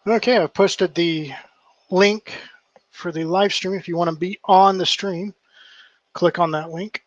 Okay, I've posted the link for the live stream. If you want to be on the stream, click on that link.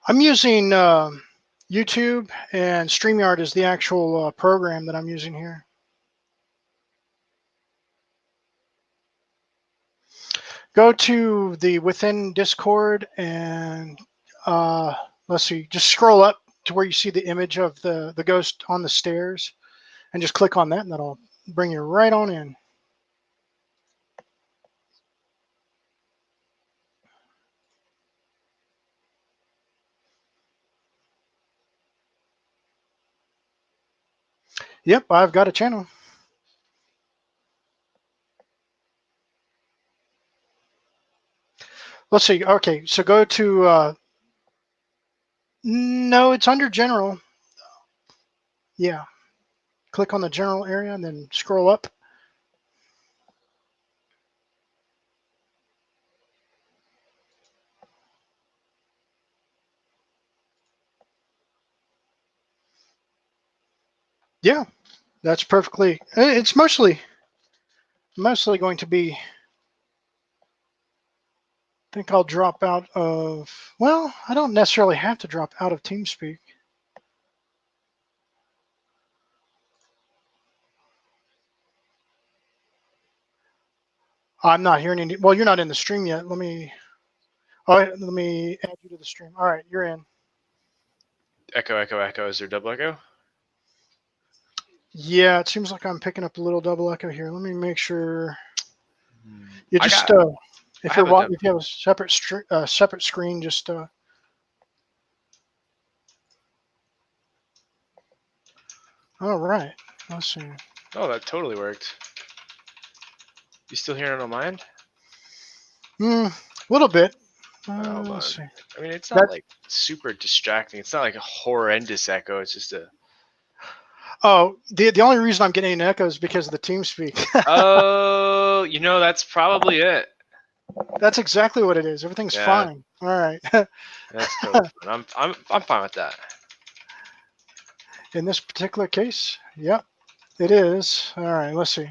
I'm using YouTube, and StreamYard is the actual program that I'm using here. Go to the within Discord and let's see, just scroll up to where you see the image of the ghost on the stairs and just click on that, and that'll bring you right on in. Yep, I've got a channel. Let's see. Okay, so go to, no, it's under general. Yeah, click on the general area and then scroll up. Yeah, that's perfectly, it's mostly going to be, I think I'll drop out of, well, I don't necessarily have to drop out of TeamSpeak. I'm not hearing any, well, you're not in the stream yet. Let me add you to the stream. All right, you're in. Echo, echo, echo. Is there double echo? Yeah, it seems like I'm picking up a little double echo here. Let me make sure. You just, if you have a separate screen, just. All right, let's see. Oh, that totally worked. You still hearing it on my end? A little bit. Let's see. I mean, it's not like super distracting. It's not like a horrendous echo. It's just a. Oh, the only reason I'm getting an echo is because of the TeamSpeak. Oh, that's probably it. That's exactly what it is. Everything's fine. All right. That's totally fine. I'm fine with that. In this particular case, yep, it is. All right, let's see.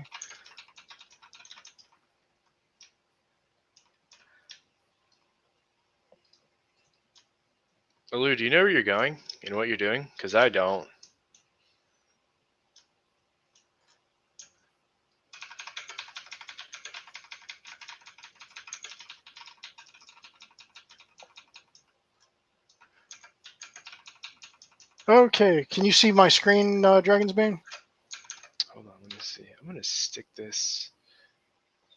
Lou, do you know where you're going and what you're doing? Because I don't. Okay, can you see my screen, Dragon's Bane? Hold on, let me see. I'm going to stick this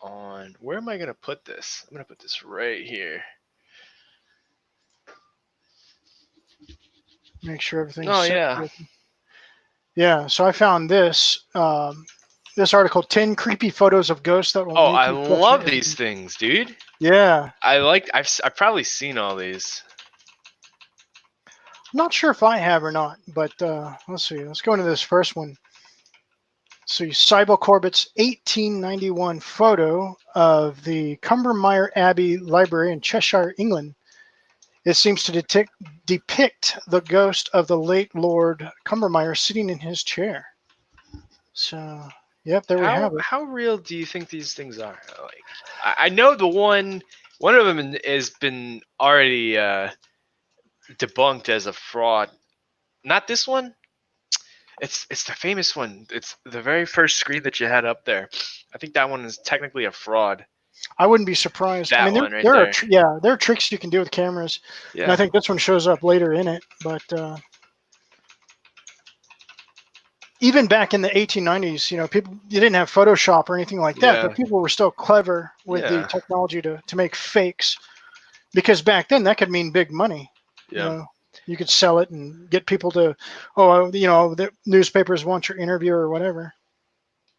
on. Where am I going to put this? I'm going to put this right here. Make sure everything's set. Yeah, so I found this. this article, 10 creepy photos of ghosts that will Oh, make I you question love these everything. things, dude. Yeah. I've probably seen all these. I'm not sure if I have or not, but let's see. Let's go into this first one. See, Sybil Corbett's 1891 photo of the Cumbermere Abbey Library in Cheshire, England. It seems to depict the ghost of the late Lord Cumbermere sitting in his chair. So, yep, there we have it. How real do you think these things are? Like, I know the one of them has been already debunked as a fraud. Not this one. It's the famous one. It's the very first screen that you had up there. I think that one is technically a fraud. I wouldn't be surprised. I That mean, one right there are there. there are tricks you can do with cameras, and I Yeah. think this one shows up later in it. But even back in the 1890s, people you didn't have Photoshop or anything like that, Yeah. but people were still clever with the Yeah. technology to make fakes, because back then that could mean big money. Yeah. You could sell it and get people to, the newspapers want your interview or whatever.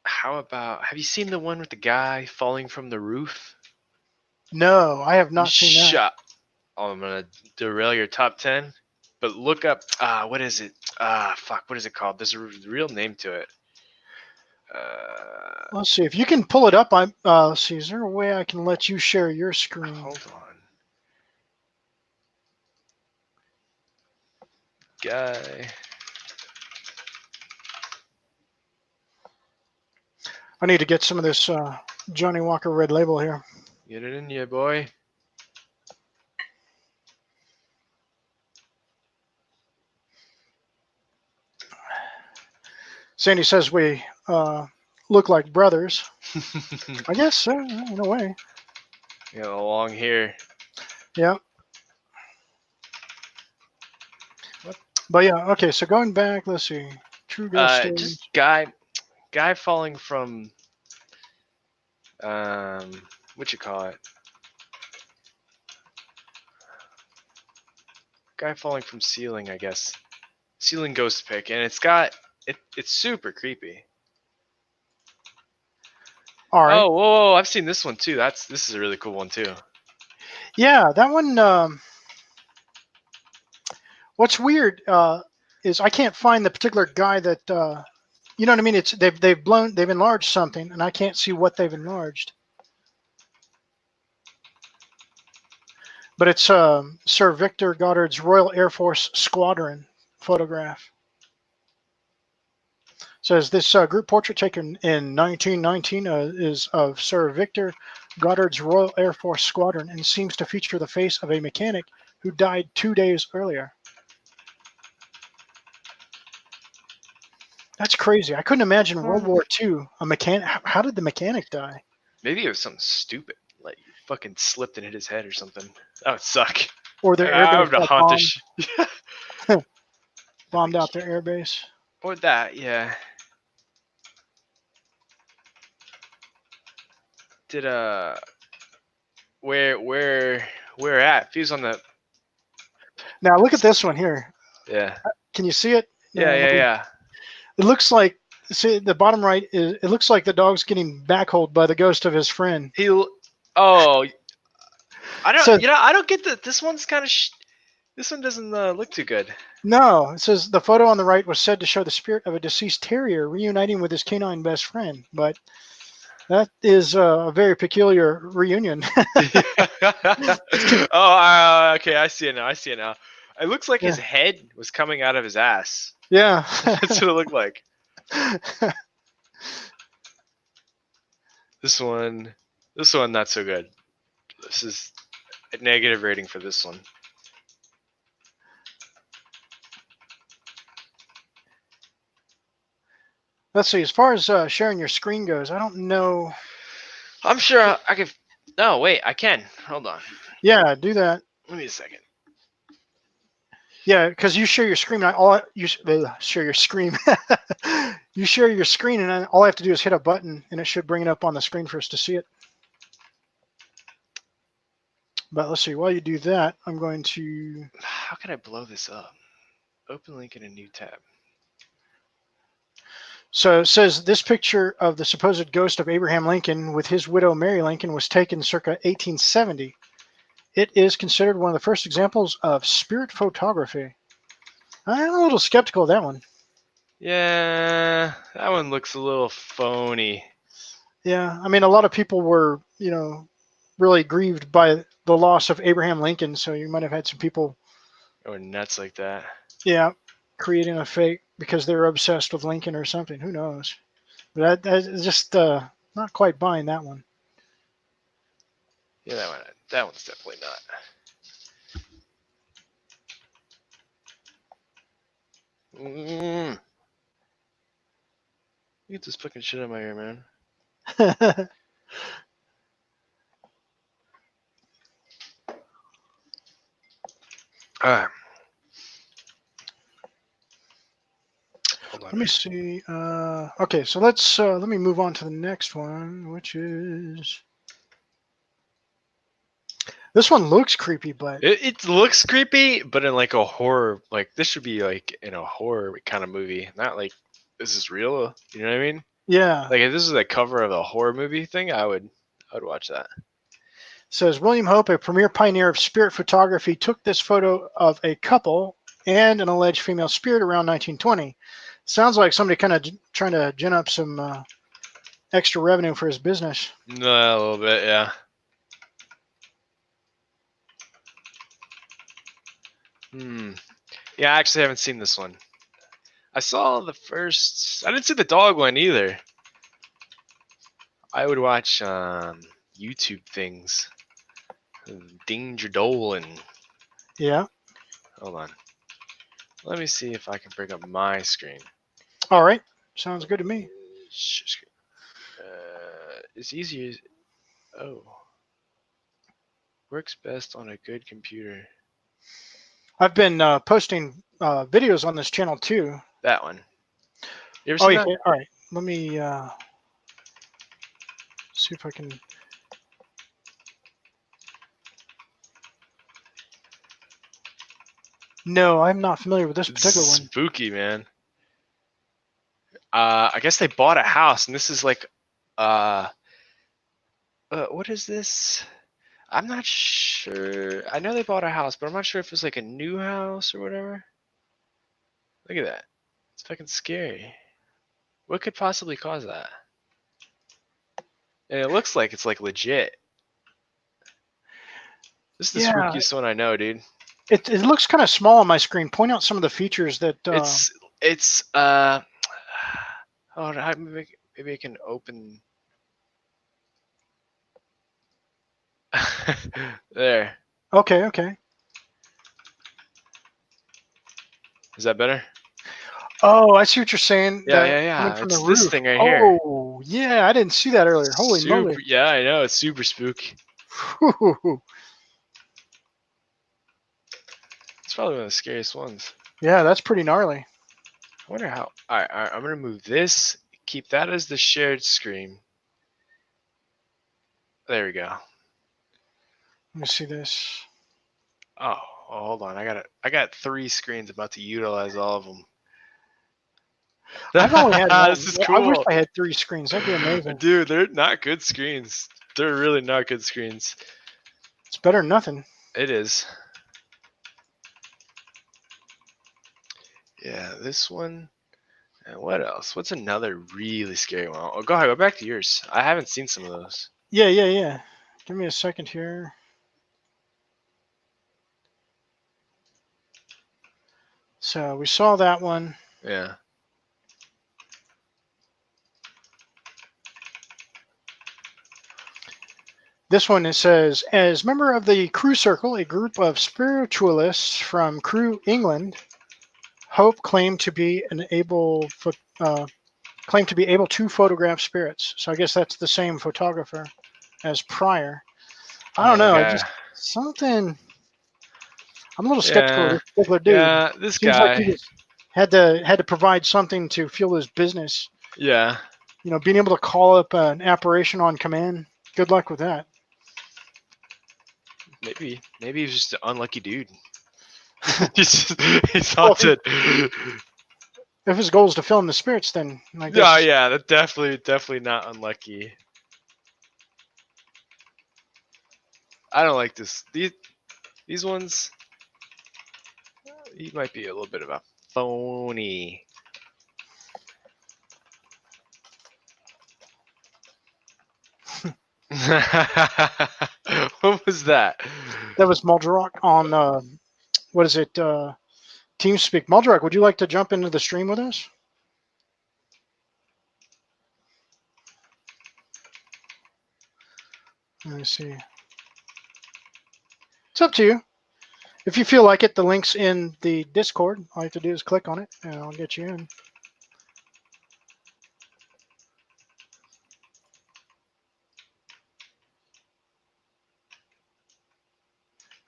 How about, have you seen the one with the guy falling from the roof? No, I have not seen that. Shut. Oh, I'm gonna derail your top 10. But look up. What is it? Fuck. What is it called? There's a real name to it. Let's see if you can pull it up. Let's see. Is there a way I can let you share your screen? Hold on. Guy. I need to get some of this Johnny Walker Red Label here. Get it in you, boy. Sandy says we look like brothers. I guess so, in a way. Along here. Yeah. What? But yeah, okay. So going back, let's see. True ghost stories. Just guy falling from what you call it? Guy falling from ceiling, I guess. Ceiling ghost pic, and it's super creepy. All right. Oh, whoa, I've seen this one too. This is a really cool one too. Yeah, that one. What's weird is I can't find the particular guy that. You know what I mean? It's they've enlarged something, and I can't see what they've enlarged. But it's Sir Victor Goddard's Royal Air Force Squadron photograph. Says this group portrait taken in 1919 is of Sir Victor Goddard's Royal Air Force Squadron and seems to feature the face of a mechanic who died 2 days earlier. That's crazy. I couldn't imagine World War II, a mechanic. How did the mechanic die? Maybe it was something stupid, like he fucking slipped and hit his head or something. That would suck. Or their I airbase would got haunt bombed, bombed out their airbase. Or that, yeah. Did where at? If he was on the Now look at this one here. yeah. Can you see it? Yeah. It looks like, see the bottom right is, it looks like the dog's getting backholed by the ghost of his friend. I don't So- I don't get that. This one's kind of this one doesn't look too good. No, it says the photo on the right was said to show the spirit of a deceased terrier reuniting with his canine best friend, but that is a very peculiar reunion. Oh, okay, I see it now. It looks like his head was coming out of his ass. Yeah. That's what it looked like. This one not so good. This is a negative rating for this one. Let's see. As far as sharing your screen goes, I don't know. I'm sure I could. No, wait, I can. Hold on. Yeah, do that. Give me a second. Yeah, because you share your screen. Share your screen. You share your screen, and all I have to do is hit a button, and it should bring it up on the screen for us to see it. But let's see. While you do that, I'm going to. How can I blow this up? Open link in a new tab. So it says this picture of the supposed ghost of Abraham Lincoln with his widow Mary Lincoln was taken circa 1870. It is considered one of the first examples of spirit photography. I'm a little skeptical of that one. Yeah, that one looks a little phony. Yeah, I mean, a lot of people were, really grieved by the loss of Abraham Lincoln, so you might have had some people, Or nuts like that. yeah, creating a fake because they were obsessed with Lincoln or something. Who knows? But that's just not quite buying that one. Yeah, that one's definitely not. Get this fucking shit out of my ear, man. Alright. Hold on. Let me see. Okay, so let me move on to the next one, which is this one looks creepy, but It looks creepy, but in like a horror, like this should be like in a horror kind of movie, not like this is real. You know what I mean? yeah. Like if this is the cover of a horror movie thing, I would watch that. Says William Hope, a premier pioneer of spirit photography, took this photo of a couple and an alleged female spirit around 1920. Sounds like somebody kind of trying to gin up some extra revenue for his business. No, a little bit, yeah. Yeah, I actually haven't seen this one. I saw the first. I didn't see the dog one either. I would watch YouTube things. Danger Dolan. Yeah. Hold on. Let me see if I can bring up my screen. All right. Sounds good to me. Share screen. It's easier. Oh. Works best on a good computer. I've been posting videos on this channel too. That one. You ever Oh, seen yeah. that? All right. Let me see if I can. No, I'm not familiar with this particular one. Spooky, man. I guess they bought a house, and this is like, what is this? I'm not sure. I know they bought a house, but I'm not sure if it's like a new house or whatever. Look at that. It's fucking scary. What could possibly cause that? And it looks like it's like legit. This is the Yeah. spookiest one I know, dude. It looks kind of small on my screen. Point out some of the features that. It's oh, maybe I can open. There. Okay. Okay. Is that better? Oh, I see what you're saying. Yeah, that yeah, yeah. coming from It's the this roof. thing right here. Oh, yeah. I didn't see that earlier. Holy moly. Yeah, I know. It's super spooky. It's probably one of the scariest ones. Yeah, that's pretty gnarly. I wonder how. All right. I'm gonna move this. Keep that as the shared screen. There we go. Let me see this. Oh, hold on. I got 3 screens. About to utilize all of them. I've only had one. This is I wish cool. I had 3 screens. That'd be amazing. Dude, they're not good screens. They're really not good screens. It's better than nothing. It is. Yeah, this one. And what else? What's another really scary one? Oh, go ahead. Go back to yours. I haven't seen some of those. Yeah. Give me a second here. So we saw that one. Yeah. This one, it says, as member of the Crew Circle, a group of spiritualists from Crewe, England, Hope claimed to be able to photograph spirits. So I guess that's the same photographer as prior. I don't know. Okay. I'm a little skeptical of this particular dude. Yeah, this Seems guy. like he just had to provide something to fuel his business. Yeah. Being able to call up an apparition on command. Good luck with that. Maybe he's just an unlucky dude. he's haunted. If his goal is to film the spirits, then I guess. Yeah, yeah, that's definitely not unlucky. I don't like this. These ones. He might be a little bit of a phony. What was that? That was Muldrock on what is it? TeamSpeak. Muldrock, would you like to jump into the stream with us? Let me see. It's up to you. If you feel like it, the link's in the Discord. All you have to do is click on it, and I'll get you in.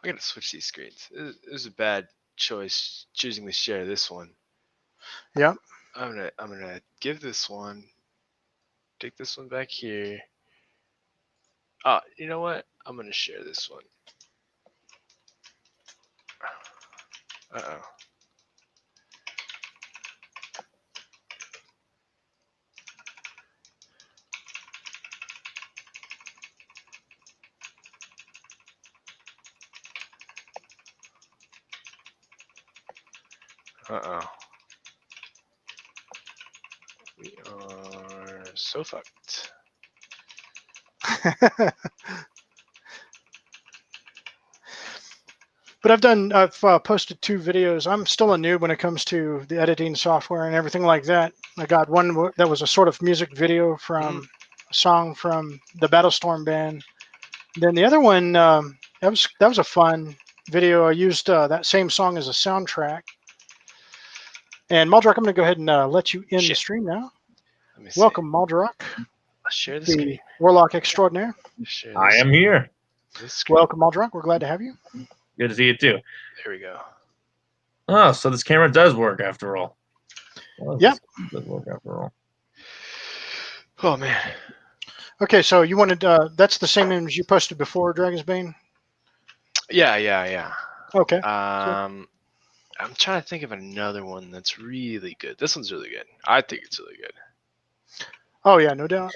I'm gonna switch these screens. It was a bad choice choosing to share this one. Yep. I'm gonna give this one. Take this one back here. Oh, you know what? I'm gonna share this one. Uh-oh. Uh-oh. We are so fucked. But I've posted 2 videos. I'm still a noob when it comes to the editing software and everything like that. I got one that was a sort of music video from a song from the Battlestorm band. Then the other one, that was a fun video. I used that same song as a soundtrack. And Muldrock, I'm going to go ahead and let you in the Shit. stream now. Let me see. Welcome, Muldrock, Let's share the the screen. Warlock Extraordinaire. Share I this- am here. this screen. Welcome, Muldrock. We're glad to have you. Good to see you too. There we go. Oh, so this camera does work after all. Well, Yep. It does work after all. Oh man. Okay, so you wanted that's the same image you posted before, Dragon's Bane? Yeah. Okay. I'm trying to think of another one that's really good. This one's really good. I think it's really good. Oh yeah, no doubt.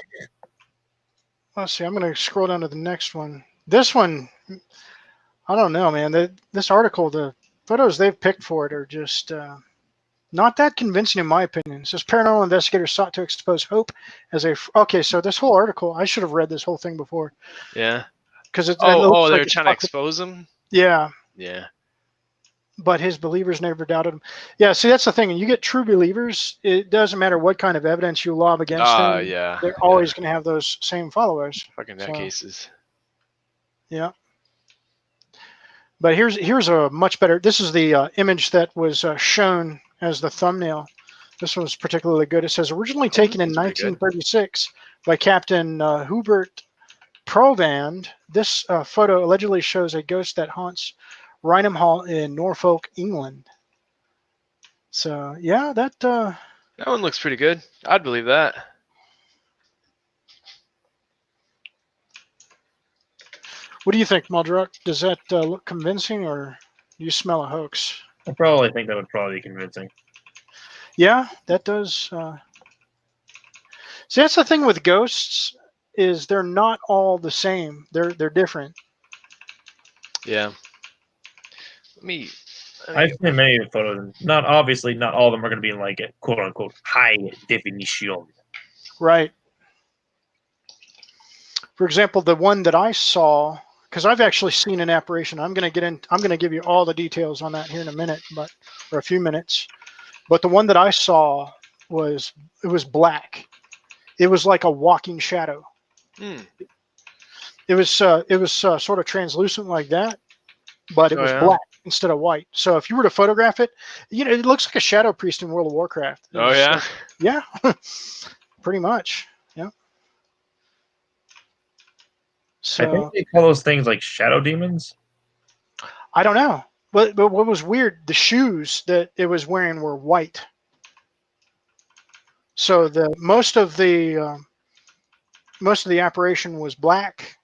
Let's see. I'm going to scroll down to the next one. This one, I don't know, man. This article, the photos they've picked for it are just not that convincing, in my opinion. It says paranormal investigators sought to expose Hope as a. Okay, so this whole article, I should have read this whole thing before Yeah. because it. Oh, looks they're like it's trying to talking- expose him. Yeah, Yeah. but his believers never doubted him. Yeah, see, that's the thing. And you get true believers. It doesn't matter what kind of evidence you lob against them. Yeah. They're always going to have those same followers. fucking so- nutcases. Yeah. But here's a much better. This is the image that was shown as the thumbnail. This one was particularly good. It says originally taken in that's pretty good. 1936 by Captain Hubert Provand. This photo allegedly shows a ghost that haunts Rynham Hall in Norfolk, England. So yeah, that That one looks pretty good. I'd believe that. what do you think, Muldrock? Does that look convincing, or do you smell a hoax? I probably think that would probably be convincing. Yeah, that does. See, that's the thing with ghosts is they're not all the same. They're different. Yeah. Let me. I've seen many of the photos. Not obviously, not all of them are going to be in like a quote unquote high definition. Right. For example, the one that I saw, because I've actually seen an apparition. I'm going to give you all the details on that here in a minute, or a few minutes. But the one that I saw was black. It was like a walking shadow. Hmm. It was sort of translucent like that, but it Oh, was yeah? black instead of white. So if you were to photograph it, it looks like a shadow priest in World of Warcraft. It Oh was, yeah. yeah, pretty much. Yeah. I think So they call those things like shadow demons. I don't know, but what was weird, the shoes that it was wearing were white. So most of the apparition was black,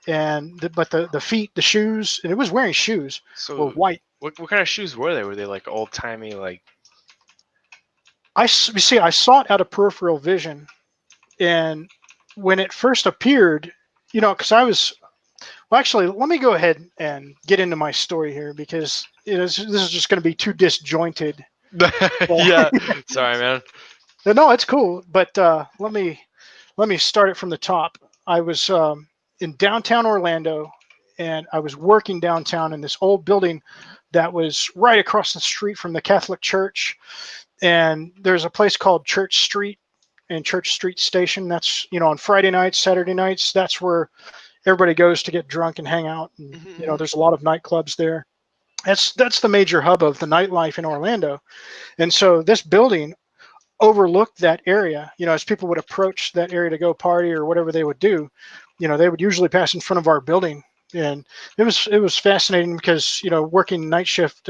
but the feet, the shoes, and it was wearing shoes were So white. what kind of shoes were they? Were they like old timey like? You see, I saw it out of peripheral vision, and when it first appeared, because I was well. Actually, let me go ahead and get into my story here because this is just going to be too disjointed. Yeah. Sorry, man. No, it's cool, but let me start it from the top. I was in downtown Orlando, and I was working downtown in this old building that was right across the street from the Catholic Church. And there's a place called Church Street and Church Street Station. That's on Friday nights, Saturday nights. That's where everybody goes to get drunk and hang out. And there's a lot of nightclubs there. That's the major hub of the nightlife in Orlando. And so this building overlooked that area. As people would approach that area to go party or whatever they would do, they would usually pass in front of our building. And it was fascinating because working night shift,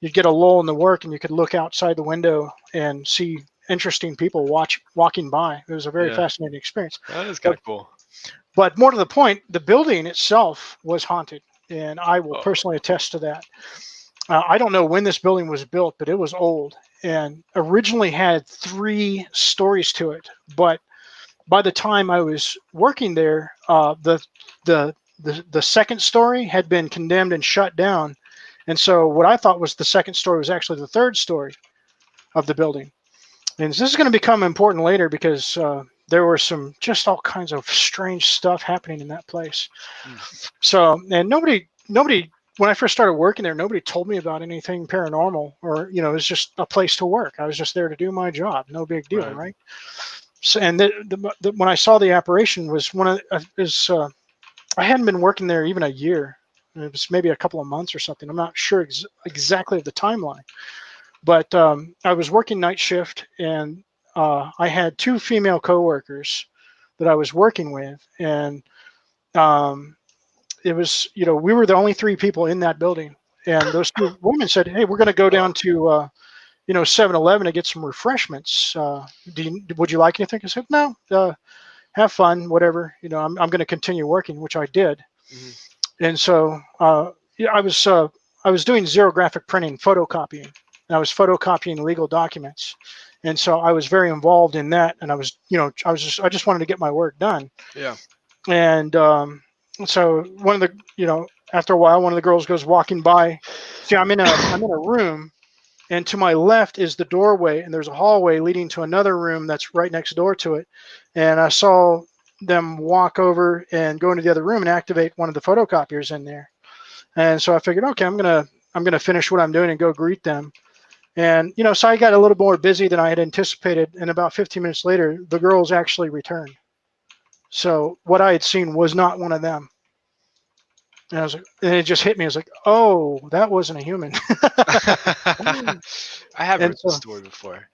you'd get a lull in the work and you could look outside the window and see interesting people walking by. It was a very fascinating experience. That is kind of cool. But more to the point, the building itself was haunted, and I will personally attest to that. I don't know when this building was built, but it was old and originally had 3 stories to it. But by the time I was working there, the second story had been condemned and shut down. And so what I thought was the second story was actually the third story of the building. And this is going to become important later because there were just all kinds of strange stuff happening in that place. So, and nobody, when I first started working there, nobody told me about anything paranormal or, it was just a place to work. I was just there to do my job. No big deal. Right. So, and when I saw the apparition was I hadn't been working there even a year. It was maybe a couple of months or something. I'm not sure exactly of the timeline, but I was working night shift, and I had 2 female coworkers that I was working with, and it was we were the only 3 people in that building, and those 2 women said, "Hey, we're going to go down to 7-Eleven to get some refreshments. Would you like anything?" I said, "No. Have fun, whatever. I'm going to continue working," which I did. Mm-hmm. And so I was doing zero graphic printing, photocopying, and I was photocopying legal documents, and so I was very involved in that. And I just wanted to get my work done. Yeah. And so after a while, one of the girls goes walking by. See, I'm in a room. And to my left is the doorway, and there's a hallway leading to another room that's right next door to it. And I saw them walk over and go into the other room and activate one of the photocopiers in there. And so I figured, okay, I'm gonna finish what I'm doing and go greet them. And so I got a little more busy than I had anticipated. And about 15 minutes later, the girls actually returned. So what I had seen was not one of them. And I was like, and it just hit me. I was like, "Oh, that wasn't a human." I have heard the story before.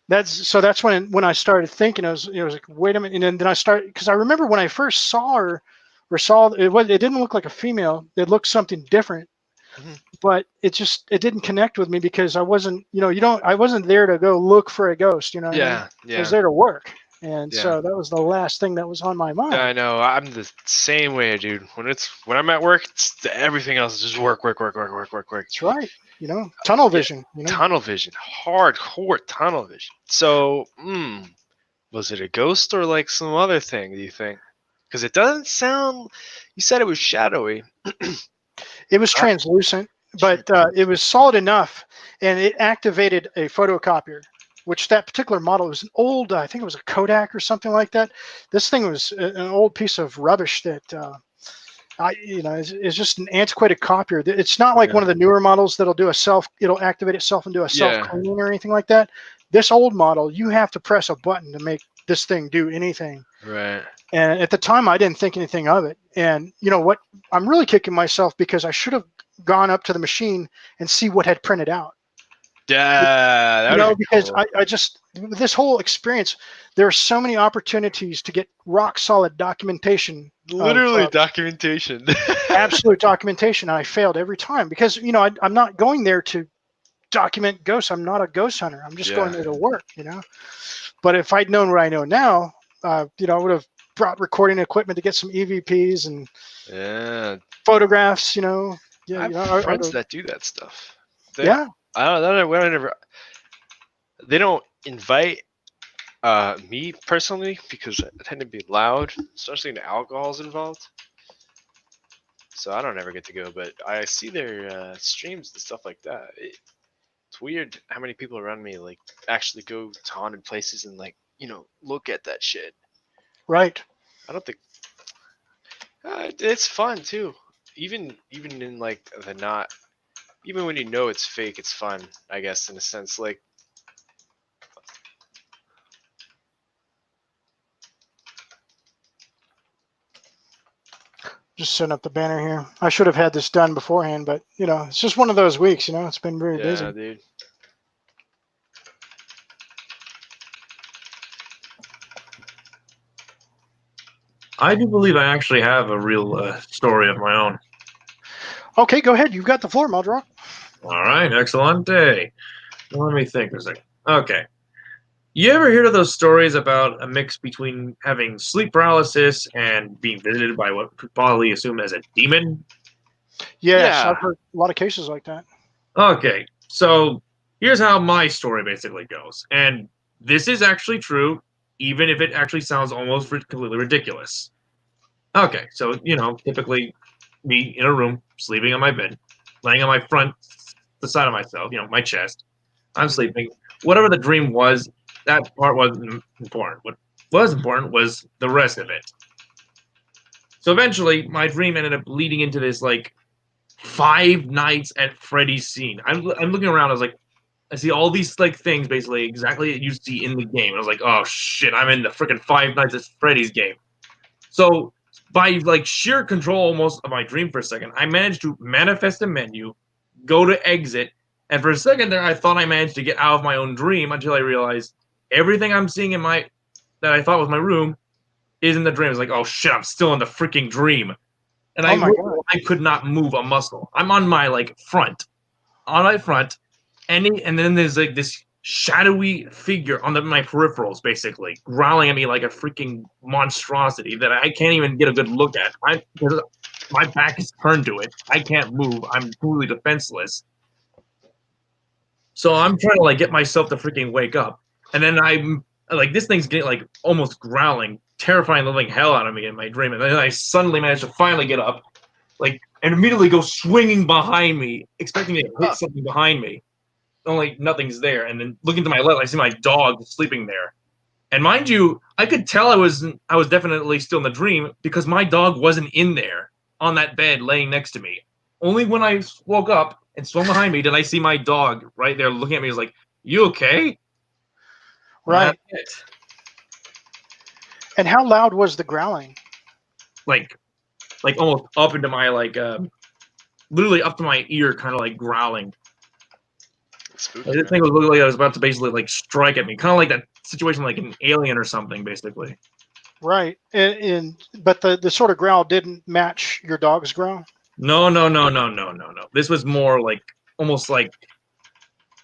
That's when I started thinking. I was like, "Wait a minute!" And then I started, because I remember when I first saw her, it didn't look like a female. It looked something different, but it didn't connect with me because I wasn't I wasn't there to go look for a ghost. I was there to work. And so that was the last thing that was on my mind. Yeah, I know. I'm the same way, dude. When I'm at work, everything else is just work. That's right. Tunnel vision. Tunnel vision. Hardcore tunnel vision. So, was it a ghost or like some other thing, do you think? Because it doesn't sound... You said it was shadowy. It was translucent, but it was solid enough, and it activated a photocopier. Which that particular model was an old, I think it was a Kodak or something like that. This thing was an old piece of rubbish that, is just an antiquated copier. It's not like one of the newer models that'll it'll activate itself and do a self-cleaning or anything like that. This old model, you have to press a button to make this thing do anything. Right. And at the time, I didn't think anything of it. And you know what? I'm really kicking myself because I should have gone up to the machine and see what had printed out. Yeah, because cool. I just, this whole experience, there are so many opportunities to get rock solid documentation. Literally documentation. Absolute documentation. And I failed every time because, I'm not going there to document ghosts. I'm not a ghost hunter. I'm just going there to work, But if I'd known what I know now, I would have brought recording equipment to get some EVPs and photographs, I have friends that do that stuff. Yeah. I don't know. They don't invite me personally because I tend to be loud, especially when alcohol's involved. So I don't ever get to go, but I see their streams and stuff like that. It's weird how many people around me like actually go to haunted places and like look at that shit. Right. I don't think it's fun too. Even in like the not, even when you know it's fake, it's fun. I guess in a sense, like Just setting up the banner here. I should have had this done beforehand, but it's just one of those weeks. It's been very busy. yeah, dude. I do believe I actually have a real story of my own. Okay, go ahead. You've got the floor, Maldrock. All right, excellent day. Let me think for a second. Okay. You ever heard of those stories about a mix between having sleep paralysis and being visited by what could probably assume as a demon? Yes, Yeah. I've heard a lot of cases like that. Okay, so here's how my story basically goes. And this is actually true, even if it actually sounds almost completely ridiculous. Okay, so, typically me in a room, sleeping on my bed, laying on my front, the side of myself, my chest. I'm sleeping. Whatever the dream was, that part wasn't important. What was important was the rest of it. So eventually, my dream ended up leading into this, like, 5 Nights at Freddy's scene. I'm looking around, I was like, I see all these, like, things, basically, exactly that you see in the game. I was like, oh, shit, I'm in the freaking 5 Nights at Freddy's game. So, by, like, sheer control almost of my dream for a second, I managed to manifest a menu, go to exit, and for a second there, I thought I managed to get out of my own dream until I realized everything I'm seeing that I thought was my room is in the dream. It's like, oh shit, I'm still in the freaking dream. And Oh my God. I could not move a muscle. I'm on my front, and then there's like this shadowy figure on my peripherals, basically growling at me like a freaking monstrosity that I can't even get a good look at. Because my back is turned to it. I can't move. I'm completely defenseless. So I'm trying to get myself to freaking wake up, and then I'm like, this thing's getting almost growling, terrifying the living hell out of me in my dream, and then I suddenly manage to finally get up, and immediately go swinging behind me, expecting to hit something behind me. Only nothing's there, and then looking to my left, I see my dog sleeping there. And mind you, I could tell I was definitely still in the dream because my dog wasn't in there on that bed laying next to me. Only when I woke up and swung behind me did I see my dog right there looking at me. He was like, "You okay?" Right. And how loud was the growling? Like almost up into my literally up to my ear, kind of growling. Spooky, I didn't think it was literally I was about to basically strike at me, kind of like that situation, like an alien or something, basically. Right. But the sort of growl didn't match your dog's growl. No. This was more almost like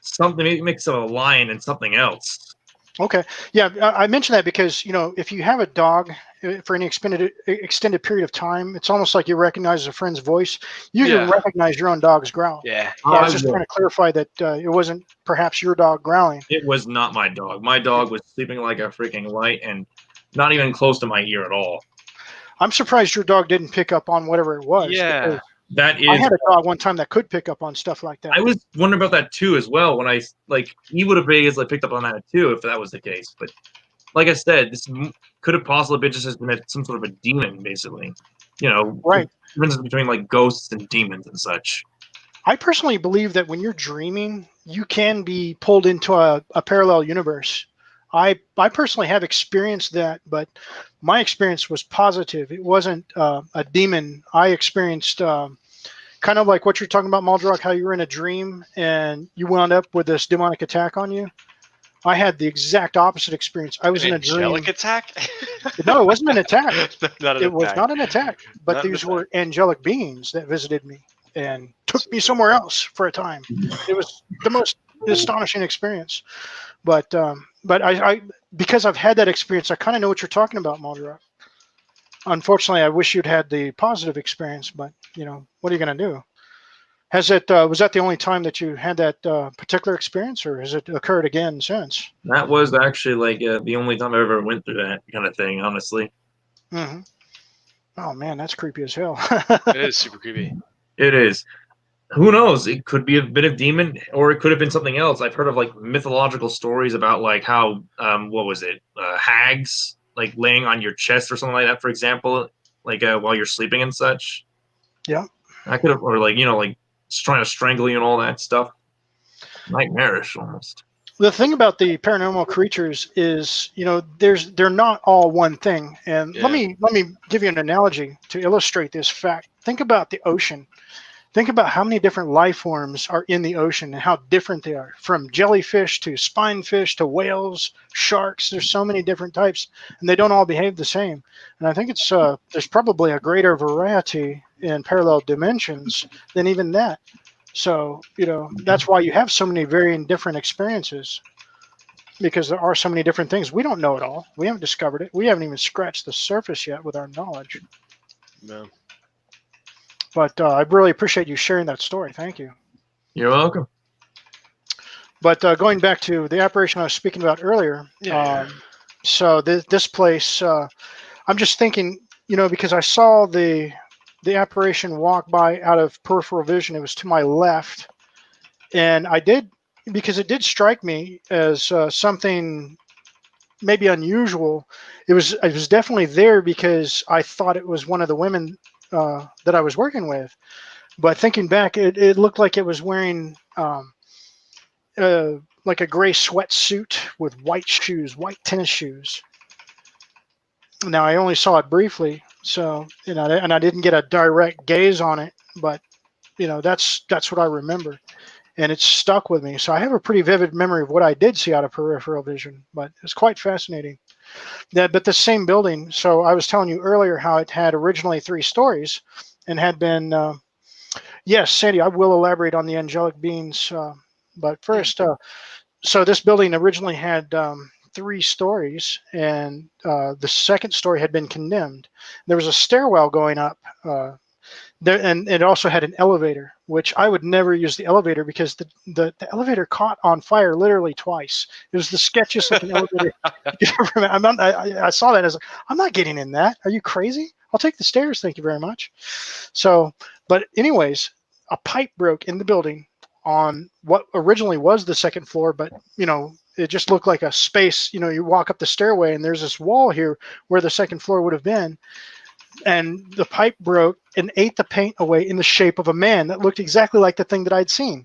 something mix of a lion and something else. Okay. Yeah, I mentioned that because if you have a dog for any extended period of time, it's almost like you recognize a friend's voice. You can recognize your own dog's growl. Yeah. I was just trying to clarify that it wasn't perhaps your dog growling. It was not my dog. My dog was sleeping like a freaking light and not even close to my ear at all. I'm surprised your dog didn't pick up on whatever it was. Yeah. That is. I had a dog one time that could pick up on stuff like that. I was wondering about that too as well. When he would have basically picked up on that too if that was the case. But like I said, this could have possibly been just some sort of a demon, basically. Right. Differences between ghosts and demons and such. I personally believe that when you're dreaming, you can be pulled into a parallel universe. I personally have experienced that, but my experience was positive. It wasn't a demon. I experienced kind of like what you're talking about, Maldrock, how you were in a dream and you wound up with this demonic attack on you. I had the exact opposite experience. I was in a dream. Angelic attack? No, it wasn't an attack. It was not an attack, but these were angelic beings that visited me and took me somewhere else for a time. It was the most astonishing experience. But I because I've had that experience, I kind of know what you're talking about, Maldrock. Unfortunately, I wish you'd had the positive experience, but what are you going to do? Has it was that the only time that you had that particular experience, or has it occurred again since? That was actually like the only time I ever went through that kind of thing, honestly. Hmm. Oh man, that's creepy as hell. It is super creepy. It is. Who knows? It could be a bit of demon, or it could have been something else. I've heard of like mythological stories about like how what was it, hags like laying on your chest or something like that, for example, like while you're sleeping and such. Yeah. I could have, or like like trying to strangle you and all that stuff. Nightmarish almost. The thing about the paranormal creatures is, they're not all one thing. And let Yeah. me give you an analogy to illustrate this fact. Think about the ocean. Think about how many different life forms are in the ocean and how different they are, from jellyfish to spinefish to whales, sharks. There's so many different types, and they don't all behave the same. And I think it's there's probably a greater variety in parallel dimensions than even that. So, that's why you have so many varying different experiences, because there are so many different things. We don't know it all. We haven't discovered it. We haven't even scratched the surface yet with our knowledge. No. But I really appreciate you sharing that story. Thank you. You're welcome. But going back to the apparition I was speaking about earlier, Yeah. so this place, I'm just thinking, because I saw the apparition walk by out of peripheral vision. It was to my left, and because it did strike me as something maybe unusual. It was definitely there because I thought it was one of the women that I was working with. But thinking back, it looked like it was wearing like a gray sweatsuit with white shoes, white tennis shoes. Now I only saw it briefly, so and I didn't get a direct gaze on it, but that's what I remember, and it's stuck with me. So I have a pretty vivid memory of what I did see out of peripheral vision, but it's quite fascinating. But the same building. So I was telling you earlier how it had originally 3 stories, and had been. Yes, Sandy, I will elaborate on the angelic beings, but first, so this building originally had 3 stories, and the second story had been condemned. There was a stairwell going up there, and it also had an elevator, which I would never use the elevator because the elevator caught on fire literally twice. It was the sketchiest looking elevator you could ever imagine. I saw that as like, I'm not getting in that. Are you crazy? I'll take the stairs, thank you very much. So, but anyways, a pipe broke in the building on what originally was the second floor, but it just looked like a space. You walk up the stairway and there's this wall here where the second floor would have been, and the pipe broke and ate the paint away in the shape of a man that looked exactly like the thing that I'd seen.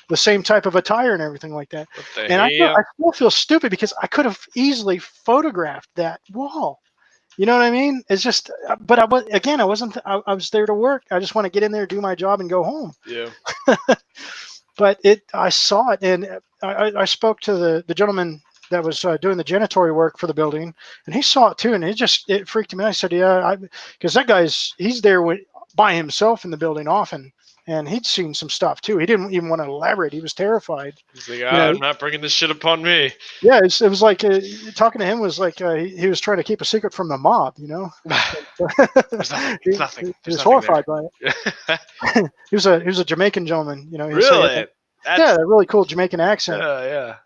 The same type of attire and everything like that. What the And I hell? still feel stupid because I could have easily photographed that wall. You know what I mean? It's just, but I wasn't, I was there to work. I just want to get in there, do my job, and go home. Yeah. But I saw it, and I spoke to the gentleman that was doing the janitory work for the building, and he saw it too, and it freaked him out. I said, yeah, because that he's there by himself in the building often, and he'd seen some stuff too. He didn't even want to elaborate. He was terrified. He's like, I'm not bringing this shit upon me. Yeah, it was like talking to him was like he was trying to keep a secret from the mob. There's nothing. He was horrified by it. He was a Jamaican gentleman. He was Really? a really cool Jamaican accent. Yeah.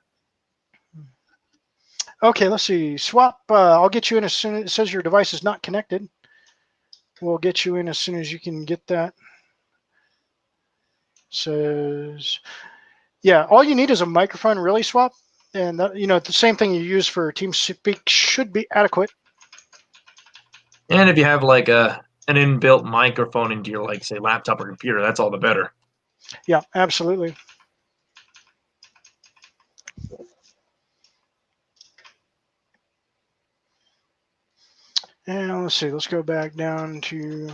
Okay, let's see. Swap. I'll get you in as soon as it says your device is not connected. We'll get you in as soon as you can get that. Says, yeah, all you need is a microphone, really, Swap. And the same thing you use for TeamSpeak should be adequate. And if you have like an inbuilt microphone into your say laptop or computer, that's all the better. Yeah, absolutely. And let's see. Let's go back down to.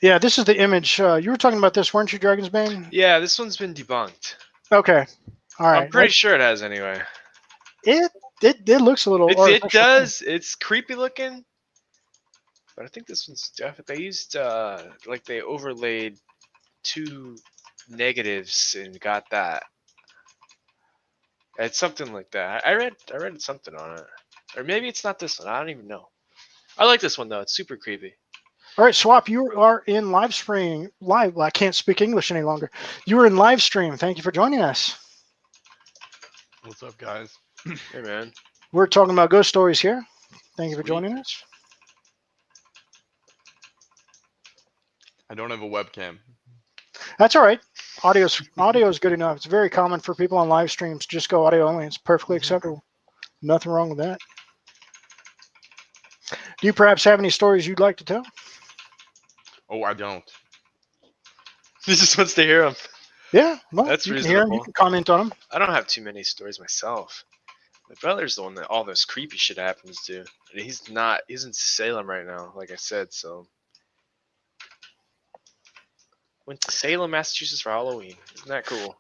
Yeah, this is the image. You were talking about this, weren't you, Dragon's Bane? Yeah, this one's been debunked. Okay. All right. I'm pretty sure it has anyway. It looks a little. It does. It's creepy looking. But I think this one's definitely. They used they overlaid 2 negatives and got that. It's something like that. I read something on it. Or maybe it's not this one. I don't even know. I like this one though. It's super creepy. All right, Swap, you are in live stream. Live. Well, I can't speak English any longer. You were in live stream. Thank you for joining us. What's up, guys? Hey, man. We're talking about ghost stories here. Thank you for Sweet. joining us. I don't have a webcam. That's all right. Audio is good enough. It's very common for people on live streams to just go audio only. It's perfectly acceptable. Nothing wrong with that. Do you perhaps have any stories you'd like to tell? Oh, I don't. He just wants to hear them. Yeah, well, That's you can hear 'em, you reasonable. can comment on them. I don't have too many stories myself. My brother's the one that all this creepy shit happens to. And he's not. He's in Salem right now, like I said. So went to Salem, Massachusetts for Halloween. Isn't that cool?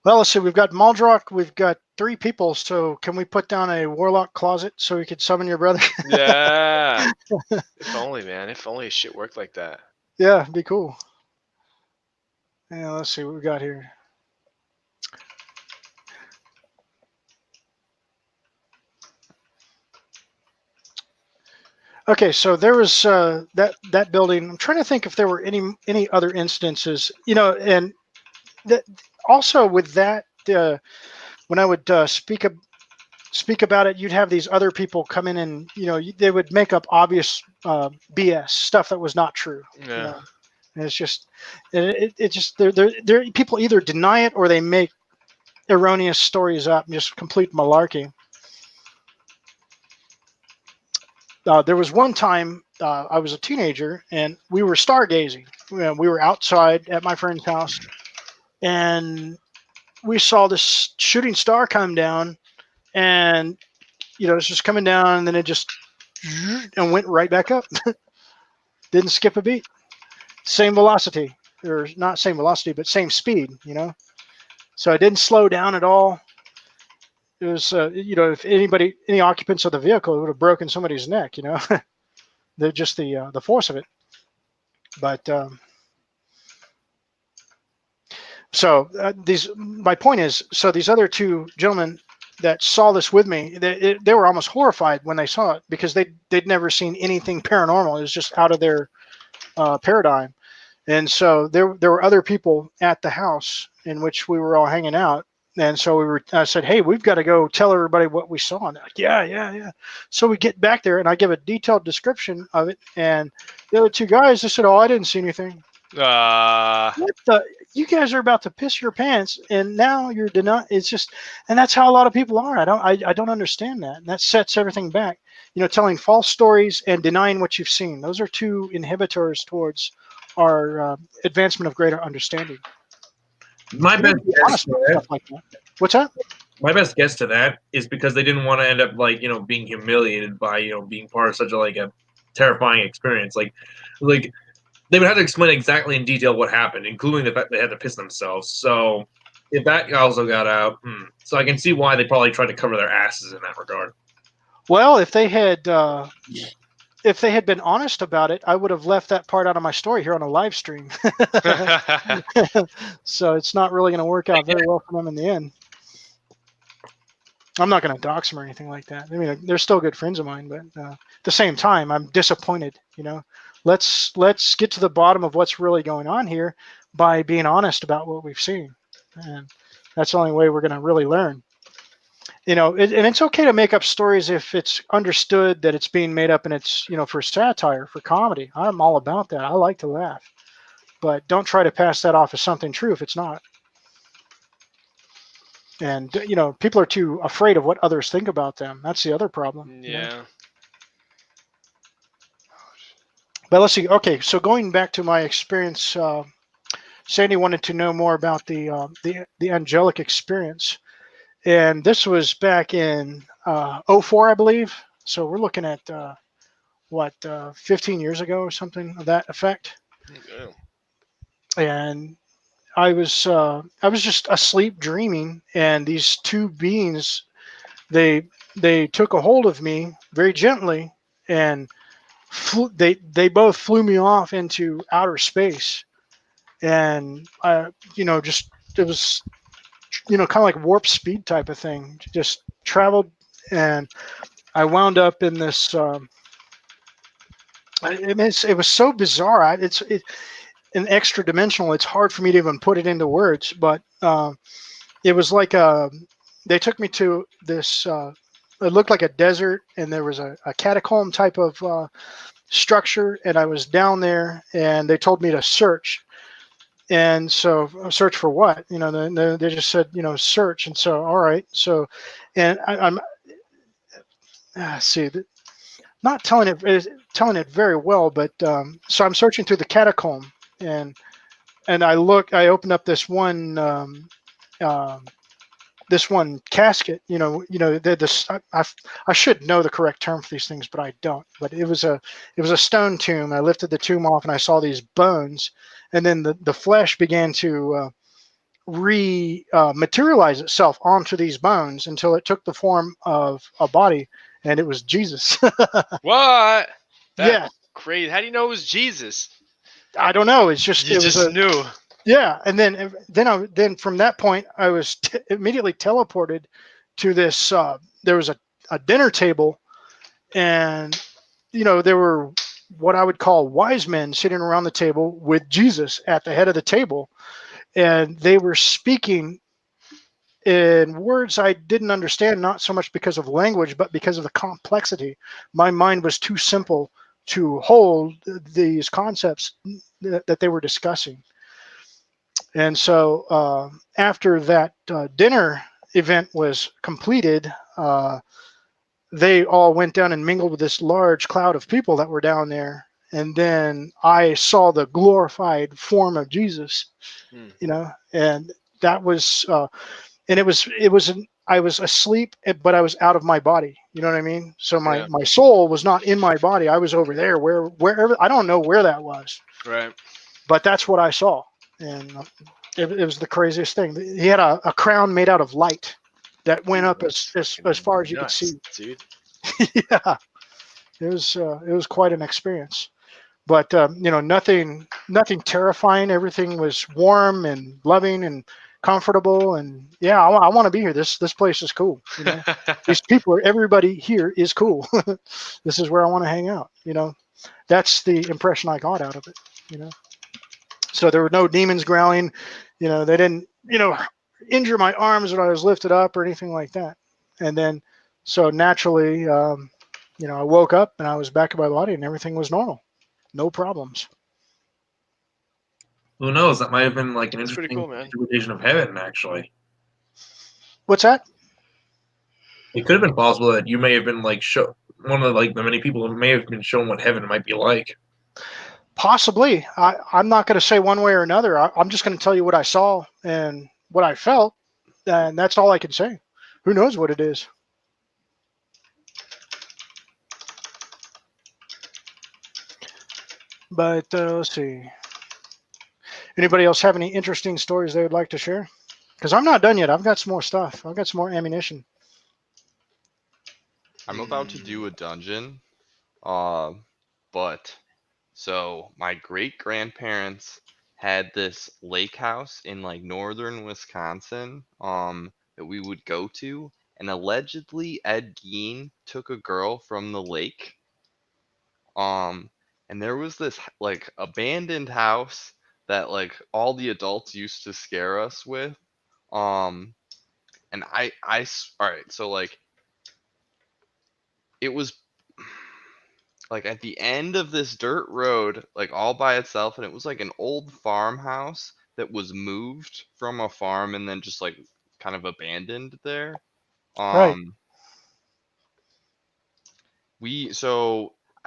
Well, let's see. We've got Maldrock. We've got 3 people. So can we put down a warlock closet so we could summon your brother? Yeah. If only, man. If only shit worked like that. Yeah, it'd be cool. Yeah, let's see what we got here. Okay, so there was that building. I'm trying to think if there were any other instances, and that also with that when I would speak about it, you'd have these other people come in and they would make up obvious BS stuff that was not true. Yeah. And it's just it just there people either deny it or they make erroneous stories up, just complete malarkey. There was one time I was a teenager and we were stargazing. We were outside at my friend's house and we saw this shooting star come down and it's just coming down and then it just and went right back up. Didn't skip a beat. Same velocity, or not same velocity, but same speed, So I didn't slow down at all. It was, if any occupants of the vehicle, it would have broken somebody's neck, They're just the force of it. But my point is, so these other 2 gentlemen that saw this with me, they were almost horrified when they saw it because they'd never seen anything paranormal. It was just out of their paradigm. And so there were other people at the house in which we were all hanging out. And so I said, hey, we've got to go tell everybody what we saw. And they're like, yeah. So we get back there and I give a detailed description of it. And the other 2 guys, they said, oh, I didn't see anything. You guys are about to piss your pants and now you're denying. It's just, and that's how a lot of people are. I don't understand that. And that sets everything back, telling false stories and denying what you've seen. Those are 2 inhibitors towards our advancement of greater understanding. My best guess to that, Stuff like that. What's that? my best guess to that is because they didn't want to end up being humiliated by being part of such a terrifying experience. Like they would have to explain exactly in detail what happened, including the fact they had to piss themselves. So if that also got out, so I can see why they probably tried to cover their asses in that regard. Well, if they had been honest about it, I would have left that part out of my story here on a live stream. So it's not really going to work out very well for them in the end. I'm not going to dox them or anything like that. I mean, they're still good friends of mine, but at the same time, I'm disappointed. Let's get to the bottom of what's really going on here by being honest about what we've seen, and that's the only way we're going to really learn. And it's okay to make up stories if it's understood that it's being made up and it's, for satire, for comedy. I'm all about that. I like to laugh. But don't try to pass that off as something true if it's not. And, people are too afraid of what others think about them. That's the other problem. Yeah. But let's see. Okay, so going back to my experience, Sandy wanted to know more about the angelic experience. And this was back in 04, I believe. So we're looking at 15 years ago or something of that effect. Okay. And I was just asleep dreaming, and these 2 beings, they took a hold of me very gently, and they both flew me off into outer space, and it was kind of like warp speed type of thing. Just traveled, and I wound up in this it was so bizarre. It's an extra dimensional. It's hard for me to even put it into words, but it was like they took me to this. It looked like a desert, and there was a catacomb type of structure, and I was down there, and they told me to search. And so search for what? They just said, search. And so, all right. So, and I'm see, not telling it very well, but so I'm searching through the catacomb, and I open up this one casket. I should know the correct term for these things, but I don't. But it was a stone tomb. I lifted the tomb off, and I saw these bones, and then the flesh began to materialize itself onto these bones until it took the form of a body, and it was Jesus. What? Yeah. That's crazy. How do you know it was Jesus? I don't know. It's just You just knew. Yeah, and then from that point, I was immediately teleported to this. There was a dinner table, and there were what I would call wise men sitting around the table with Jesus at the head of the table, and they were speaking in words I didn't understand, not so much because of language, but because of the complexity. My mind was too simple to hold these concepts that they were discussing. And so after that dinner event was completed, they all went down and mingled with this large cloud of people that were down there. And then I saw the glorified form of Jesus, and that was, and it was, I was asleep, but I was out of my body. You know what I mean? So my soul was not in my body. I was over there, wherever, I don't know where that was. Right. But that's what I saw. And it was the craziest thing. He had a crown made out of light that went up as far as you could see. Dude. Yeah, it was quite an experience. But nothing terrifying. Everything was warm and loving and comfortable. And yeah, I want to be here. This place is cool. These people, everybody here is cool. This is where I want to hang out. That's the impression I got out of it. So there were no demons growling. They didn't, injure my arms when I was lifted up or anything like that. And then, so naturally, I woke up and I was back in my body and everything was normal. No problems. Who knows? That might have been like an That's pretty interesting cool, man. interpretation of heaven, actually. What's that? It could have been possible that you may have been like one of the many people who may have been shown what heaven might be like. Possibly. I'm not going to say one way or another. I'm just going to tell you what I saw and what I felt, and that's all I can say. Who knows what it is? But let's see. Anybody else have any interesting stories they would like to share? Because I'm not done yet. I've got some more stuff. I've got some more ammunition. I'm about to do a dungeon, but so my great grandparents had this lake house in like northern Wisconsin, that we would go to, and allegedly Ed Gein took a girl from the lake, and there was this like abandoned house that like all the adults used to scare us with, and all right, so like it was like at the end of this dirt road, like all by itself, and it was like an old farmhouse that was moved from a farm and then just like kind of abandoned there. Right.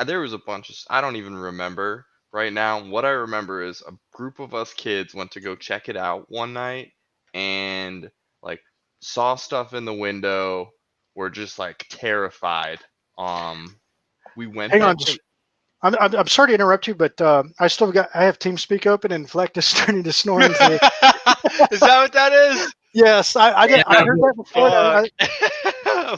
There was a bunch of, I don't even remember right now. What I remember is a group of us kids went to go check it out one night and like saw stuff in the window, were just like terrified. We went. Hang on. I'm sorry to interrupt you, but I have TeamSpeak open and Fleck is starting to snore. Is that what that is? Yes, I heard that before.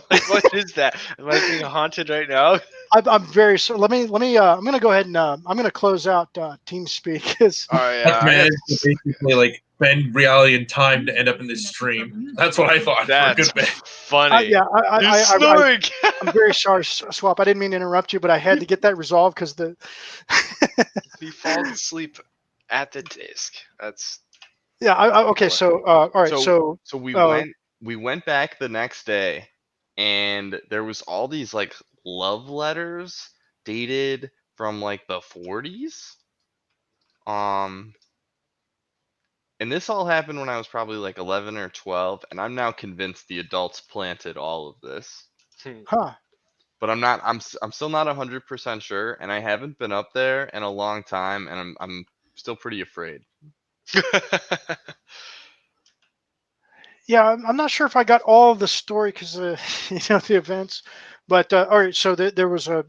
Like, what is that? Am I being haunted right now? I'm very sorry. Let me. I'm gonna go ahead and I'm gonna close out TeamSpeak. 'Cause- All right, I've I managed to gotta, basically like bend reality and time to end up in this stream. That's what I thought for a that's good bit. funny. yeah, You're snoring. I'm very sorry, Swap. I didn't mean to interrupt you, but I had to get that resolved because the. He falls asleep at the disc. That's Yeah. Okay. So. All right. So. So uh, we went back the next day, and there was all these like love letters dated from like the 40s. And this all happened when I was probably like 11 or 12, and I'm now convinced the adults planted all of this. Huh. But I'm still not 100% sure, and I haven't been up there in a long time, and I'm still pretty afraid. Yeah, I'm not sure if I got all of the story because the events, but all right. So there was a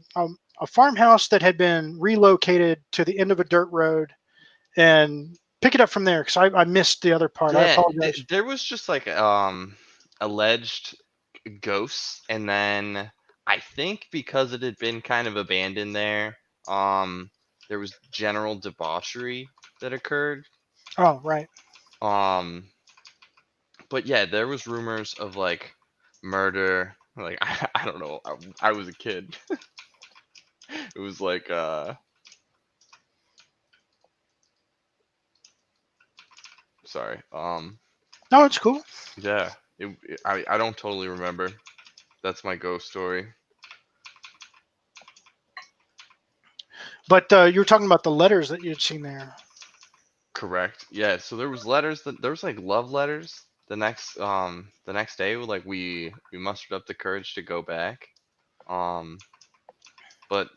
farmhouse that had been relocated to the end of a dirt road, and pick it up from there because I missed the other part. I Yeah, apologize. there was just like alleged ghosts, and then I think because it had been kind of abandoned there, there was general debauchery that occurred. Oh, right. But yeah, there was rumors of like murder. Like I don't know. I was a kid. It was like sorry. No, it's cool. Yeah. I don't totally remember. That's my ghost story. But you were talking about the letters that you'd seen there. Correct. Yeah. So there was letters that there was like love letters. The next day, like we mustered up the courage to go back. But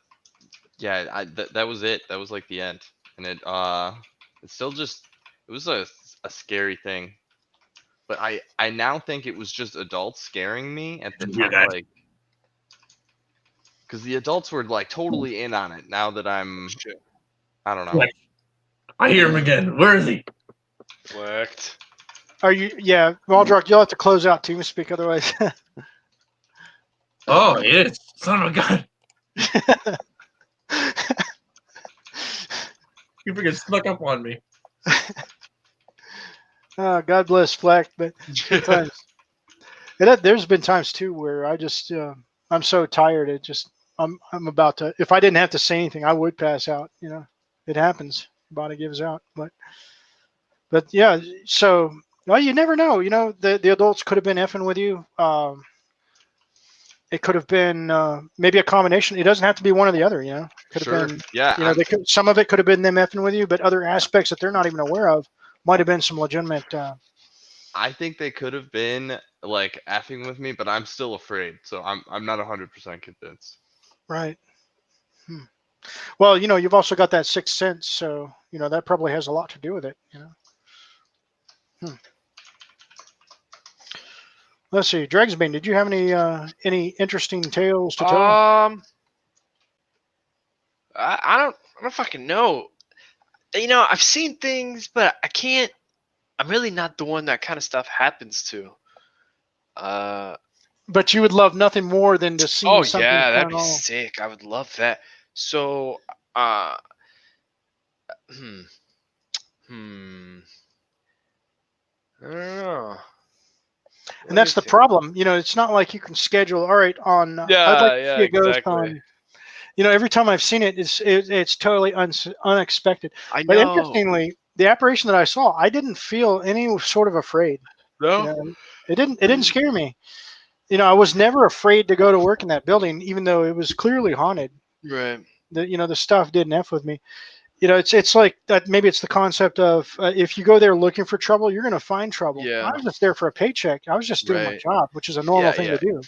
yeah, that was it. That was like the end, and it's still just it was a scary thing. But I now think it was just adults scaring me at the Yeah, time, that- like because the adults were like totally in on it. Now that I don't know. Like, I hear him again. Where is he? Worked. Are you? Yeah, Waldrock, you'll have to close out TeamSpeak otherwise. Oh, he is. Son of a gun. You freaking snuck up on me. God bless Fleck, but sometimes there's been times too where I just I'm so tired. It just I'm about to. If I didn't have to say anything, I would pass out. It happens. Body gives out. But yeah. So well, you never know. The adults could have been effing with you. It could have been maybe a combination. It doesn't have to be one or the other. Could have Sure. been. Yeah. Some of it could have been them effing with you, but other aspects that they're not even aware of might have been some legitimate. I think they could have been like effing with me, but I'm still afraid. So I'm not 100% convinced. Right. Well, you've also got that sixth sense, so that probably has a lot to do with it. Let's see, Dregsbane, did you have any interesting tales to tell? I don't fucking know. I've seen things, but I can't. I'm really not the one that kind of stuff happens to. But you would love nothing more than to see Oh something yeah, that'd be paranormal. sick. I would love that. So, I don't know. And that's the problem. It's not like you can schedule. All right, I'd like to see a ghost on. Every time I've seen it, it's totally unexpected. I know. But interestingly, the apparition that I saw, I didn't feel any sort of afraid. No. It didn't scare me. I was never afraid to go to work in that building, even though it was clearly haunted. Right. The stuff didn't F with me. It's like that. Maybe it's the concept of if you go there looking for trouble, you're going to find trouble. Yeah. I was just there for a paycheck. I was just doing my Right. job, which is a normal thing to do.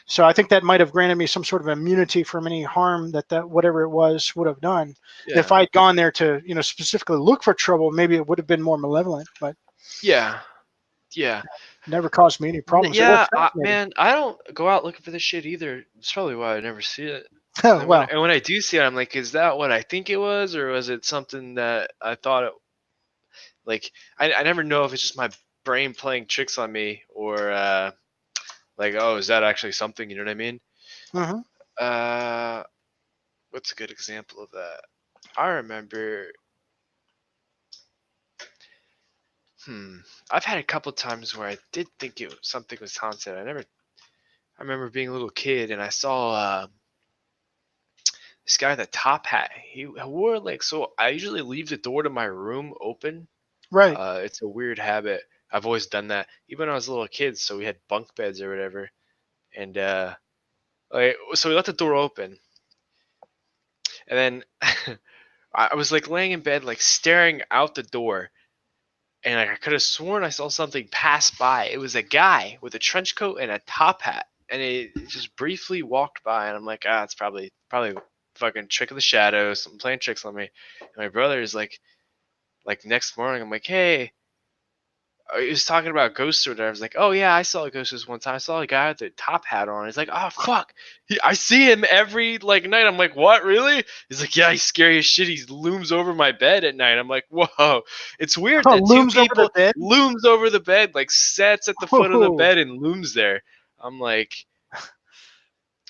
So I think that might have granted me some sort of immunity from any harm that whatever it was would have done. Yeah. If I'd gone there to specifically look for trouble, maybe it would have been more malevolent. But Yeah. it never caused me any problems. Yeah, man, I don't go out looking for this shit either. It's probably why I never see it. Well, And when I do see it, I'm like, is that what I think it was, or was it something that I thought it? Like, I never know if it's just my brain playing tricks on me, or like, oh, is that actually something? You know what I mean? Hmm. What's a good example of that? I remember. I've had a couple times where I did think something was haunted. I remember being a little kid and I saw this guy with a top hat. He wore like, so I usually leave the door to my room open. Right. It's a weird habit. I've always done that, even when I was a little kid. So we had bunk beds or whatever, and so we left the door open, and then I was like laying in bed, like staring out the door, and like, I could have sworn I saw something pass by. It was a guy with a trench coat and a top hat, and it just briefly walked by, and I'm like, it's probably fucking trick of the shadows, something playing tricks on me. And my brother is like next morning, I'm like, hey. He was talking about ghosts or whatever. I was like, oh yeah, I saw a ghost this one time. I saw a guy with a top hat on. He's like, oh fuck, I see him every like night. I'm like, what, really? He's like, yeah, he's scary as shit. He looms over my bed at night. I'm like, whoa, it's weird that two Looms over the people bed? looms over the bed, like sits at the foot of the Whoa. bed and looms there. I'm like,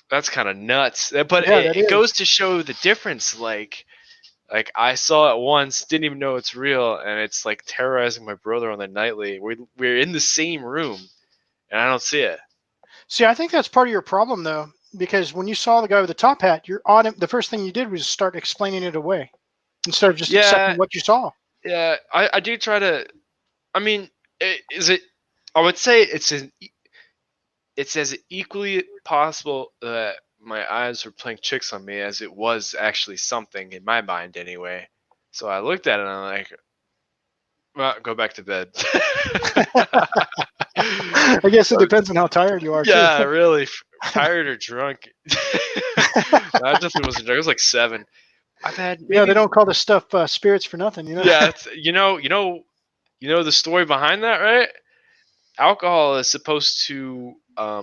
that's kind of nuts. But Yeah, that it is. goes to show the difference. Like I saw it once, didn't even know it's real, and it's like terrorizing my brother on the nightly. We're in the same room, and I don't see it. See, I think that's part of your problem, though, because when you saw the guy with the top hat, the first thing you did was start explaining it away instead of just Yeah. accepting what you saw. Yeah, I do try to. I mean, is it? I would say it's as equally possible that my eyes were playing tricks on me as it was actually something in my mind, anyway. So I looked at it and I'm like, well, go back to bed. I guess it depends on how tired you are, Yeah, too. really tired or drunk. I definitely wasn't drunk. I was like 7. I've had Yeah, maybe, they don't call this stuff spirits for nothing, you know? yeah, it's, you know the story behind that, right? Alcohol is supposed to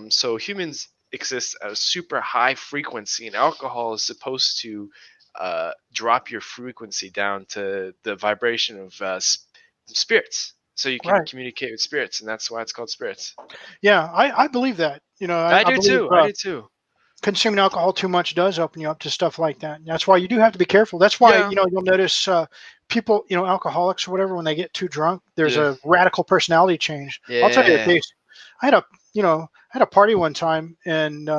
so humans exist at a super high frequency, and alcohol is supposed to drop your frequency down to the vibration of spirits, so you can Right. communicate with spirits, and that's why it's called spirits. Yeah, I believe that. You know, I do believe, too. I do too. consuming alcohol too much does open you up to stuff like that. And that's why you do have to be careful. That's why, Yeah. you know, you'll notice people, you know, alcoholics or whatever, when they get too drunk, there's Yeah. a radical personality change. I'll tell you a Yeah. case. I had a party one time, and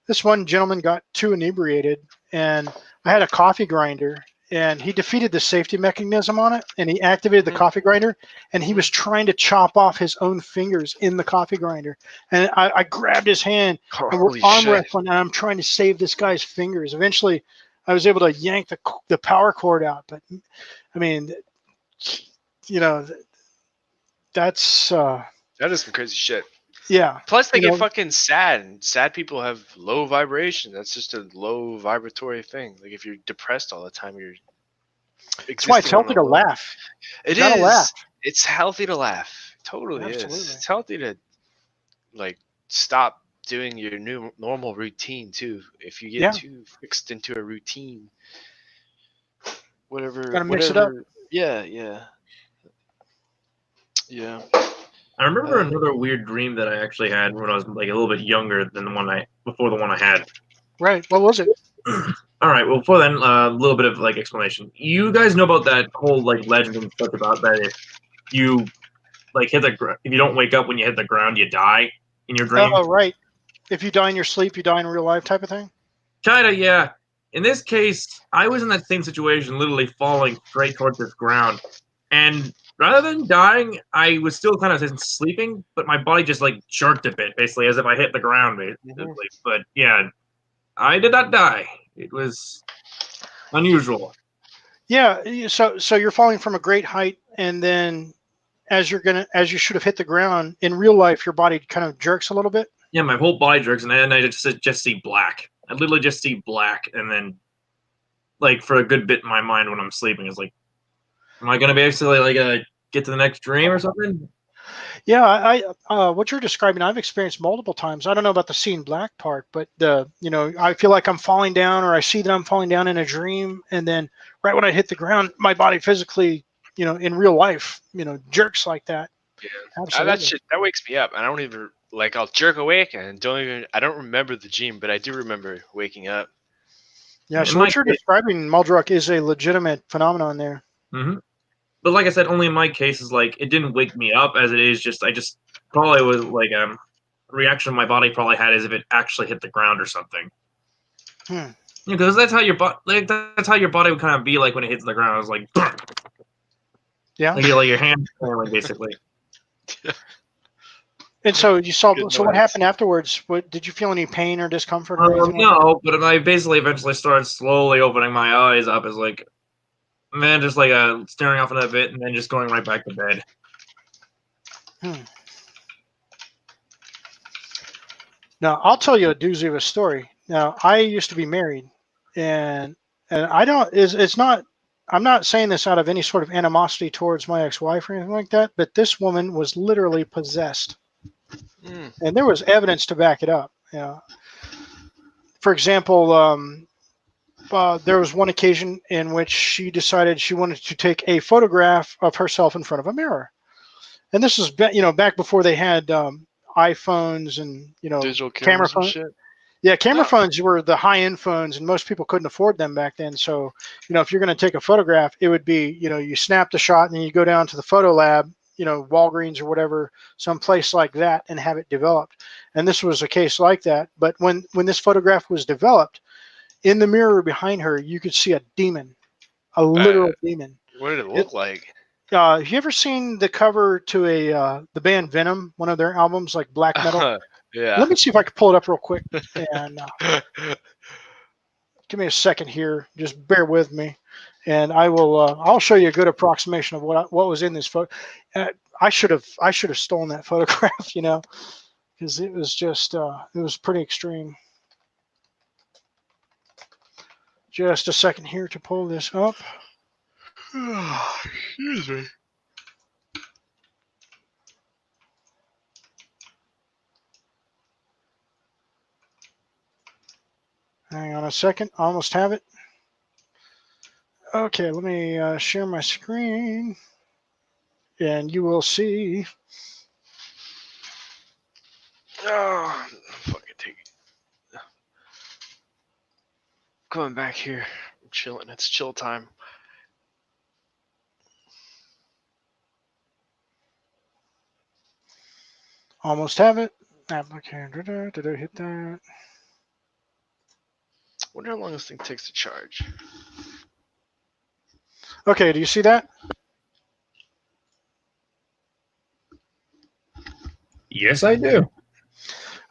this one gentleman got too inebriated, and I had a coffee grinder, and he defeated the safety mechanism on it, and he activated the Mhm. coffee grinder, and he was trying to chop off his own fingers in the coffee grinder. And I grabbed his hand, and we're Holy arm shit. wrestling, and I'm trying to save this guy's fingers. Eventually, I was able to yank the power cord out. But I mean, you know, that's That is some crazy shit. yeah. Plus, they You get know, fucking sad, and sad people have low vibration. That's just a low vibratory thing. Like if you're depressed all the time, you're. that's why it's existing on healthy a to low- laugh. It You gotta is. laugh. It's healthy to laugh. It totally Absolutely. is. It's healthy to like stop doing your new normal routine too. If you get Yeah. too fixed into a routine, whatever. Gotta mix it up. Yeah, yeah, yeah. I remember another weird dream that I actually had when I was like a little bit younger than the one before the one I had. Right. What was it? All right. Well, before then, a little bit of like explanation. You guys know about that whole like legend and stuff about that if you like hit if you don't wake up when you hit the ground, you die in your dream. Oh, right. If you die in your sleep, you die in real life, type of thing. Kinda, yeah. In this case, I was in that same situation, literally falling straight towards this ground, and rather than dying, I was still kind of sleeping, but my body just like jerked a bit, basically, as if I hit the ground, basically. But yeah, I did not die. It was unusual. Yeah. So you're falling from a great height, and then as you should have hit the ground in real life, your body kind of jerks a little bit. Yeah, my whole body jerks, and then I just see black. I literally just see black, and then like for a good bit in my mind when I'm sleeping, it's like, am I gonna basically like get to the next dream or something? Yeah, what you're describing, I've experienced multiple times. I don't know about the seeing black part, but I feel like I'm falling down, or I see that I'm falling down in a dream, and then right when I hit the ground, my body physically, in real life, jerks like that. That Absolutely. shit that wakes me up, and I don't even like. I'll jerk awake and I don't remember the dream, but I do remember waking up. Yeah. In So my what you're case- describing, Muldruck, is a legitimate phenomenon there. Mhm. But like I said, only in my case is like it didn't wake me up as it is just I just probably was like reaction my body probably had as if it actually hit the ground or something. Hmm. Because that's how your that's how your body would kind of be like when it hits the ground. It was like, Yeah. like your hand trailing basically. And so you saw. Good So what noise. happened afterwards? What did you feel any pain or discomfort or anything? Like No, but I basically eventually started slowly opening my eyes up as like, and then just like staring off into a bit, and then just going right back to bed. Now, I'll tell you a doozy of a story. Now, I used to be married, and I don't is it's not. I'm not saying this out of any sort of animosity towards my ex-wife or anything like that, but this woman was literally possessed, Mm. and there was evidence to back it up. Yeah. For example, there was one occasion in which she decided she wanted to take a photograph of herself in front of a mirror, and this was back before they had iPhones and Digital camera cameras and phone. shit. Yeah, camera Oh. phones were the high-end phones, and most people couldn't afford them back then. So, if you're going to take a photograph, it would be, you snap the shot and then you go down to the photo lab, Walgreens or whatever, some place like that, and have it developed. And this was a case like that. But when this photograph was developed, in the mirror behind her, you could see a demon, a literal demon. What did it look like? Have you ever seen the cover to the band Venom, one of their albums, like black metal? Yeah. Let me see if I can pull it up real quick and. Give me a second here. Just bear with me, and I will. I'll show you a good approximation of what was in this photo. I should have stolen that photograph, because it was just it was pretty extreme. Just a second here to pull this up. Excuse me. Hang on a second. I almost have it. Okay, let me share my screen, and you will see. Oh, fucking take it. Coming back here. I'm chilling. It's chill time. Almost have it. Application. Did I hit that? Wonder how long this thing takes to charge. Okay, do you see that? Yes, I do.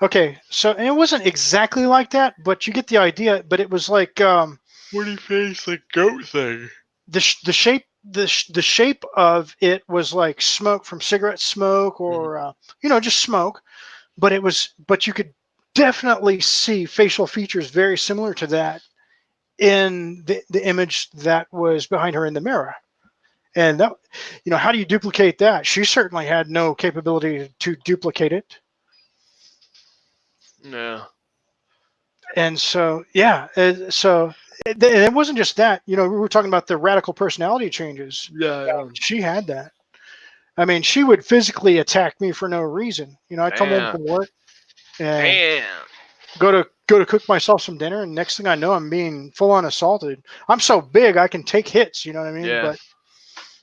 Okay, so and it wasn't exactly like that, but you get the idea. But it was like Woody face, like goat thing. the shape of it was like smoke from cigarette smoke or just smoke, but you could definitely see facial features very similar to that in the image that was behind her in the mirror. And that, how do you duplicate that? She certainly had no capability to duplicate it. Yeah. And so, yeah, so it wasn't just that. We were talking about the radical personality changes. Yeah. She had that. I mean, she would physically attack me for no reason. I come home from work and Damn. go to cook myself some dinner, and next thing I know, I'm being full on assaulted. I'm so big I can take hits. You know what I mean? Yeah. But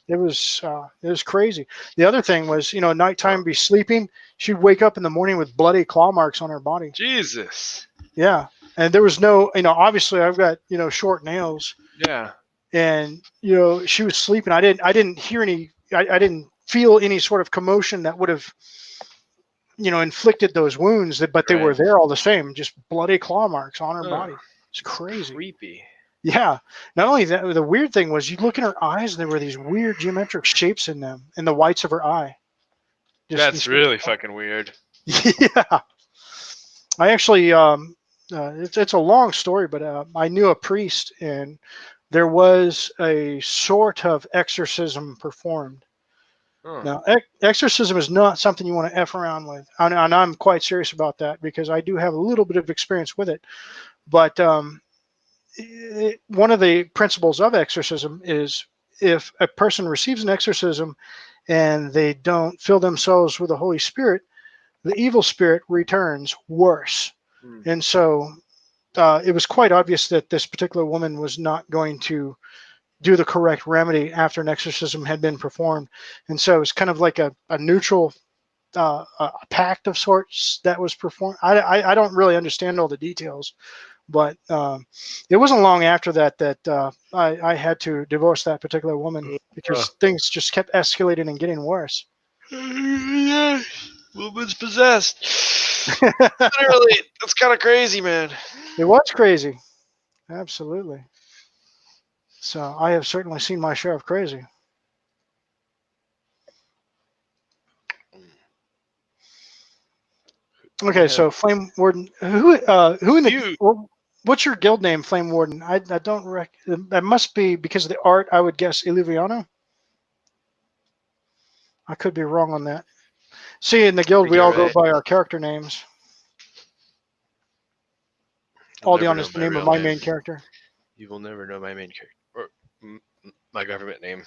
it was crazy. The other thing was, nighttime, be sleeping. She'd wake up in the morning with bloody claw marks on her body. Jesus. Yeah, and there was no, obviously I've got short nails. Yeah. And she was sleeping. I didn't hear any. I didn't feel any sort of commotion that would have inflicted those wounds, but they were Right. there all the same, just bloody claw marks on her Ugh. body. It's crazy. Creepy. Yeah. Not only that, the weird thing was you look in her eyes and there were these weird geometric shapes in them, in the whites of her eye. That's really fucking weird. Yeah. I actually, it's a long story, but I knew a priest, and there was a sort of exorcism performed. Huh. Now, exorcism is not something you want to F around with. And I'm quite serious about that because I do have a little bit of experience with it. But one of the principles of exorcism is if a person receives an exorcism and they don't fill themselves with the Holy Spirit, the evil spirit returns worse. Hmm. And so it was quite obvious that this particular woman was not going to do the correct remedy after an exorcism had been performed. And so it was kind of like a neutral a pact of sorts that was performed. I don't really understand all the details, but it wasn't long after that I had to divorce that particular woman because things just kept escalating and getting worse. Yeah, woman's possessed. Literally, that's kind of crazy, man. It was crazy. Absolutely. So I have certainly seen my share of crazy. Okay, so Flame Warden, who in the what's your guild name, Flame Warden? I don't that must be because of the art. I would guess Illuviano. I could be wrong on that. See, in the guild, we all go by our character names. Aldion is the name of my main character. You will never know my main character or my government name.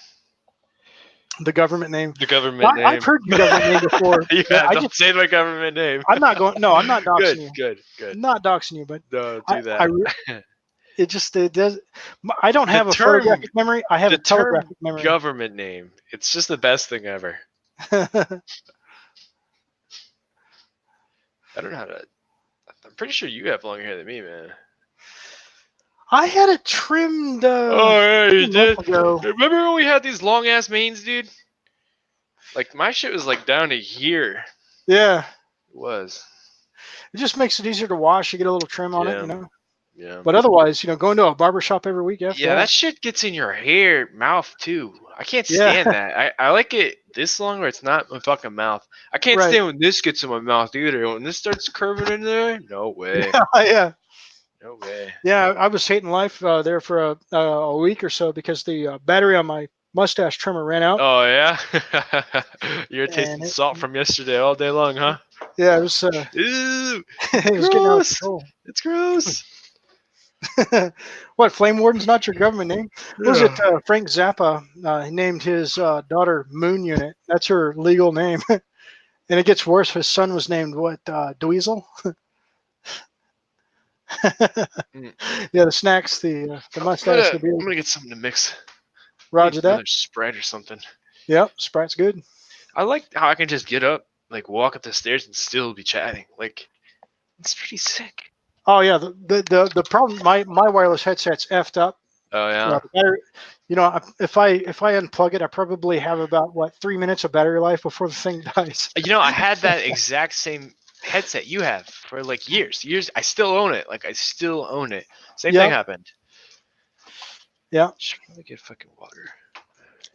The government name. The government name. I've heard your government name before. Yeah, don't say my government name. I'm not going. No, I'm not doxing you. Good. I'm not doxing you, but no, do that. It does. I don't have a photographic memory. I have a telegraphic memory. Government name. It's just the best thing ever. I don't know how to. I'm pretty sure you have longer hair than me, man. I had it trimmed. Oh yeah, you did. Ago. Remember when we had these long ass manes, dude? Like my shit was like down to here. Yeah. It was. It just makes it easier to wash. You get a little trim on it, you know. Yeah. But otherwise, going to a barber shop every week. Yeah, that shit gets in your hair, mouth too. I can't stand that. I like it this long where it's not my fucking mouth. I can't stand when this gets in my mouth either. When this starts curving in there, no way. Yeah. No way. Yeah, I was hating life there for a week or so because the battery on my mustache trimmer ran out. Oh yeah. You're tasting salt from yesterday all day long, huh? Yeah, it was. Ew, it was getting out of control. It's gross. What, Flame Warden's not your government name? Yeah. Was it Frank Zappa? He named his daughter Moon Unit. That's her legal name. And it gets worse. His son was named what? Dweezil? Yeah, the snacks, the mustache. I'm gonna get something to mix. Roger that. Another Sprite or something. Yep, Sprite's good. I like how I can just get up, like walk up the stairs, and still be chatting. Like, it's pretty sick. Oh yeah, the problem, my wireless headset's effed up. Oh yeah. Battery, if I unplug it, I probably have about 3 minutes of battery life before the thing dies. I had that exact same headset you have for like years. I still own it. Same thing happened. Yeah. Should probably get fucking water.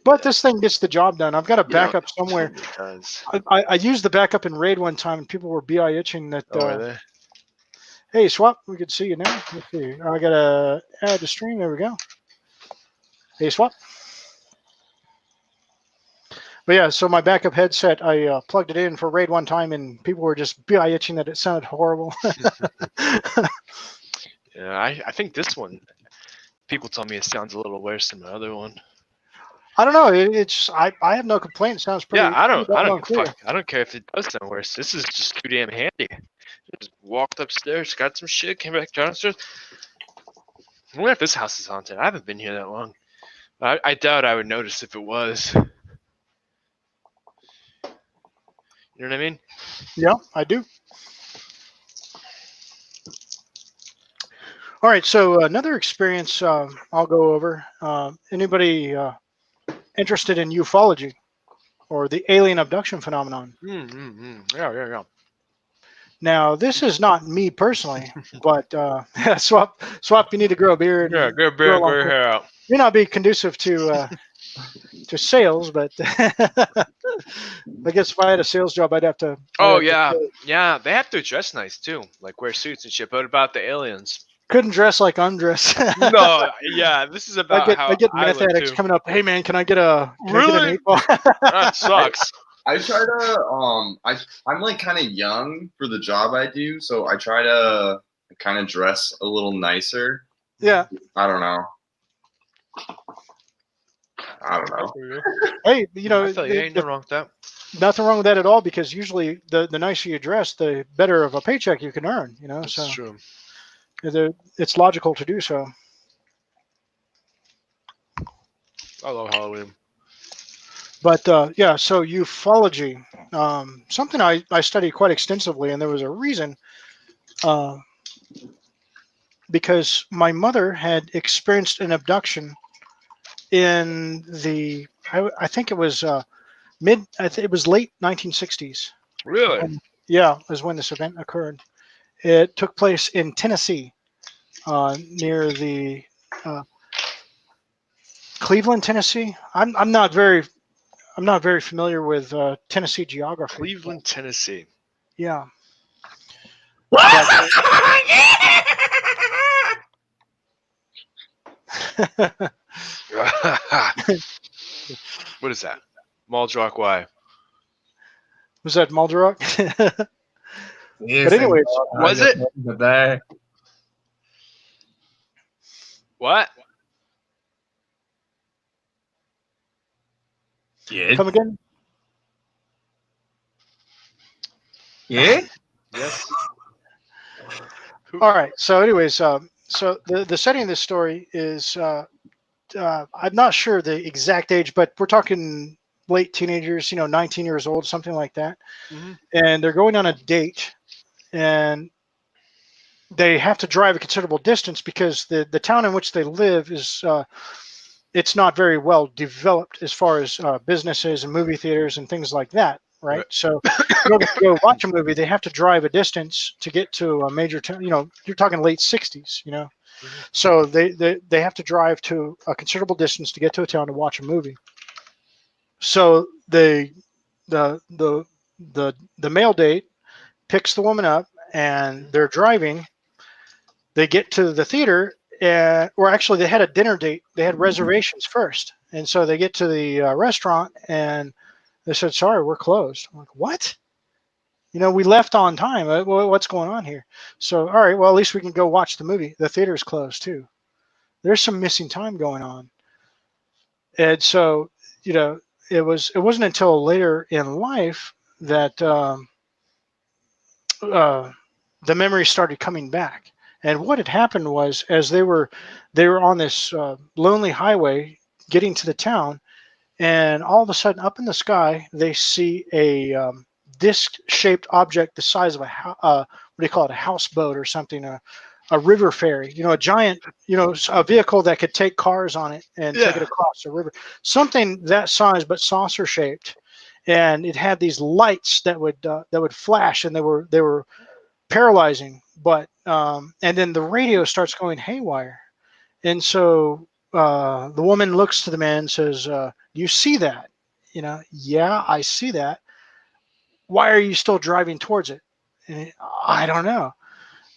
But this thing gets the job done. I've got a backup somewhere. I used the backup in Raid one time, and people were itching that. Were they? Hey, Swap, we can see you now. Let's see. I got to add the stream. There we go. Hey, Swap. But yeah, so my backup headset, I plugged it in for Raid one time, and people were just itching that it sounded horrible. Yeah, I think this one, people tell me it sounds a little worse than my other one. I don't know. It's I have no complaint. It sounds pretty. Yeah, I don't care if it does sound worse. This is just too damn handy. Just walked upstairs, got some shit, came back downstairs. I wonder if this house is haunted. I haven't been here that long. I doubt I would notice if it was. You know what I mean? Yeah, I do. All right, so another experience I'll go over. Anybody interested in ufology or the alien abduction phenomenon? Yeah. Now, this is not me personally, but Swap, you need to grow a beard. Yeah, grow a beard, grow your hair out. May not be conducive to sales, but I guess if I had a sales job, I'd have to. Yeah. They have to dress nice too, like wear suits and shit. But about the aliens, couldn't dress like undress. No, yeah, this is about I get meth addicts coming up. Hey man, can I get an 8 ball? That sucks. I try to I'm like kind of young for the job I do, so I try to kind of dress a little nicer. Yeah. I don't know. I don't know. Hey, you know, I feel you. Ain't no wrong with that. nothing wrong with that at all, because usually the nicer you dress, the better of a paycheck you can earn. You know, That's so true. it's logical to do so. I love Halloween. But yeah, so ufology, something I studied quite extensively, and there was a reason, because my mother had experienced an abduction in the, I think it was it was late 1960s. Really? Yeah, is when this event occurred. It took place in Tennessee, near the Cleveland, Tennessee. I'm not very familiar with Tennessee geography. Cleveland, Tennessee. Yeah. What is that? Maldrock Y. Was that Muldrock? Yes, But anyways, Was it? There. What? Yeah. come again? Yeah. Yes. All right. So, anyways, so the setting of this story is, I'm not sure the exact age, but we're talking late teenagers, 19 years old, something like that. Mhm. And they're going on a date, and they have to drive a considerable distance because the town in which they live is, it's not very well developed as far as businesses and movie theaters and things like that, right? Right. So in order to go watch a movie, they have to drive a distance to get to a major town. You're talking late 60s, So they have to drive to a considerable distance to get to a town to watch a movie. So the male date picks the woman up, and they're driving. They get to the theater, or actually they had a dinner date. They had reservations first, and so they get to the restaurant, and they said, "Sorry, we're closed." I'm like, "What? We left on time. What's going on here?" So, all right, well, at least we can go watch the movie. The theater's closed too. There's some missing time going on. And so, it wasn't until later in life that the memories started coming back. And what had happened was, as they were on this lonely highway getting to the town, and all of a sudden, up in the sky, they see a disc-shaped object the size of what do you call it, a houseboat or something, a river ferry, a giant, a vehicle that could take cars on it and take it Yeah. across the river, something that size but saucer-shaped, and it had these lights that would flash, and they were paralyzing. But and then the radio starts going haywire, and so the woman looks to the man and says, "You see that?" Yeah, I see that. Why are you still driving towards it? And I don't know.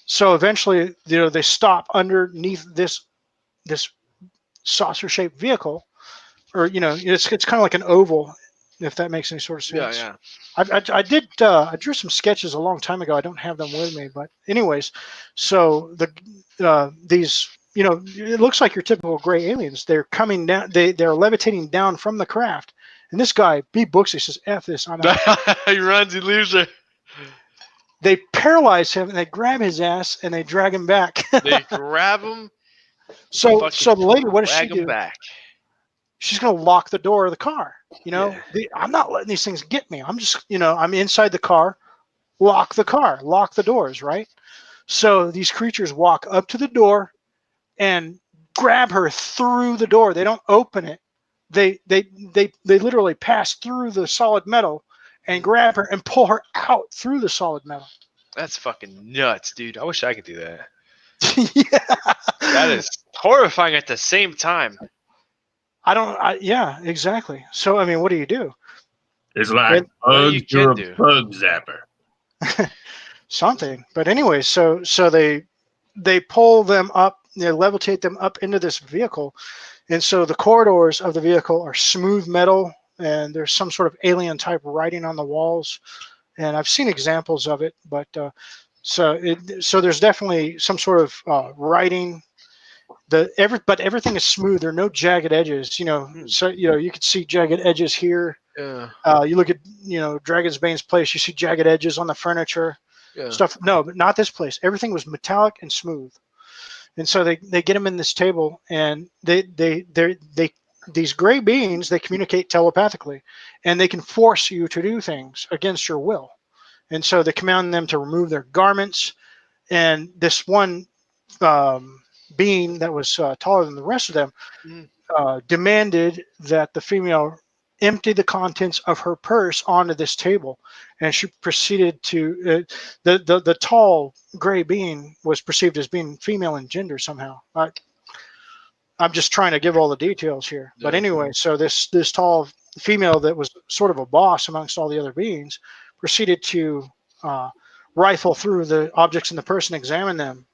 So eventually, they stop underneath this saucer-shaped vehicle, or it's kind of like an oval, if that makes any sort of Yeah, sense. yeah. I drew some sketches a long time ago. I don't have them with me, but anyways, so these, it looks like your typical gray aliens. They're coming down. They're levitating down from the craft, and this guy B books. He says, "F this, I'm out." He runs, he leaves her. They paralyze him, and they grab his ass, and they drag him back. They grab him. so fucking the lady, what does she drag him do? back. She's going to lock the door of the car. Yeah. I'm not letting these things get me. I'm just, I'm inside the car. Lock the car, lock the doors, right? So these creatures walk up to the door and grab her through the door. They don't open it. They literally pass through the solid metal and grab her and pull her out through the solid metal. That's fucking nuts, dude. I wish I could do that. Yeah. That is horrifying at the same time. Yeah, exactly. So, I mean, what do you do? It's like Well, you bugs to a can do. bug zapper. Something. But anyway, so they pull them up, they levitate them up into this vehicle. And so the corridors of the vehicle are smooth metal, and there's some sort of alien type writing on the walls. And I've seen examples of it, but so there's definitely some sort of writing. but everything is smooth. There are no jagged edges. So you could see jagged edges here. Yeah. You look at Dragon's Bane's place. You see jagged edges on the furniture. Yeah. Stuff. No, but not this place. Everything was metallic and smooth. And so they get them in this table, and these gray beings, they communicate telepathically, and they can force you to do things against your will. And so they command them to remove their garments. And this one being that was taller than the rest of them demanded that the female empty the contents of her purse onto this table. And she proceeded to the tall gray being was perceived as being female in gender somehow. I'm just trying to give all the details here. But anyway, so this tall female that was sort of a boss amongst all the other beings proceeded to rifle through the objects in the purse and examine them.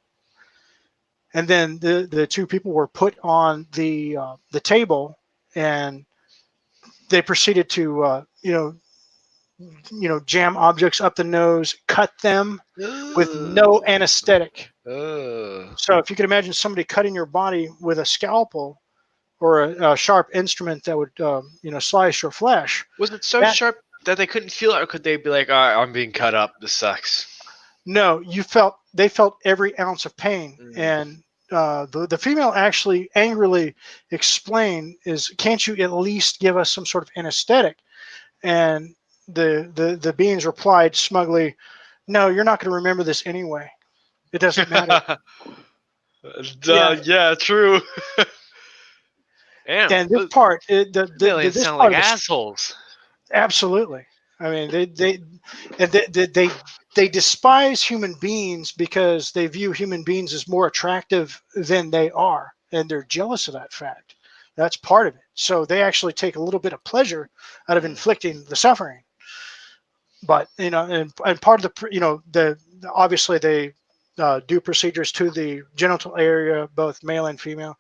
And then the two people were put on the table, and they proceeded to jam objects up the nose, cut them with no anesthetic. So if you could imagine somebody cutting your body with a scalpel or a sharp instrument that would slice your flesh. Was it so sharp that they couldn't feel it, or could they be like, I'm being cut up, this sucks? No, they felt every ounce of pain. And the female actually angrily explained can't you at least give us some sort of anesthetic? And the beings replied smugly, no, you're not going to remember this anyway. It doesn't matter. Yeah, true. Damn, and this part, aliens this sound part like of the- assholes. Absolutely. I mean, they despise human beings because they view human beings as more attractive than they are, and they're jealous of that fact. That's part of it. So they actually take a little bit of pleasure out of inflicting the suffering. But and part of the obviously they do procedures to the genital area, both male and female.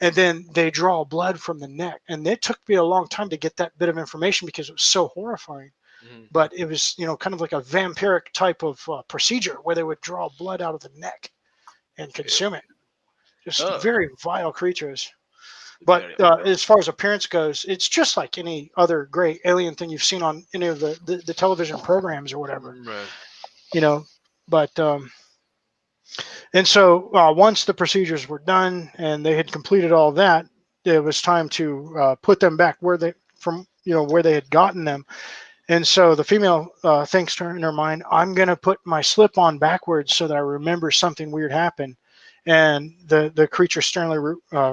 And then they draw blood from the neck. And it took me a long time to get that bit of information because it was so horrifying. But it was, kind of like a vampiric type of procedure where they would draw blood out of the neck and consume it. Just very vile creatures. But as far as appearance goes, it's just like any other gray alien thing you've seen on any of the television programs or whatever. Right. But and so once the procedures were done and they had completed all that, it was time to put them back where they had gotten them. And so the female thinks in her mind, I'm going to put my slip on backwards so that I remember something weird happened. And the creature sternly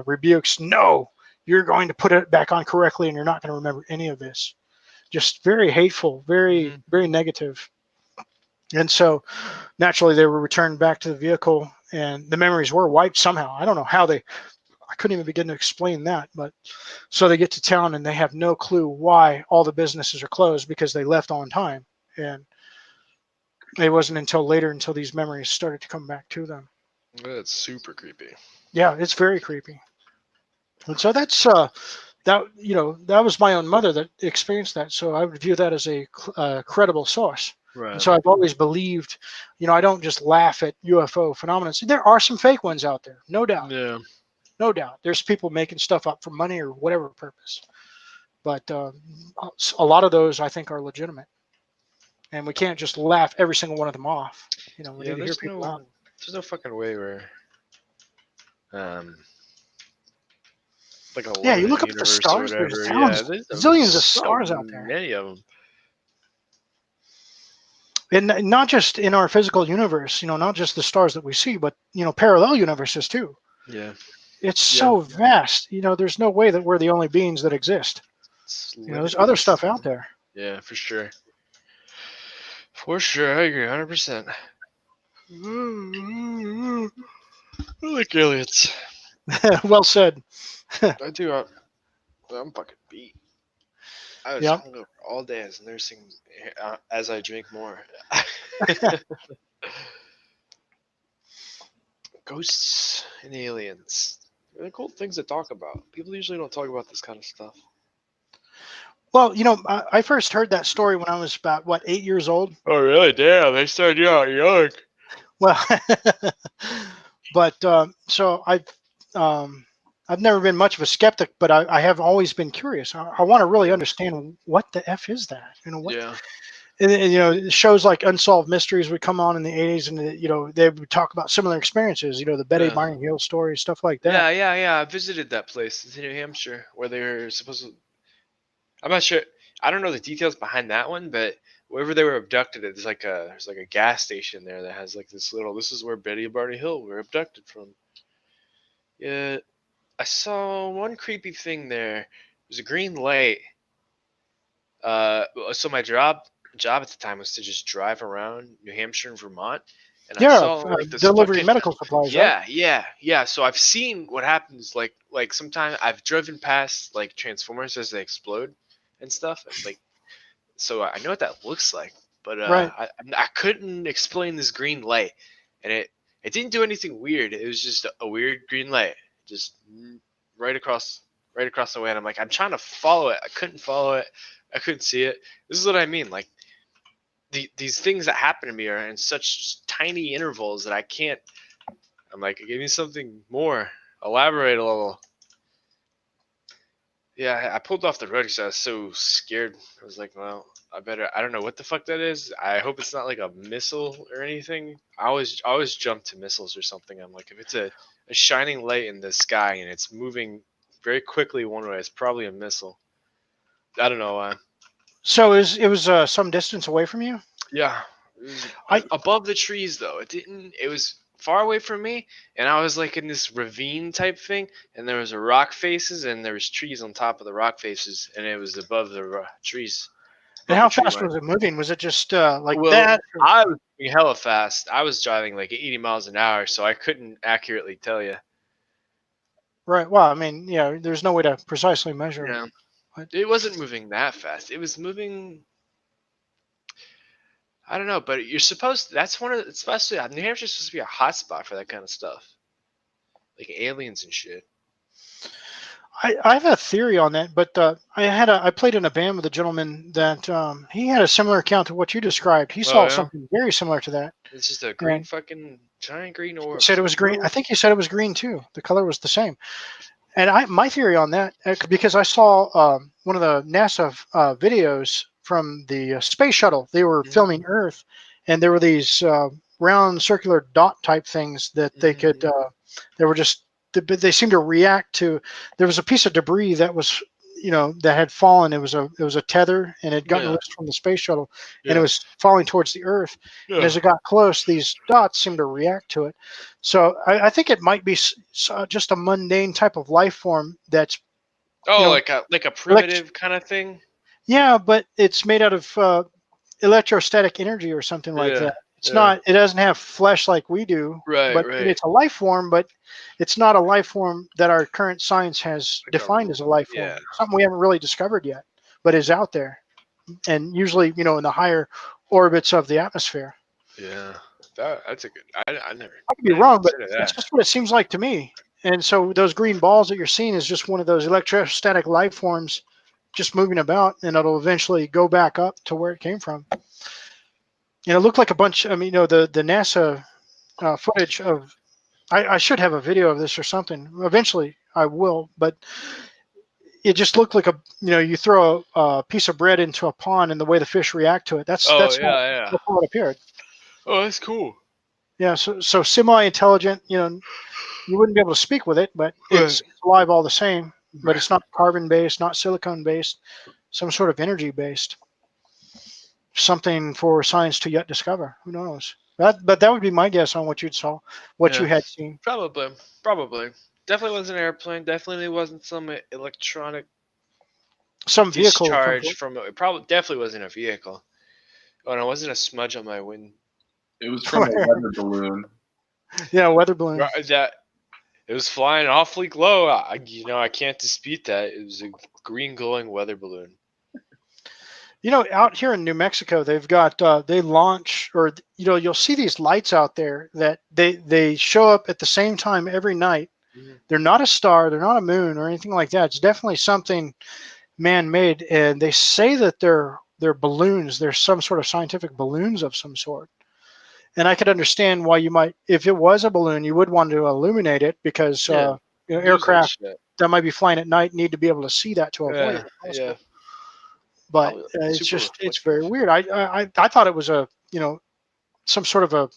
rebukes, no, you're going to put it back on correctly and you're not going to remember any of this. Just very hateful, very, very negative. And so naturally they were returned back to the vehicle and the memories were wiped somehow. I don't know how I couldn't even begin to explain that. But so they get to town and they have no clue why all the businesses are closed because they left on time. And it wasn't until these memories started to come back to them. That's super creepy. Yeah, it's very creepy. And so that's that was my own mother that experienced that. So I would view that as a credible source. Right. And so I've always believed, I don't just laugh at UFO phenomena. So there are some fake ones out there, no doubt. Yeah. No doubt. There's people making stuff up for money or whatever purpose. But a lot of those I think are legitimate. And we can't just laugh every single one of them off. We need to hear people out. There's no fucking way where like a you look up at the stars, there's zillions of stars out there. Many of them. And not just in our physical universe, not just the stars that we see, but parallel universes too. Yeah. It's so vast. There's no way that we're the only beings that exist. There's other stuff out there. Yeah, for sure. For sure, I agree 100%. I like aliens. Well said. I do. I'm fucking beat. I was hungover all day as nursing as I drink more. Ghosts and aliens. They're cool things to talk about. People usually don't talk about this kind of stuff. Well, I first heard that story when I was about, 8 years old? Oh, really? Damn, they started you out young. Well, but so I've never been much of a skeptic, but I have always been curious. I want to really understand what the F is that? What? Yeah. And shows like Unsolved Mysteries would come on in the 80s, and they would talk about similar experiences. The Betty Yeah. Barney Hill story, stuff like that. Yeah. I visited that place. It's in New Hampshire where they were supposed to. I'm not sure. I don't know the details behind that one, but wherever they were abducted, there's like a gas station there that has like this little. This is where Betty and Barney Hill were abducted from. Yeah, I saw one creepy thing there. There's a green light. So my job at the time was to just drive around New Hampshire and Vermont, and I saw like this delivering fucking, medical supplies. Right? yeah. So I've seen what happens. Like sometimes I've driven past like transformers as they explode and stuff. And, like, so I know what that looks like, but Right. I couldn't explain this green light, and it didn't do anything weird. It was just a weird green light, just right across the way. And I'm like, I'm trying to follow it. I couldn't follow it. I couldn't see it. This is what I mean. Like these things that happen to me are in such tiny intervals that I can't. I'm like, give me something more. Elaborate a little. Yeah, I pulled off the road because I was so scared. I was like, well, I don't know what the fuck that is. I hope it's not like a missile or anything. I always jump to missiles or something. I'm like, if it's a shining light in the sky and it's moving very quickly one way, it's probably a missile. I don't know why. So it was some distance away from you? Yeah. It was above the trees though. It was far away from me, and I was like in this ravine type thing, and there was a rock faces, and there was trees on top of the rock faces, and it was above the trees. And how fast was it moving? Was it just like Well, that? I was moving hella fast. I was driving like 80 miles an hour, so I couldn't accurately tell you. Right. Well, I mean, there's no way to precisely measure it. Yeah. It wasn't moving that fast. It was moving. I don't know, but you're supposed. That's one of the, especially New Hampshire's supposed to be a hot spot for that kind of stuff, like aliens and shit. I have a theory on that, but I played in a band with a gentleman that he had a similar account to what you described. He saw something very similar to that. It's just a green fucking giant green orb. He said it was green. I think he said it was green too. The color was the same. And my theory on that, because I saw one of the NASA videos from the space shuttle. They were filming Earth, and there were these round circular dot type things that they could. They were just. They seemed to react to. There was a piece of debris that was, that had fallen. It was a tether, and it had gotten loose from the space shuttle, and it was falling towards the Earth. And as it got close, these dots seemed to react to it. So I think it might be just a mundane type of life form that's. Like a primitive kind of thing. Yeah, but it's made out of electrostatic energy or something like that. It's not. It doesn't have flesh like we do. Right. But it's a life form, but it's not a life form that our current science has defined as a life form. Something we haven't really discovered yet, but is out there, and usually, in the higher orbits of the atmosphere. Yeah, that's a good. I never. I could be wrong, but that's just what it seems like to me. And so those green balls that you're seeing is just one of those electrostatic life forms, just moving about, and it'll eventually go back up to where it came from. And it looked like a bunch. I mean, the NASA footage of. I should have a video of this or something. Eventually, I will. But it just looked like you throw a piece of bread into a pond, and the way the fish react to it. That's how it appeared. Oh, that's cool. Yeah. So semi-intelligent. You wouldn't be able to speak with it, but it's alive all the same. But it's not carbon-based, not silicone-based, some sort of energy-based. Something for science to yet discover. Who knows? But that would be my guess on what you saw, what you had seen. Probably. Definitely wasn't an airplane. Definitely wasn't some electronic. Some vehicle discharge from it. Definitely wasn't a vehicle. Oh, and it wasn't a smudge on my wind. It was from a weather balloon. Yeah, weather balloon. That it was flying awfully low. I can't dispute that. It was a green glowing weather balloon. Out here in New Mexico, they've got they launch, or you'll see these lights out there that they show up at the same time every night. Mm-hmm. They're not a star, they're not a moon or anything like that. It's definitely something man-made, and they say that they're balloons. They're some sort of scientific balloons of some sort. And I could understand why you might, if it was a balloon, you would want to illuminate it because You know, Use that aircraft shit. that might be flying at night need to be able to see that to avoid Yeah, it. if possible. yeah. But Probably it's super just it's reflective. very weird. I thought it was a some sort of a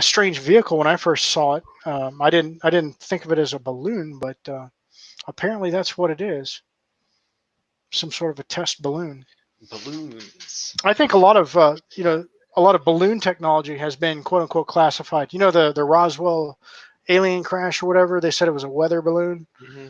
strange vehicle when I first saw it. I didn't think of it as a balloon, but apparently that's what it is. Some sort of a test balloon. Balloons. I think a lot of a lot of balloon technology has been quote unquote classified. You know the Roswell alien crash or whatever. They said it was a weather balloon. Mm-hmm.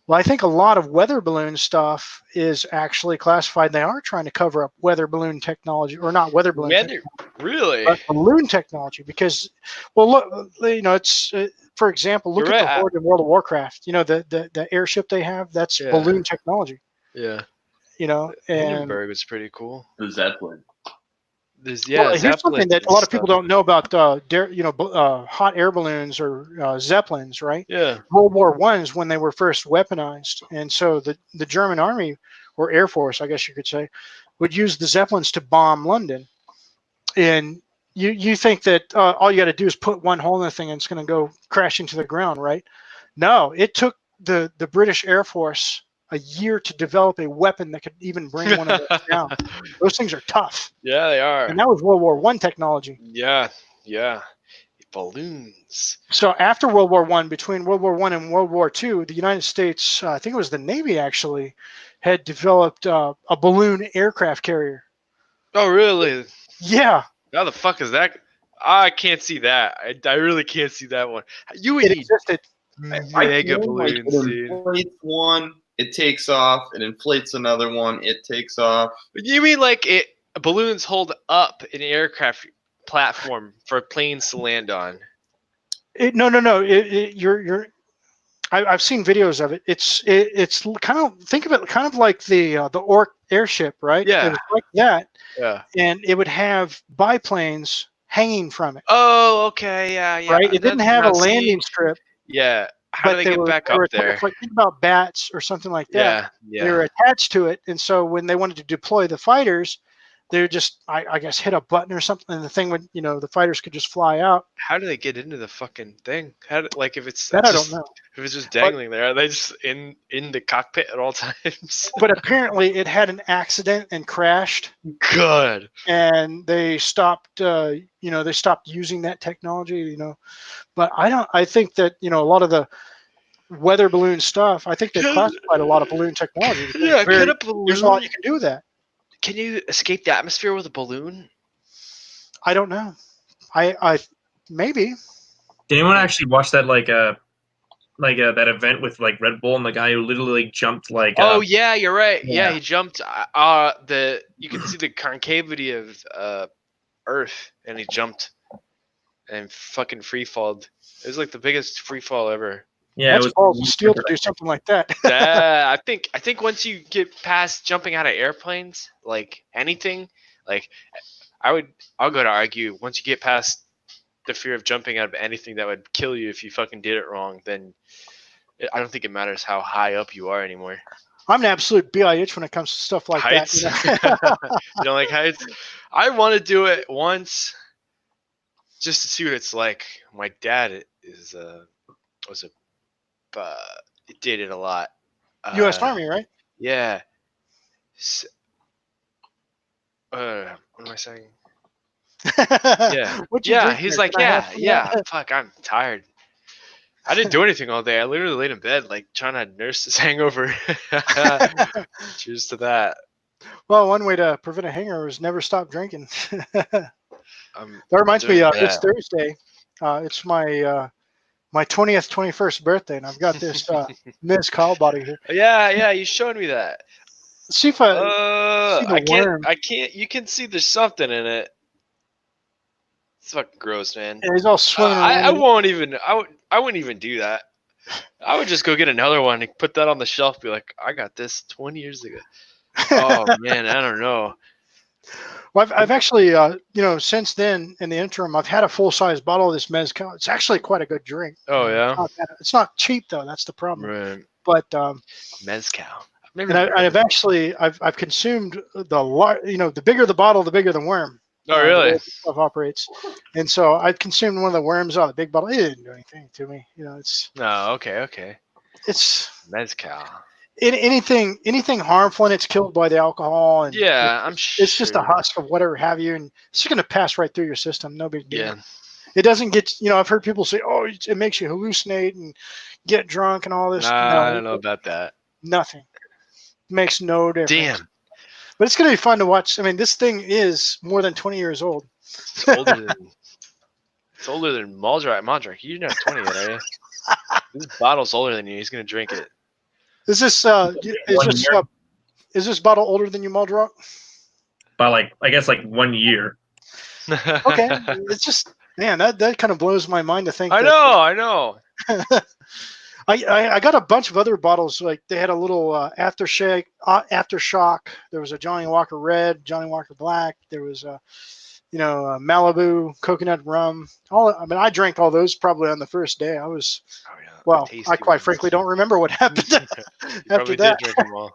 Well, I think a lot of weather balloon stuff is actually classified. They are trying to cover up weather balloon technology, or not weather balloon, Weather, really? but balloon technology. Because, well, look, it's for example, look You're at the right. Horde in World of Warcraft. You know the airship they have. That's Yeah. balloon technology. Yeah. You know, and Hindenburg was pretty cool. The Zeppelin. There's well, here's Zeppelins something that a and lot of people stuff. don't know about. Hot air balloons or zeppelins, right? Yeah. World War One's when they were first weaponized, and so the German army or Air Force, I guess you could say, would use the zeppelins to bomb London. And you think that all you got to do is put one hole in the thing and it's going to go crash into the ground, right? No, it took the British Air Force a year to develop a weapon that could even bring one of those down. Those things are tough, Yeah, they are. and that was World War One technology. Yeah. Yeah. Balloons. So after World War One, between World War One and World War Two, the United States, I think it was the Navy actually, had developed a balloon aircraft carrier. Oh, really? Yeah, How the fuck is that? I can't see that. I really can't see that one. You would it need existed. I mega can, like, balloons, it dude. inflates one, it takes off, it inflates another one, it takes off. You mean like balloons hold up an aircraft platform for planes to land on? No. You're. I've seen videos of it. It's kind of, think of it kind of like the Orc airship, right? Yeah. It was like that, Yeah. and it would have biplanes hanging from it, Oh, okay. Yeah, yeah. right? It didn't have a Now, see, landing strip, Yeah. How do but they get back they up were there? attached, like, think about bats or something like that. Yeah. They Yeah. were attached to it, and so when they wanted to deploy the fighters, they would just, I guess, hit a button or something, and the thing would, the fighters could just fly out. How do they get into the fucking thing? Like if it's That I just, don't know. if it's just dangling there, are they just in the cockpit at all times? But apparently, it had an accident and crashed, Good. and they stopped. They stopped using that technology. But I think that a lot of the weather balloon stuff. I think they classified a lot of balloon technology. Because Yeah, could a there's a lot balloon? you can do with that. Can you escape the atmosphere with a balloon? I don't know. I maybe. Did anyone actually watch that that event with like Red Bull and the guy who literally jumped like? Oh yeah, you're right. Yeah, yeah. he jumped. You can see the concavity of Earth, and he jumped and fucking free falled. It was like the biggest free fall ever. Yeah, That's it was balls of steel to do something like that. I think once you get past jumping out of airplanes, like anything, like I'll go to argue once you get past the fear of jumping out of anything that would kill you if you fucking did it wrong, then I don't think it matters how high up you are anymore. I'm an absolute BIH when it comes to stuff like Heights. that. You don't like heights? I want to do it once just to see what it's like. My dad did it a lot. U.S. Army, right? Yeah. What am I saying? Yeah. What'd you Yeah, drink he's there? like, Can I have some of yeah, that? fuck, I'm tired. I didn't do anything all day. I literally laid in bed, like, trying to nurse this hangover. Cheers to that. Well, one way to prevent a hangover is never stop drinking. That I'm reminds me, doing it's that. Thursday. It's my 20th, 21st birthday, and I've got this mezcal bottle here. Yeah, you showed me that. See if see the worm. I can't. You can see there's something in it. It's fucking gross, man. Yeah, he's all swimming I around. won't even. I wouldn't even do that. I would just go get another one and put that on the shelf. Be like, I got this 20 years ago. Oh man, I don't know. Well, I've actually, since then, in the interim, I've had a full-size bottle of this mezcal. It's actually quite a good drink. Oh yeah, It's not cheap though. That's the problem. right. But Mezcal. I've consumed the bigger the bottle, the bigger the worm. Oh, the really? way the stuff operates. And so I consumed one of the worms out of the big bottle. It didn't do anything to me. You know, No, okay. it's Mezcal. anything harmful, and it's killed by the alcohol, and Yeah, I'm it's just a sure. husk of whatever have you, and it's going to pass right through your system. No big deal. Yeah. It doesn't get, I've heard people say, oh, it makes you hallucinate and get drunk and all this. Nah, No, I don't know about that. nothing. Makes no difference. Damn. But it's going to be fun to watch. I mean, this thing is more than 20 years old. It's older than Maldrak. Maldrak, you're not 20 yet, are you? This bottle's older than you. He's gonna drink it. Is this 1 year. is this bottle older than you, Muldrock? By I guess 1 year. Okay, it's just, man, that kind of blows my mind to think. I know. I got a bunch of other bottles. Like they had a little aftershock. There was a Johnny Walker Red, Johnny Walker Black. There was a Malibu coconut rum. I drank all those probably on the first day. I was Oh, yeah. well. Tasty I quite ones. frankly don't remember what happened You after probably that. did drink them all.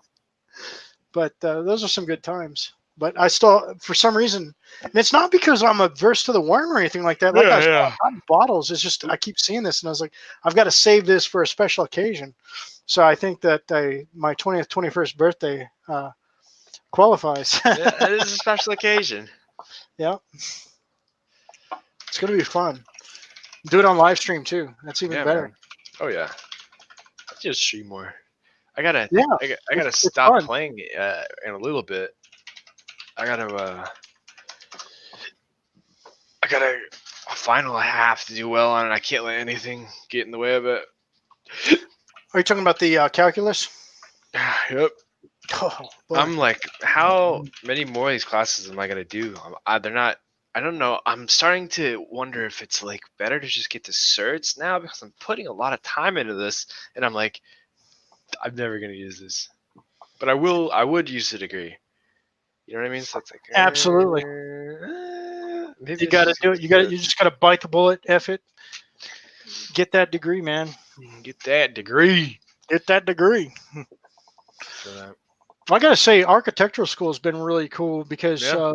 But those are some good times. But I still, for some reason, and it's not because I'm averse to the worm or anything like that. Like Yeah, I've yeah. gotten bottles. It's just I keep seeing this, and I was like, I've got to save this for a special occasion. So I think that my 20th, 21st birthday qualifies. Yeah, it is a special occasion. Yeah, it's gonna be fun. Do it on live stream too. That's even Yeah, better. man. Oh yeah. Let's just stream more. I gotta it's stop fun. playing in a little bit. I got a final I have to do well on, and I can't let anything get in the way of it. Are you talking about the calculus? Yep. Oh, boy. I'm like, how many more of these classes am I gonna do? They're not. I don't know. I'm starting to wonder if it's like better to just get to certs now because I'm putting a lot of time into this, and I'm like, I'm never gonna use this, but I will. I would use the degree. You know what I mean? So it's like Absolutely. maybe You got to do it. You just got to bite the bullet. F it. Get that degree, man. get that degree. Get that degree. For that. I got to say, architectural school has been really cool because, Yeah.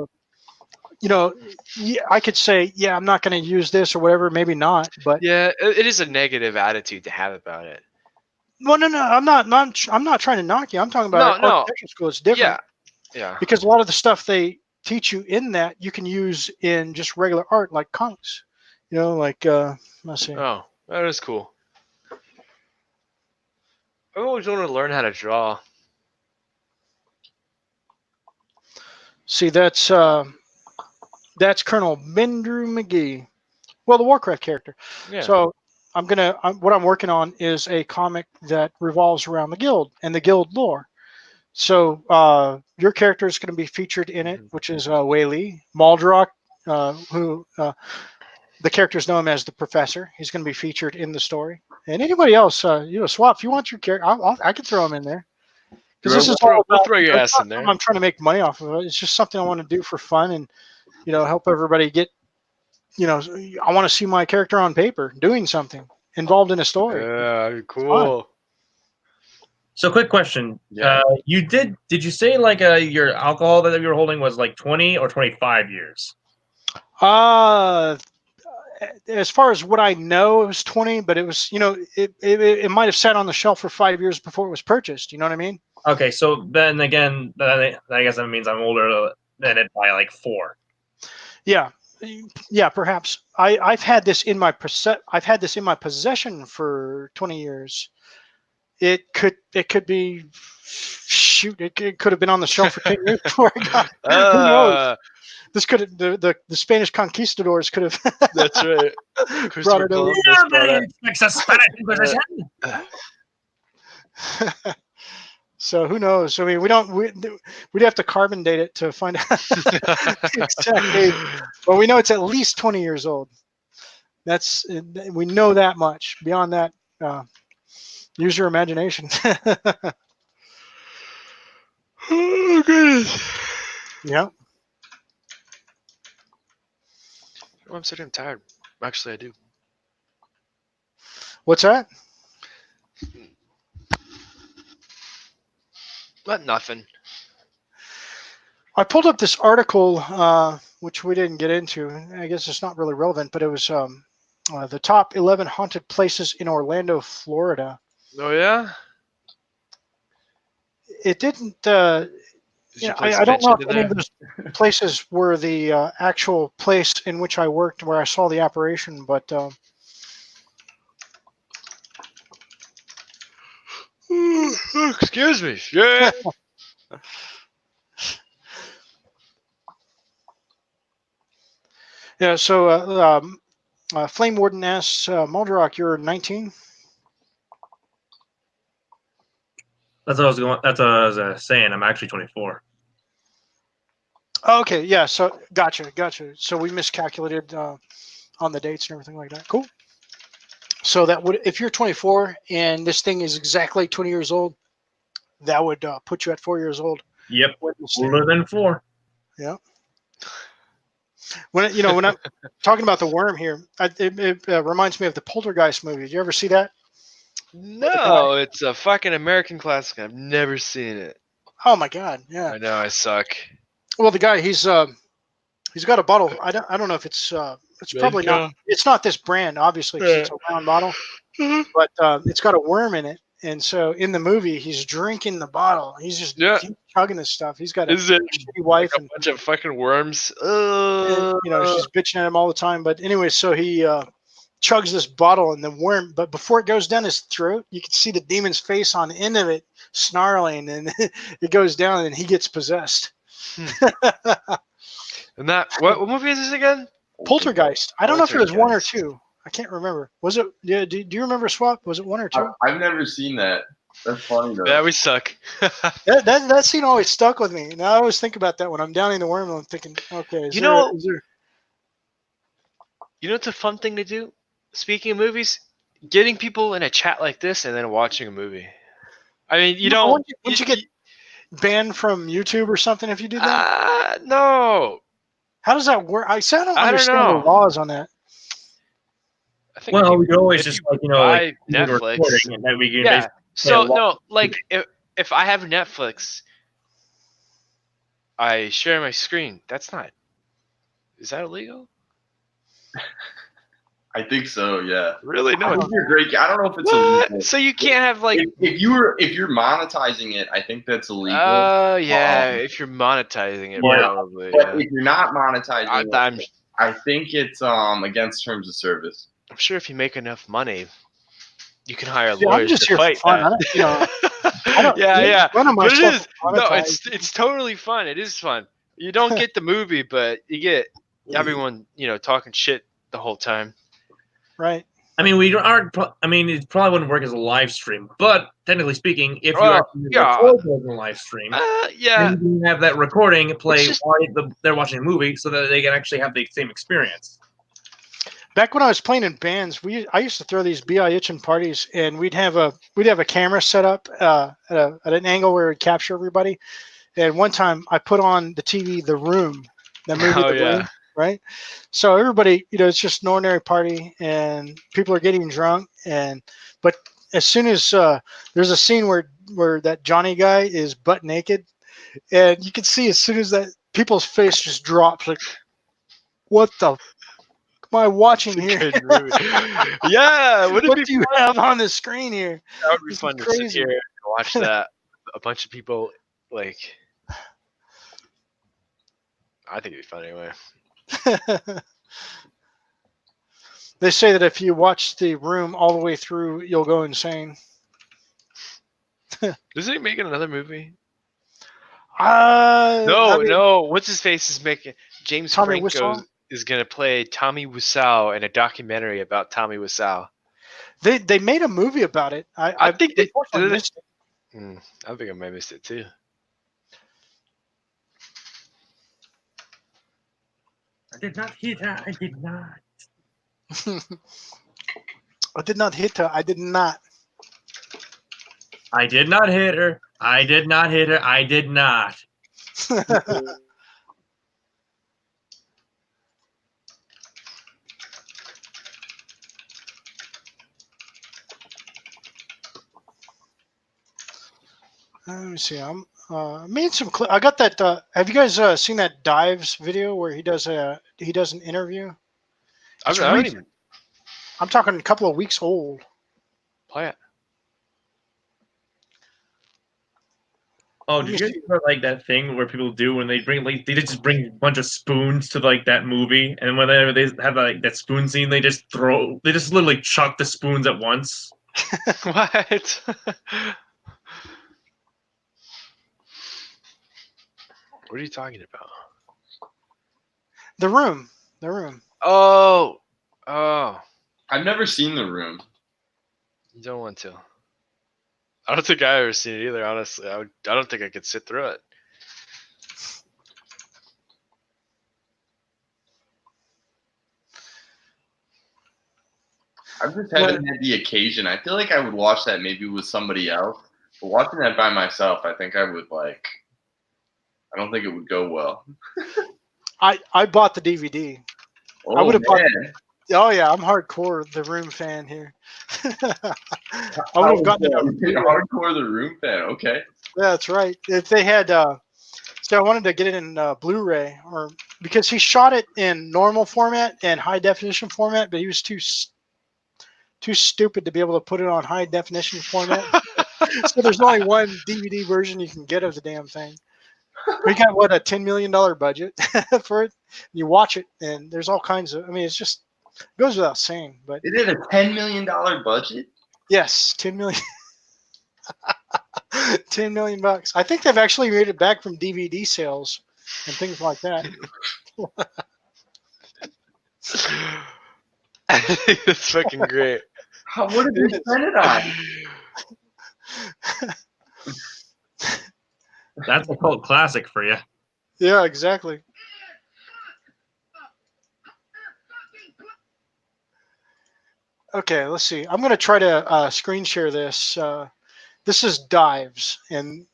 I could say, yeah, I'm not going to use this or whatever. Maybe not. But Yeah, it is a negative attitude to have about it. well, no, I'm not trying to knock you. I'm talking about No. architectural school. It's different Yeah. because a lot of the stuff they teach you in that you can use in just regular art, like comics. Let's see. Oh, that is cool. I always want to learn how to draw. See, that's Colonel Bendrew McGee. Well, the Warcraft character. Yeah. So what I'm working on is a comic that revolves around the guild and the guild lore. So your character is going to be featured in it, which is Whaley Maldrock, who the characters know him as the Professor. He's going to be featured in the story. And anybody else, Swap, if you want your character, I can throw him in there. Because this is all we'll about, throw your ass in there. I'm trying to make money off of it. It's just something I want to do for fun and, help everybody get, I want to see my character on paper doing something involved in a story. Yeah, cool. So, quick question. Yeah. Did you say your alcohol that you were holding was 20 or 25 years? As far as what I know, it was 20, but it was, it might have sat on the shelf for 5 years before it was purchased. You know what I mean? Okay, so then again, I guess that means I'm older than it by 4. Yeah, perhaps. I've had this in my possession for 20 years. It could be, shoot, it could have been on the shelf for 10 years before I got it. Who knows? This could have, the Spanish conquistadors could have. That's right. Brought it over. So who knows? I mean, we'd have to carbon date it to find out the exact age. But we know it's at least 20 years old. We know that much. Beyond that, use your imagination. Oh goodness. Yeah. Oh, I'm so damn tired. Actually, I do. What's that? But nothing. I pulled up this article which we didn't get into. I guess it's not really relevant, but it was the top 11 haunted places in Orlando, Florida. Oh yeah. It didn't. Did You you know, place I a don't bench know into if any of there? those places were the actual place in which I worked, where I saw the apparition, but Excuse me. Shit. yeah. So, Flame Warden asks, Muldrock, you're 19. That's what I was going. That's what I was saying. I'm actually 24. Oh, okay, yeah. So, gotcha. So we miscalculated on the dates and everything like that. Cool. So that would, if you're 24 and this thing is exactly 20 years old, that would put you at 4 years old. Yep, Witnessing. older than 4. Yeah. When I'm talking about the worm here, it reminds me of the Poltergeist movie. Did you ever see that? No, it's a fucking American classic. I've never seen it. Oh my God, yeah. I know I suck. Well, the guy he's got a bottle. I don't know if it's probably not. Medco? It's not this brand, obviously, because it's a round bottle. Mhm. But it's got a worm in it, and so in the movie he's drinking the bottle. He's just Yeah. chugging this stuff. He's got a Is it shitty wife, like a and bunch of fucking worms? she's bitching at him all the time. But anyway, so he chugs this bottle, and the worm. But before it goes down his throat, you can see the demon's face on the end of it, snarling, and it goes down, and he gets possessed. And that what movie is this again? Poltergeist. I don't know if it was 1 or Poltergeist. 2. I can't remember. Was it? Yeah. Do you remember Swap? Was it 1 or 2? I've never seen that. That's funny though. Yeah, we suck. That scene always stuck with me. Now I always think about that when I'm downing the worm. I'm thinking, okay, is You there, know- is there? You know what's a fun thing to do? Speaking of movies, getting people in a chat like this and then watching a movie. I mean, you don't. Wouldn't you get banned from YouTube or something if you did that? No. How does that work? I don't I don't understand know. the laws on that. I think Well, you- we could always if just you like buy do the Netflix. recording and then we can Yeah. So Yeah, no, like if I have Netflix, I share my screen. That's not. Is that illegal? I think so. Yeah. Really? I No. think you're great. I don't know if it's What? illegal. So you can't have like. If you're monetizing it, I think that's illegal. Yeah. If you're monetizing it, Yeah. probably. But Yeah. if you're not monetizing it, I'm I think it's against terms of service. sure if you make enough money, you can hire Yeah, I'm lawyers just to here for fight fun. that. I don't, Yeah. None of my But it stuff is. is No, monetized. it's totally fun. It is fun. You don't get the movie, but you get everyone, talking shit the whole time. Right. I mean, we aren't. I mean, it probably wouldn't work as a live stream, but technically speaking, if you Well, actually yeah. record those on live stream, Yeah. then you can have that recording play It's just- while they're watching a movie, so that they can actually have the same experience. Back when I was playing in bands, I used to throw these B.I. Itchin parties, and we'd have a camera set up at an angle where it would capture everybody. And one time, I put on the TV, The Room, the movie, Oh, The yeah. Room, right? So everybody, it's just an ordinary party, and people are getting drunk, but as soon as there's a scene where that Johnny guy is butt naked, and you can see as soon as that people's face just drops, like, what the. Am I watching here? Good movie. Yeah, would it What be do you have on the screen here? That would be This is fun to sit crazy. here and watch that. A bunch of people, like. I think it'd be fun anyway. They say that if you watch The Room all the way through, you'll go insane. Isn't he making another movie? I mean, No. What's his face is making. James Tommy Franco Wiseau? is going to play Tommy Wiseau in a documentary about Tommy Wiseau. They made a movie about it. I think they- unfortunately did they- missed it. I think I might have missed it too. I did not hit her. I did not. I did not hit her. I did not. I did not hit her. I did not hit her. I did not. Let me see. I'm made some. I got that. Have you guys seen that Dives video where he does an interview? I It's don't recent. even I'm talking a couple of weeks old. play it. Oh, Let did me you guys see. hear like that thing where people do when they bring like they just bring a bunch of spoons to like that movie, and whenever they have like that spoon scene, they just literally chuck the spoons at once. What? What are you talking about? The Room. The Room. Oh, I've never seen The Room. you don't want to. I don't think I've ever seen it either. Honestly, I don't think I could sit through it. I just haven't had the occasion. I feel like I would watch that maybe with somebody else, but watching that by myself, I think I would like. I don't think it would go well. I bought the DVD. Oh I would have bought. man, Oh yeah, I'm hardcore The Room fan here. I would have gotten it on Blu-ray. hardcore The Room fan. Okay. Yeah, that's right. If they had, so I wanted to get it in Blu-ray, or because he shot it in normal format and high definition format, but he was too stupid to be able to put it on high definition format. So there's only one DVD version you can get of the damn thing. We got what, a $10 million budget for it. You watch it, and there's all kinds of. I mean, it's just goes without saying, but It had a $10 million budget. yes, 10 million. 10 million bucks. I think they've actually made it back from DVD sales and things like that. That's fucking great. What did they spend it on? That's a cult classic for you. Yeah, exactly. Okay, let's see. I'm going to try to screen share this. This is Dives, and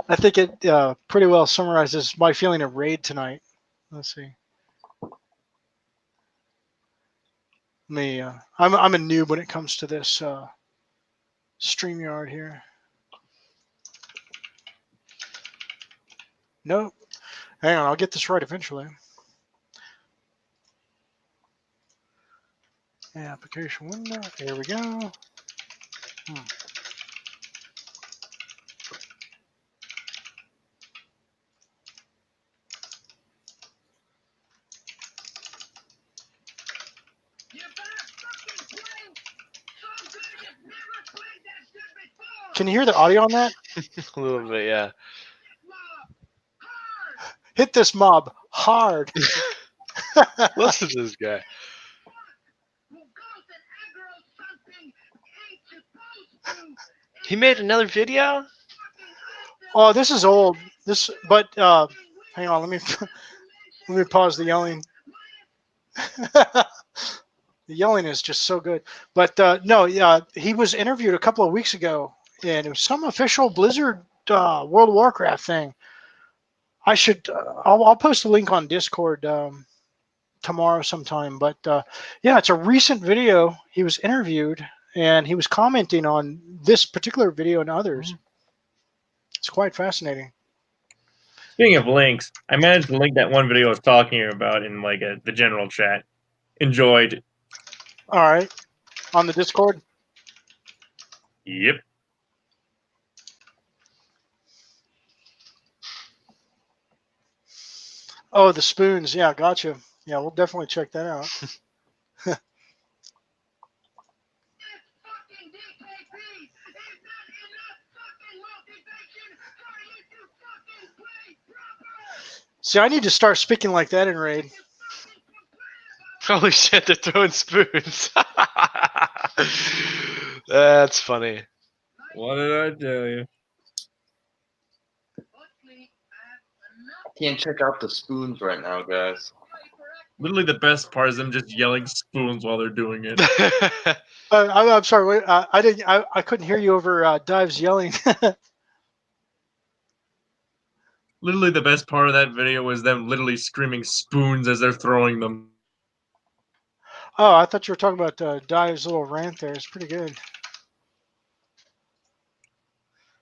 I think it pretty well summarizes my feeling of Raid tonight. Let's see. I'm a noob when it comes to this StreamYard here. Nope. Hang on, I'll get this right eventually. Application window. Here we go. Can you hear the audio on that? A little bit, yeah. Hit this mob hard. Listen to this guy. He made another video? Oh, this is old. But hang on, let me pause the yelling. The yelling is just so good. But no, yeah, he was interviewed a couple of weeks ago, and it was some official Blizzard World of Warcraft thing. I'll post a link on Discord tomorrow sometime. But yeah, it's a recent video. He was interviewed, and he was commenting on this particular video and others. It's quite fascinating. Speaking of links, I managed to link that one video I was talking about in like the general chat. Enjoyed. All right, on the Discord. Yep. Oh, the spoons. Yeah, gotcha. Yeah, we'll definitely check that out. See, I need to start speaking like that in Raid. Holy shit, they're throwing spoons. That's funny. What did I tell you? Can't check out the spoons right now, guys. Literally, the best part is them just yelling spoons while they're doing it. I'm sorry. Wait, I couldn't hear you over Dives yelling. Literally, the best part of that video was them literally screaming spoons as they're throwing them. Oh, I thought you were talking about Dives' little rant there. It's pretty good.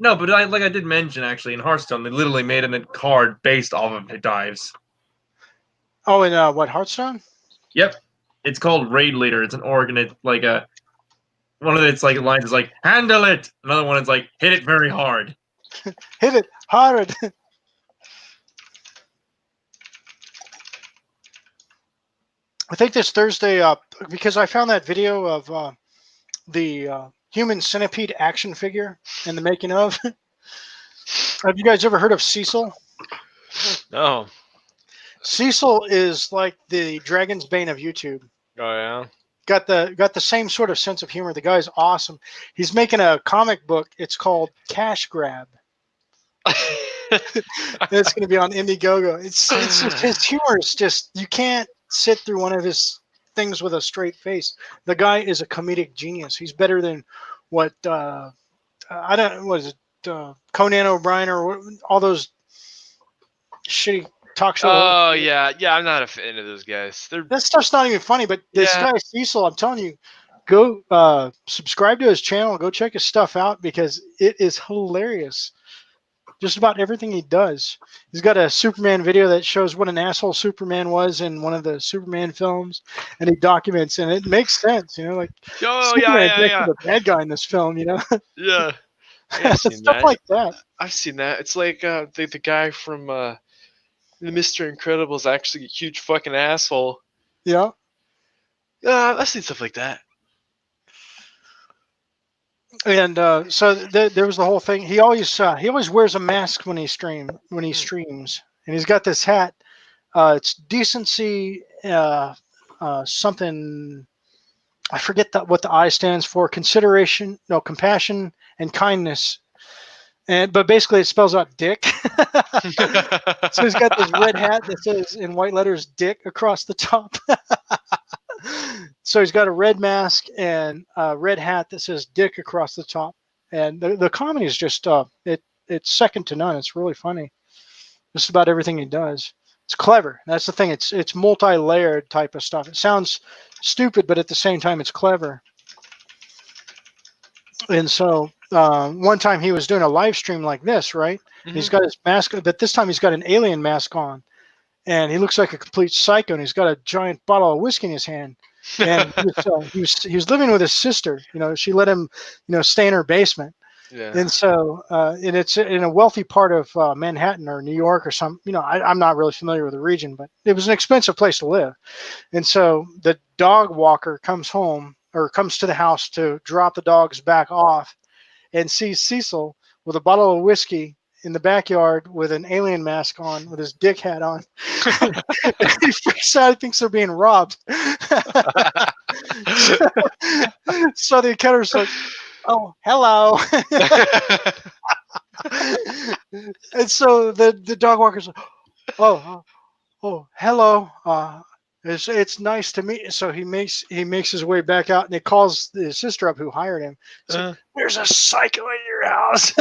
No, but like I did mention, actually, in Hearthstone, they literally made a card based off of dives. Oh, and what, Hearthstone? Yep. It's called Raid Leader. It's an org, and it's like one of its like lines is like handle it. Another one is like hit it very hard. Hit it hard. I think this Thursday, because I found that video of the human centipede action figure and the making of. Have you guys ever heard of Cecil? No. Cecil is like the Dragon's Bane of YouTube. Oh yeah. Got the same sort of sense of humor. The guy's awesome. He's making a comic book. It's called Cash Grab. It's going to be on Indiegogo. It's just, his humor is just, you can't sit through one of his things with a straight face. The guy is a comedic genius. He's better than what I don't, what is it, Conan O'Brien or all those shitty talk show. Oh yeah, yeah. I'm not a fan of those guys. They're That stuff's not even funny, but this Yeah. guy Cecil, I'm telling you, go subscribe to his channel, go check his stuff out because it is hilarious. Just about everything he does. He's got a Superman video that shows what an asshole Superman was in one of the Superman films, and he documents, and it makes sense, you know, like oh Superman's yeah. actually the bad guy in this film, you know, Yeah. I've seen stuff that. like that. I've seen that. It's like the guy from the Mr. Incredible's actually a huge fucking asshole. Yeah. I've seen stuff like that. And so there was the whole thing. He always wears a mask when he streams, and he's got this hat. It's decency, something. I forget what the I stands for. Compassion and kindness. But basically it spells out dick. So he's got this red hat that says in white letters "dick" across the top. So he's got a red mask and a red hat that says "dick" across the top. And the comedy is just it's second to none. It's really funny. Just about everything he does. It's clever. That's the thing. It's multi-layered type of stuff. It sounds stupid, but at the same time, it's clever. And so one time he was doing a live stream like this, right? Mhm. He's got his mask, but this time he's got an alien mask on, and he looks like a complete psycho. And he's got a giant bottle of whiskey in his hand. And he was living with his sister. You know, she let him, stay in her basement. Yeah. And so, and it's in a wealthy part of Manhattan or New York or some, I'm not really familiar with the region, but it was an expensive place to live. And so the dog walker comes home or comes to the house to drop the dogs back off and sees Cecil with a bottle of whiskey in the backyard with an alien mask on, with his dick hat on. He freaks out. He thinks they're being robbed. So the encounter's like, "Oh, hello." And so the dog walker's like, oh, hello. It's nice to meet you. So he makes his way back out, and he calls his sister up who hired him. So, "There's a psycho in your house."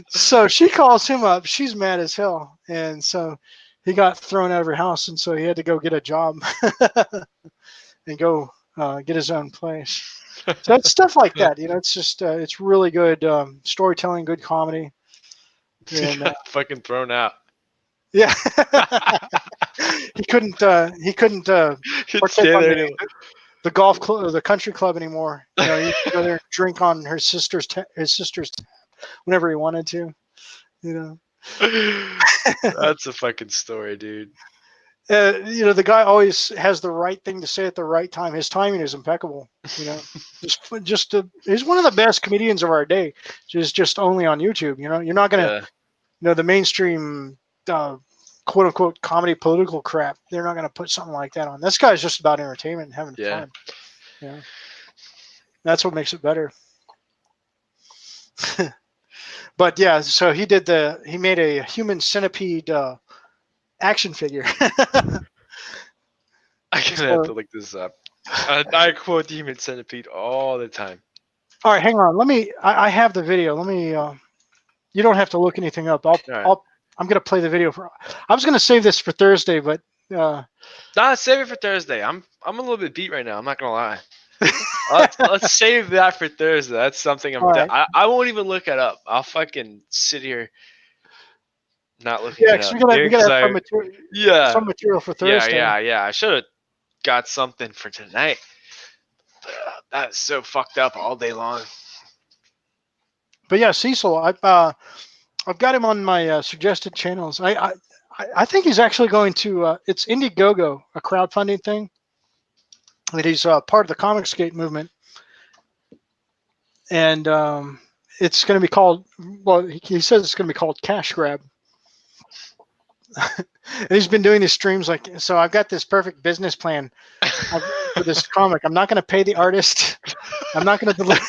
So she calls him up. She's mad as hell, and so he got thrown out of her house, and so he had to go get a job and go get his own place. So it's stuff like that, it's just it's really good storytelling, good comedy. And, Got fucking thrown out. yeah. he couldn't Couldn't partake stay on there the, anymore. the golf club or the country club anymore. He could go there and drink on his sister's tab whenever he wanted to. That's a fucking story, dude. The guy always has the right thing to say at the right time. His timing is impeccable. He's one of the best comedians of our day. Just only on YouTube. You're not gonna, the mainstream, quote unquote comedy political crap. They're not gonna put something like that on. This guy's just about entertainment and having fun. Yeah, that's what makes it better. But yeah, so he made a human centipede action figure. I'm gonna have to look this up. I quote Human Centipede all the time. All right, hang on. I have the video. Let me. You don't have to look anything up. I'm gonna play the video I was gonna save this for Thursday, but. Nah, save it for Thursday. I'm a little bit beat right now. I'm not gonna lie. Let's save that for Thursday. That's something All right. I won't even look it up. I'll fucking sit here not looking Yeah, it because up. we gotta dude, 'cause have I- yeah, some material for Thursday. yeah. I should have got something for tonight. That's so fucked up all day long. But yeah, Cecil, I've got him on my suggested channels. I think he's actually going to. It's Indiegogo, a crowdfunding thing. That he's part of the Comicsgate movement, and it's going to be called. Well, he says it's going to be called Cash Grab. And he's been doing these streams like so. I've got this perfect business plan for this comic. I'm not going to pay the artist. I'm not going to deliver.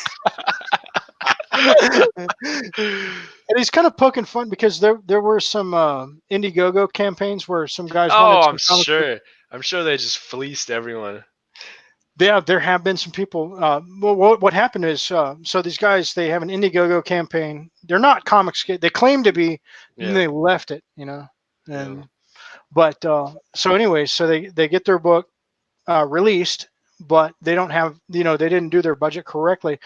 And he's kind of poking fun because there were some Indiegogo campaigns where some guys Oh, wanted I'm some comic sure. I'm sure they just fleeced everyone. Yeah, there have been some people. Well, what happened is, so these guys they have an Indiegogo campaign. They're not comics. They claim to be, and Yeah. they left it, And but so anyway, so they get their book released, but they don't have, they didn't do their budget correctly.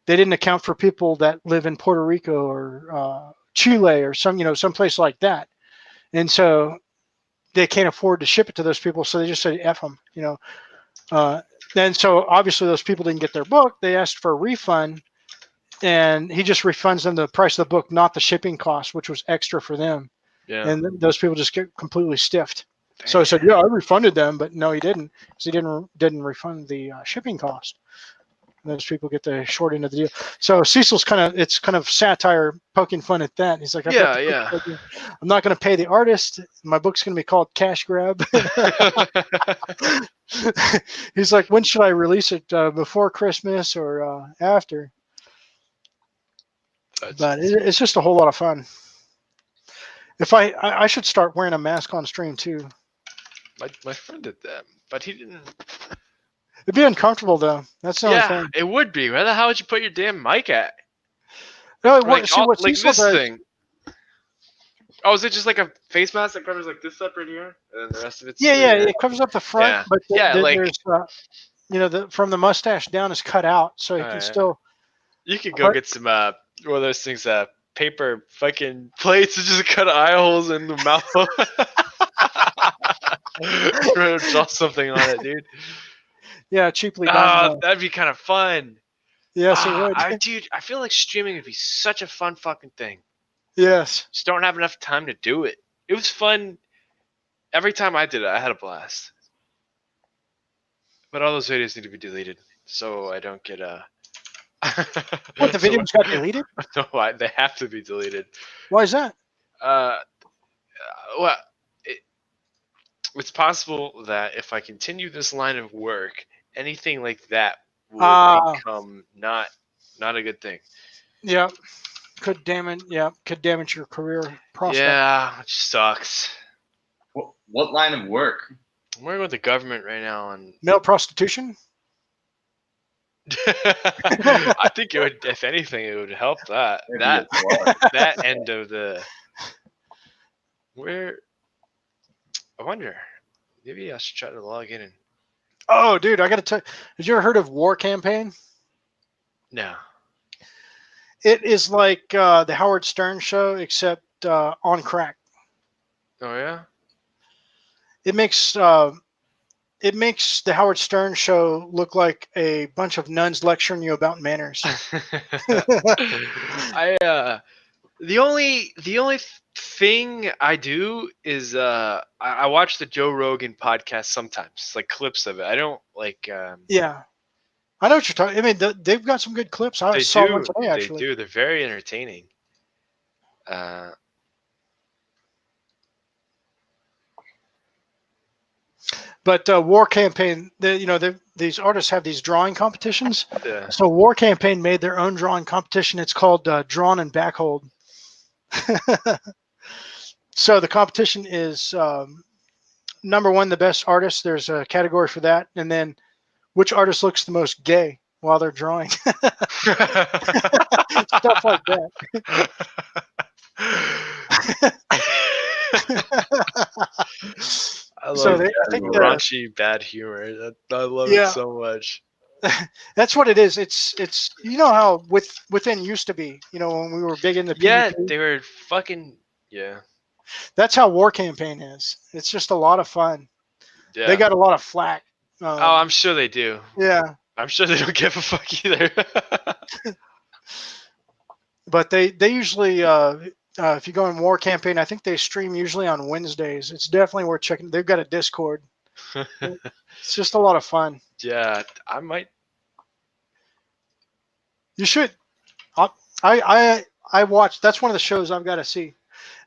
They didn't account for people that live in Puerto Rico or Chile or some place like that, and so they can't afford to ship it to those people. So they just say F them, And so obviously those people didn't get their book. They asked for a refund, and he just refunds them the price of the book, not the shipping cost, which was extra for them. Yeah. And those people just get completely stiffed. So I said, yeah, I refunded them, but no, he didn't, because he didn't refund the shipping cost. And those people get the short end of the deal. So Cecil's it's kind of satire, poking fun at that. He's like, Yeah. I'm not going to pay the artist. My book's going to be called Cash Grab. He's like, when should I release it? Before Christmas or after? But it's just a whole lot of fun. If I should start wearing a mask on stream too. My friend did that, but he didn't. It'd be uncomfortable though. That's the only thing. It would be. Where the hell would you put your damn mic at? No, Like, see what like Cecil this does. thing. Oh, is it just like a face mask that covers like this up right here, and then the rest of it's Yeah, it covers up the front, Yeah. but like- there's from the mustache down is cut out, so he can Alright. still. You could go What? get some one of those things, paper fucking plates, and just cut eye holes in the mouth. Try to draw something on it, dude. Yeah, cheaply done. That'd be kind of fun. Yes, it would. Dude, I feel like streaming would be such a fun fucking thing. Yes. Just don't have enough time to do it. It was fun. Every time I did it, I had a blast. But all those videos need to be deleted, so I don't get What, the videos got deleted? No, they have to be deleted. Why is that? Well, it's possible that if I continue this line of work, anything like that would become not a good thing. Yeah. Could damage your career prospect. Yeah, which sucks. What line of work? I'm working with the government right now, and Male prostitution? I think it would, if anything, it would help that that end of the. Where? I wonder. Maybe I should try to log in. Oh, dude, I got to tell you. Have you ever heard of War Campaign? No. It is like the Howard Stern show, except on crack. Oh yeah. It makes the Howard Stern show look like a bunch of nuns lecturing you about manners. The only thing I do is I watch the Joe Rogan podcast sometimes, like clips of it. I don't like. Yeah, I know what you're talking. I mean, they've got some good clips. I saw one today actually. They do. They're very entertaining. But War Campaign, these artists have these drawing competitions. Yeah. So War Campaign made their own drawing competition. It's called Drawn and Backhold. So the competition is number one, the best artist. There's a category for that, and then which artist looks the most gay while they're drawing. Stuff like that. I love So I think raunchy bad humor. I love it so much. That's what it is. It's you know how within used to be. You know when we were big into Yeah, PvP. they were fucking. Yeah. That's how War Campaign is. It's just a lot of fun. Yeah. They got a lot of flack. Oh, I'm sure they do. Yeah, I'm sure they don't give a fuck either. but they usually if you go in War Campaign, I think they stream usually on Wednesdays. It's definitely worth checking. They've got a Discord. It's just a lot of fun. Yeah, I might. You should. I watch. That's one of the shows I've got to see.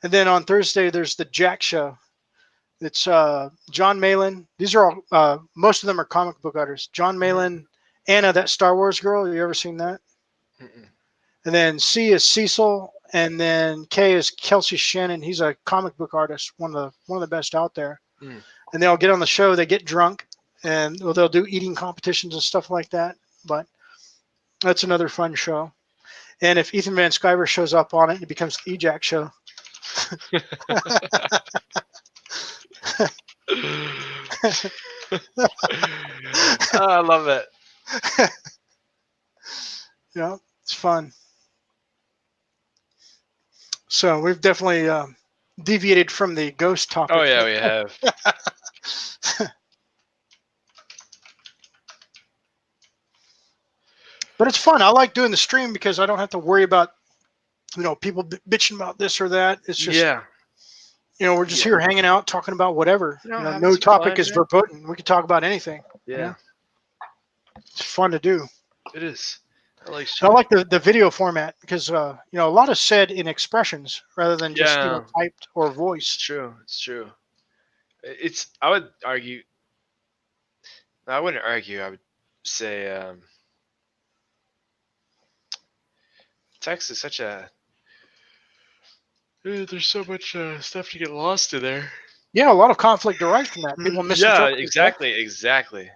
And then on Thursday there's the Jack Show. It's John Malin. These are all most of them are comic book artists. John Malin, Anna, that Star Wars girl. You ever seen that? Mm-mm. And then C is Cecil, and then K is Kelsey Shannon. He's a comic book artist, one of the best out there. Mm. And they'll get on the show. They get drunk, and they'll do eating competitions and stuff like that. But that's another fun show. And if Ethan Van Sciver shows up on it, it becomes the EJack show. Oh, I love it. Yeah, it's fun. So we've definitely deviated from the ghost topic. Oh yeah, we have. But it's fun. I like doing the stream because I don't have to worry about, people bitching about this or that. It's just, Yeah. we're just here hanging out, talking about whatever. Having No some topic fun, is man. verboten. We can talk about anything. Yeah, It's fun to do. it is. I like. And I like the video format because, a lot is said in expressions rather than just, Yeah. typed or It's voice. true. It's true. I would argue. No, I wouldn't argue. I would say text is such a. There's so much stuff to get lost in there. Yeah, a lot of conflict derives from that. People Yeah, misinterpret. exactly.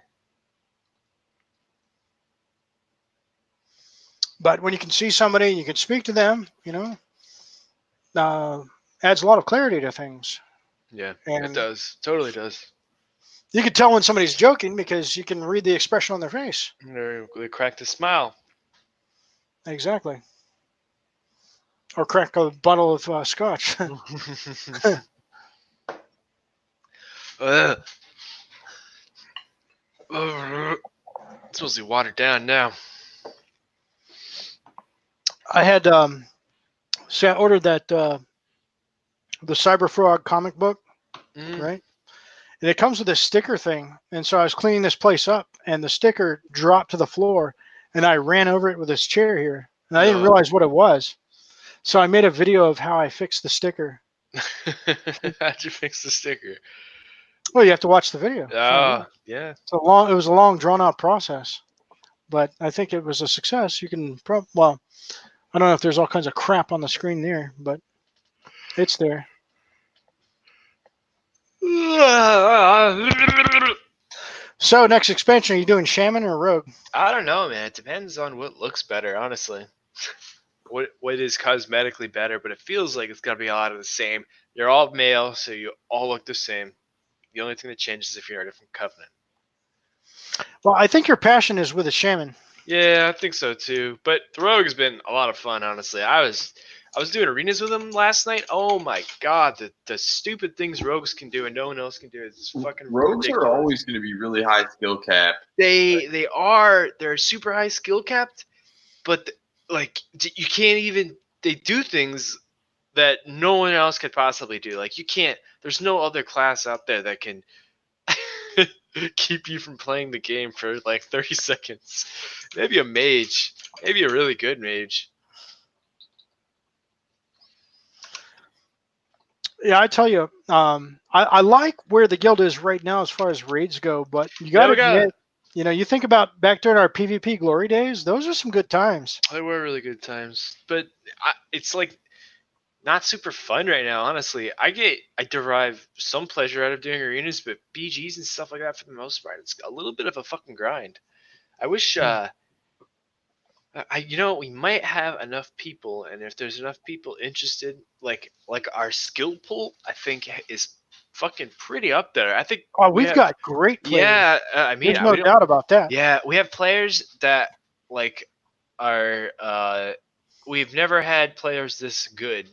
But when you can see somebody, you can speak to them, adds a lot of clarity to things. Yeah, And it does. Totally does. you can tell when somebody's joking because you can read the expression on their face. They cracked a smile. Exactly. Or crack a bottle of scotch. Ugh. It's supposed to be watered down now. I had, I ordered that, the Cyberfrog comic book, Mm. right? And it comes with a sticker thing. And so I was cleaning this place up and the sticker dropped to the floor and I ran over it with this chair here. And I didn't No. realize what it was. So I made a video of how I fixed the sticker. How'd you fix the sticker? Well, you have to watch the video. Oh, yeah. It was a long, drawn out process, but I think it was a success. You can well, I don't know if there's all kinds of crap on the screen there, but it's there. So next expansion, are you doing Shaman or Rogue? I don't know, man. It depends on what looks better, honestly. What is cosmetically better, but it feels like it's gonna be a lot of the same. You're all male, so you all look the same. The only thing that changes is if you're in a different covenant. Well, I think your passion is with a Shaman. Yeah, I think so too. But the Rogue has been a lot of fun, honestly. I was doing arenas with him last night. Oh my god, the stupid things rogues can do and no one else can do is fucking Rogues ridiculous. are always going to be really high skill cap. They're super high skill capped, but you can't even they do things that no one else could possibly do. Like you can't. There's no other class out there that can keep you from playing the game for like 30 seconds. Maybe a mage. Maybe a really good mage. Yeah, I tell you, I like where the guild is right now as far as raids go, but you got to admit, you think about back during our PvP glory days, those are some good times. They were really good times, but it's like not super fun right now, honestly. I derive some pleasure out of doing arenas, but BGs and stuff like that for the most part, it's a little bit of a fucking grind. I wish, we might have enough people, and if there's enough people interested, like our skill pool, I think is fucking pretty up there. I think. Oh, we we've have- got great players. Yeah, I mean, There's no we don't- doubt about that. Yeah, we have players that like are. We've never had players this good,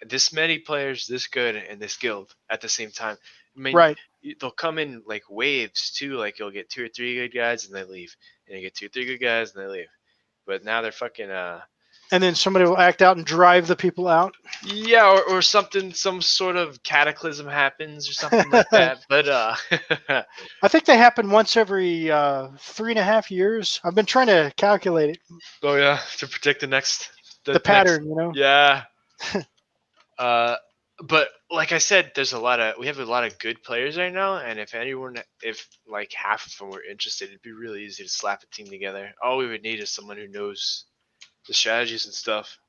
this many players this good in this guild at the same time. I mean, Right. they'll come in like waves too. Like you'll get 2 or 3 good guys and they leave, and you get 2 or 3 good guys and they leave. But now they're fucking. And then somebody will act out and drive the people out. Yeah, or something, some sort of cataclysm happens or something like that. But I think they happen once every 3.5 years. I've been trying to calculate it, oh yeah, to predict the next the pattern, you know. Yeah. But like I said, we have a lot of good players right now, and if like half of them were interested, it'd be really easy to slap a team together. All we would need is someone who knows the strategies and stuff.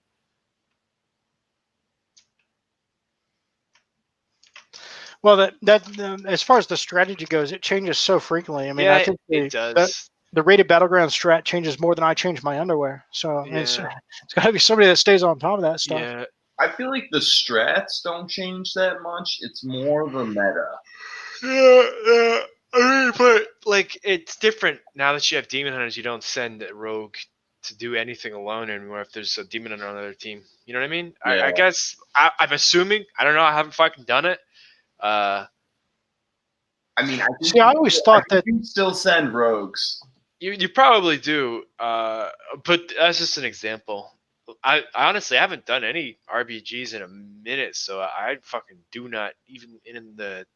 Well, that as far as the strategy goes, it changes so frequently. I mean, yeah, I think it does. the rated battleground strat changes more than I change my underwear. So I mean, it's Yeah. got to be somebody that stays on top of that stuff. Yeah, I feel like the strats don't change that much. It's more the meta. yeah. I mean, but like it's different now that you have demon hunters. You don't send a rogue to do anything alone anymore if there's a demon hunter on another team. You know what I mean? Yeah. I guess I'm assuming. I don't know. I haven't fucking done it. I mean, I think See, I always thought that you still send rogues. You probably do. But that's just an example. I honestly haven't done any RBGs in a minute, so I fucking do not even in the.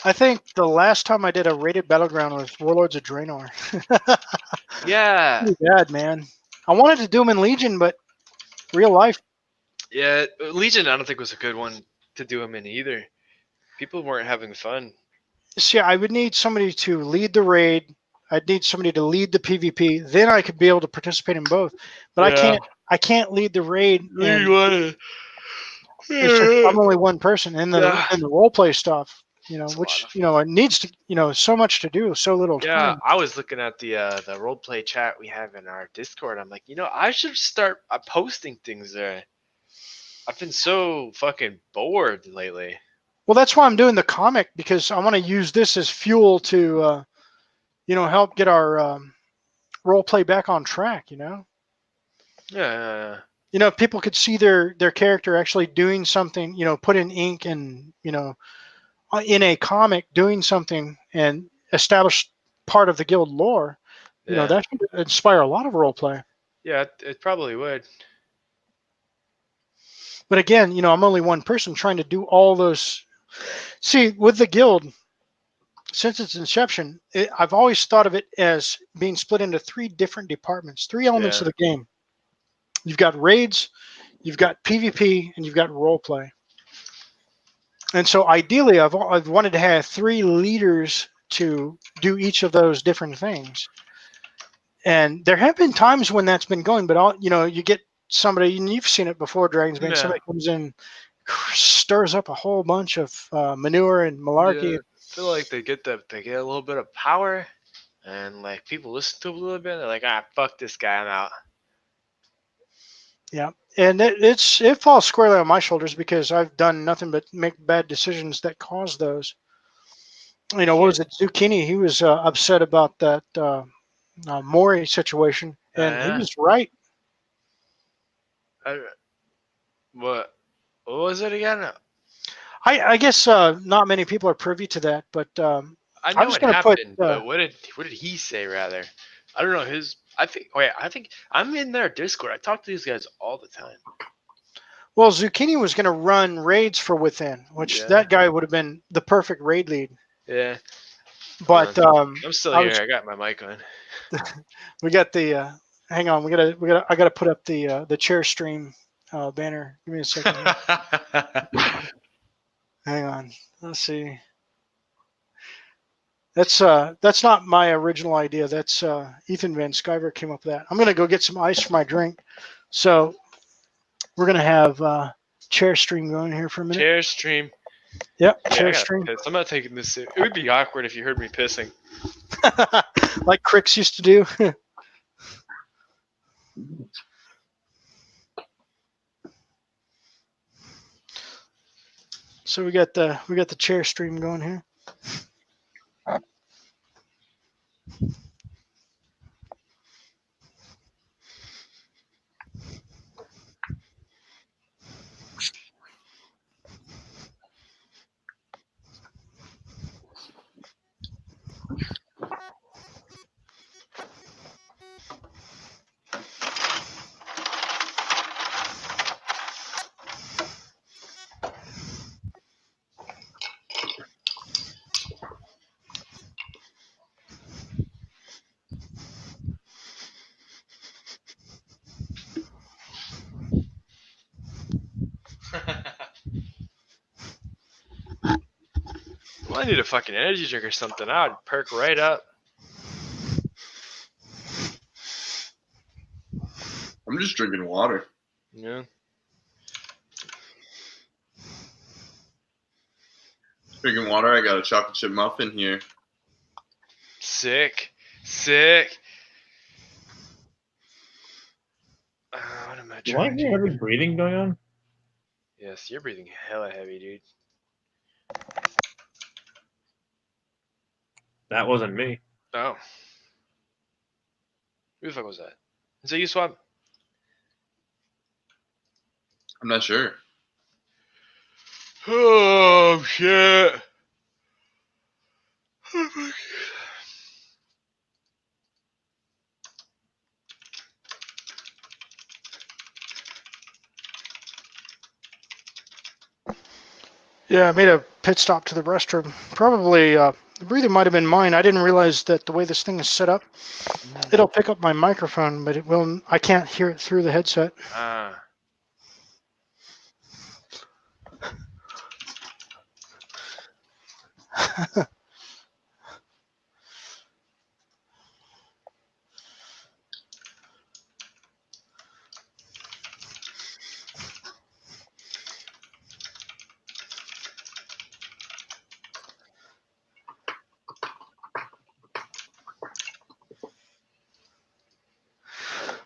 I think the last time I did a rated battleground was Warlords of Draenor. Yeah, Pretty bad, man. I wanted to do them in Legion, but real life. yeah. Legion, I don't think was a good one to do them in either. People weren't having fun. See, I would need somebody to lead the raid. I'd need somebody to lead the PvP. Then I could be able to participate in both. But Yeah. I can't lead the raid. And Yeah. it's just, I'm only one person in the Yeah. role play stuff. It's a lot Which of it needs to so much to do, so little Yeah, time. I was looking at the roleplay chat we have in our Discord. I'm like, I should start posting things there. I've been so fucking bored lately. Well, that's why I'm doing the comic, because I want to use this as fuel to help get our role play back on track. Yeah. If people could see their character actually doing something, put in ink and in a comic doing something and establish part of the guild lore, Yeah. that should inspire a lot of role play. Yeah, it probably would. But again, I'm only one person trying to do all those. See, with the guild, since its inception, I've always thought of it as being split into 3 different departments, 3 elements Yeah. of the game. You've got raids, you've got PvP, and you've got role play. And so ideally, I've wanted to have 3 leaders to do each of those different things. And there have been times when that's been going, but you get somebody, and you've seen it before, Dragon's Bane, Yeah. somebody comes in, stirs up a whole bunch of manure and malarkey. Yeah, I feel like they get a little bit of power, and like people listen to them a little bit. They're like, fuck this guy, I'm out. Yeah, and it falls squarely on my shoulders because I've done nothing but make bad decisions that cause those. What was it? Zucchini. He was upset about that Mori situation, and Yeah. he was right. What was it again? I guess not many people are privy to that, but I know was it gonna put, happened, but what did he say rather? I don't know I think I'm in their Discord. I talk to these guys all the time. well, Zucchini was going to run raids for Within, which Yeah. that guy would have been the perfect raid lead. Yeah, But I'm still I here. was- I got my mic on. we got the hang on, I gotta put up the chair stream banner. Give me a second. Hang on. Let's see. That's not my original idea. That's Ethan Van Skyver came up with that. I'm gonna go get some ice for my drink. So we're gonna have chair stream going here for a minute. Chair stream. Yep, Yeah, I chair gotta stream. piss. I'm not taking this. It would be awkward if you heard me pissing. Like Crix used to do. So we got the chair stream going here. Well, I need a fucking energy drink or something. I would perk right up. I'm just drinking water. Yeah. Drinking water. I got a chocolate chip muffin here. Sick. What am I Do I trying hear to do? heavy breathing going on? Yes, you're breathing hella heavy, dude. That wasn't me. Oh. Who the fuck was that? Is that you, Swap? I'm not sure. Oh, shit. Oh, my God. Yeah, I made a pit stop to the restroom. Probably the breathing might have been mine. I didn't realize that the way this thing is set up, it'll pick up my microphone, but it will. I can't hear it through the headset. Ah.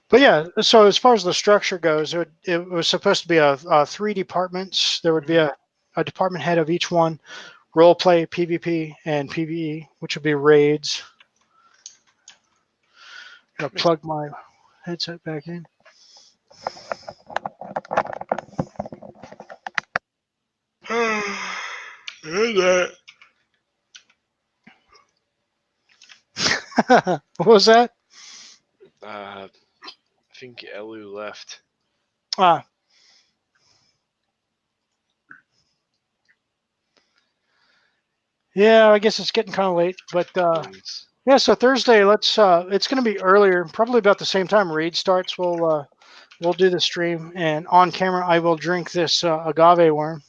But yeah, so as far as the structure goes, it was supposed to be a 3 departments. There would be a department head of each one, role play, PvP, and PvE, which would be raids. I'll plug my headset back in. What was that? I think Elu left. Ah. Yeah, I guess it's getting kind of late, but Please. yeah. So Thursday, let's. It's going to be earlier, probably about the same time raid starts. We'll do the stream, and on camera, I will drink this agave worm.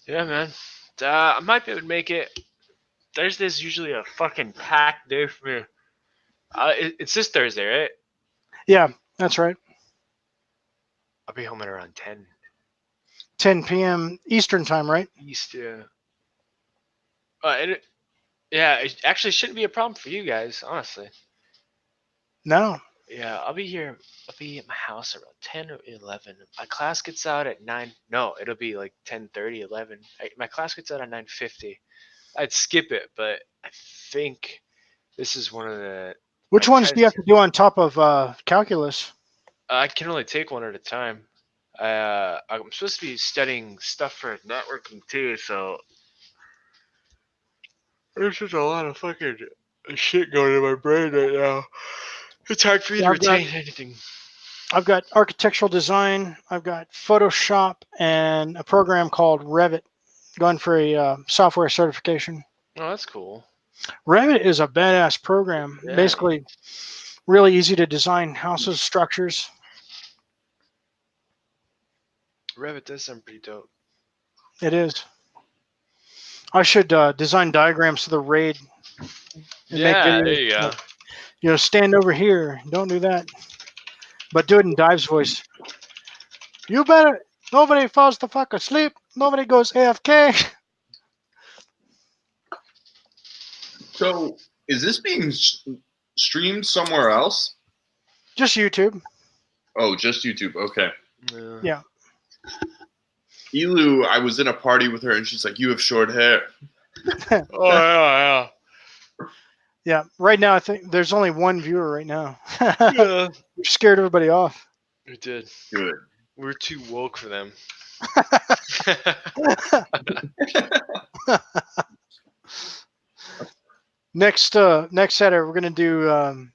Yeah, man. I might be able to make it. Thursday's usually a fucking packed day for me. It's this Thursday, right? Yeah, that's right. I'll be home at around 10 10 p.m. Eastern time, right? East, yeah. It actually shouldn't be a problem for you guys, honestly. No. Yeah, I'll be here. I'll be at my house around 10 or 11. My class gets out at 9. No, it'll be like 10:30, 11. My class gets out at 9:50. I'd skip it, but I think this is one of the. Which I ones tried do you have to do on top of calculus? I can only take one at a time. I'm supposed to be studying stuff for networking too, so there's just a lot of fucking shit going in my brain right now. It's hard for me to Yeah, I've got- retain anything. I've got architectural design, I've got Photoshop, and a program called Revit, going for a software certification. Oh, that's cool. Revit is a badass program. Yeah. Basically, really easy to design houses, structures. Revit does sound pretty dope. It is. I should design diagrams for the raid. And make Yeah, videos. there you go. You know, stand over here. Don't do that. But do it in Dive's voice. You better. Nobody falls the fuck asleep. Nobody goes AFK. So, is this being streamed somewhere else? Just YouTube. Oh, just YouTube. Okay. Yeah. Elu, I was in a party with her, and she's like, "You have short hair." Oh yeah, Yeah. Right now, I think there's only one viewer right now. yeah. We scared everybody off. We did. Good. We're too woke for them. Next Saturday, we're gonna do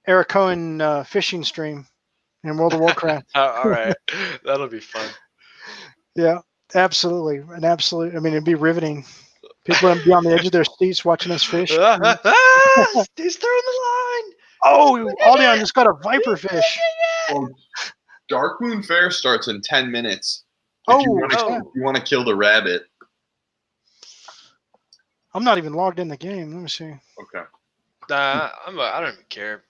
Eric Cohen fishing stream in World of Warcraft. All right, that'll be fun. Yeah, absolutely, an absolute. I mean, it'd be riveting. People would be on the edge of their seats watching us fish. He's throwing the line. Oh, Aldeon just got a viper fish. Well, Darkmoon Fair starts in 10 minutes. Oh, If you want to kill the rabbit. I'm not even logged in the game. Let me see. Okay. I don't even care.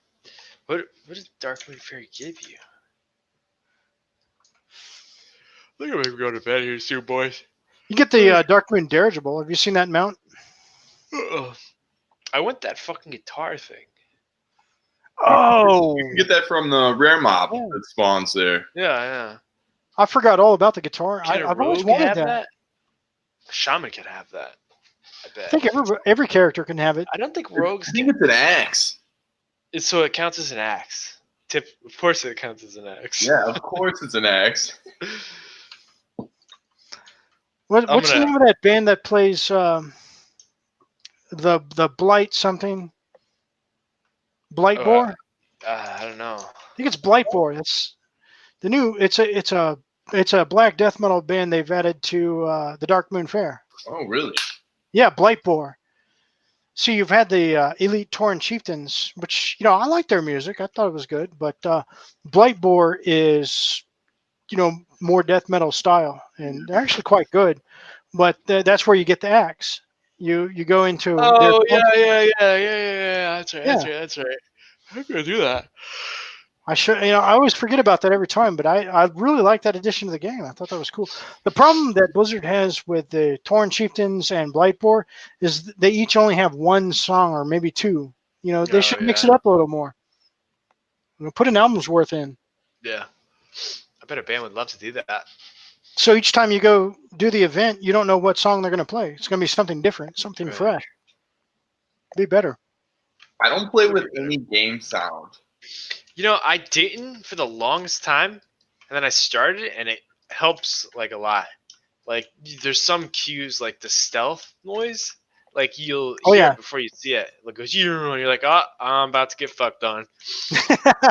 What did Darkmoon Fairy give you? I think I'm gonna go to bed here soon, boys. You get the Darkmoon dirigible. Have you seen that mount? I want that fucking guitar thing. Oh, You can get that from the rare mob Oh. that spawns there. Yeah. I forgot all about the guitar. Can a I've always rogue wanted have that. that? Shaman could have that. I bet. I think every character can have it. I don't think I rogues. think it's an axe. So it counts as an axe. Of course, it counts as an axe. Yeah, of course it's an axe. What's the name of that band that plays the Blight something? Blightbore? I don't know. I think it's Blightbore. That's the new. It's a black death metal band they've added to the Darkmoon Fair. Oh, really? Yeah, Blightbore. See, you've had the Elite Tauren Chieftains, which I like their music. I thought it was good, but Blightbore is more death metal style, and they're actually quite good. But that's where you get the axe. You go into. Oh yeah. That's right. That's right. I'm gonna do that. I should, I always forget about that every time, but I really like that addition to the game. I thought that was cool. The problem that Blizzard has with the Tauren Chieftains and Blightbore is they each only have one song or maybe two. They should mix it up a little more. Put an album's worth in. Yeah. I bet a band would love to do that. So each time you go do the event, you don't know what song they're going to play. It's going to be something different, something Right. fresh. Be better. I don't play with any game sound. I didn't for the longest time, and then I started it, and it helps like a lot. Like there's some cues like the stealth noise, like you'll hear it before you see it. It goes, you're like, oh, I'm about to get fucked on.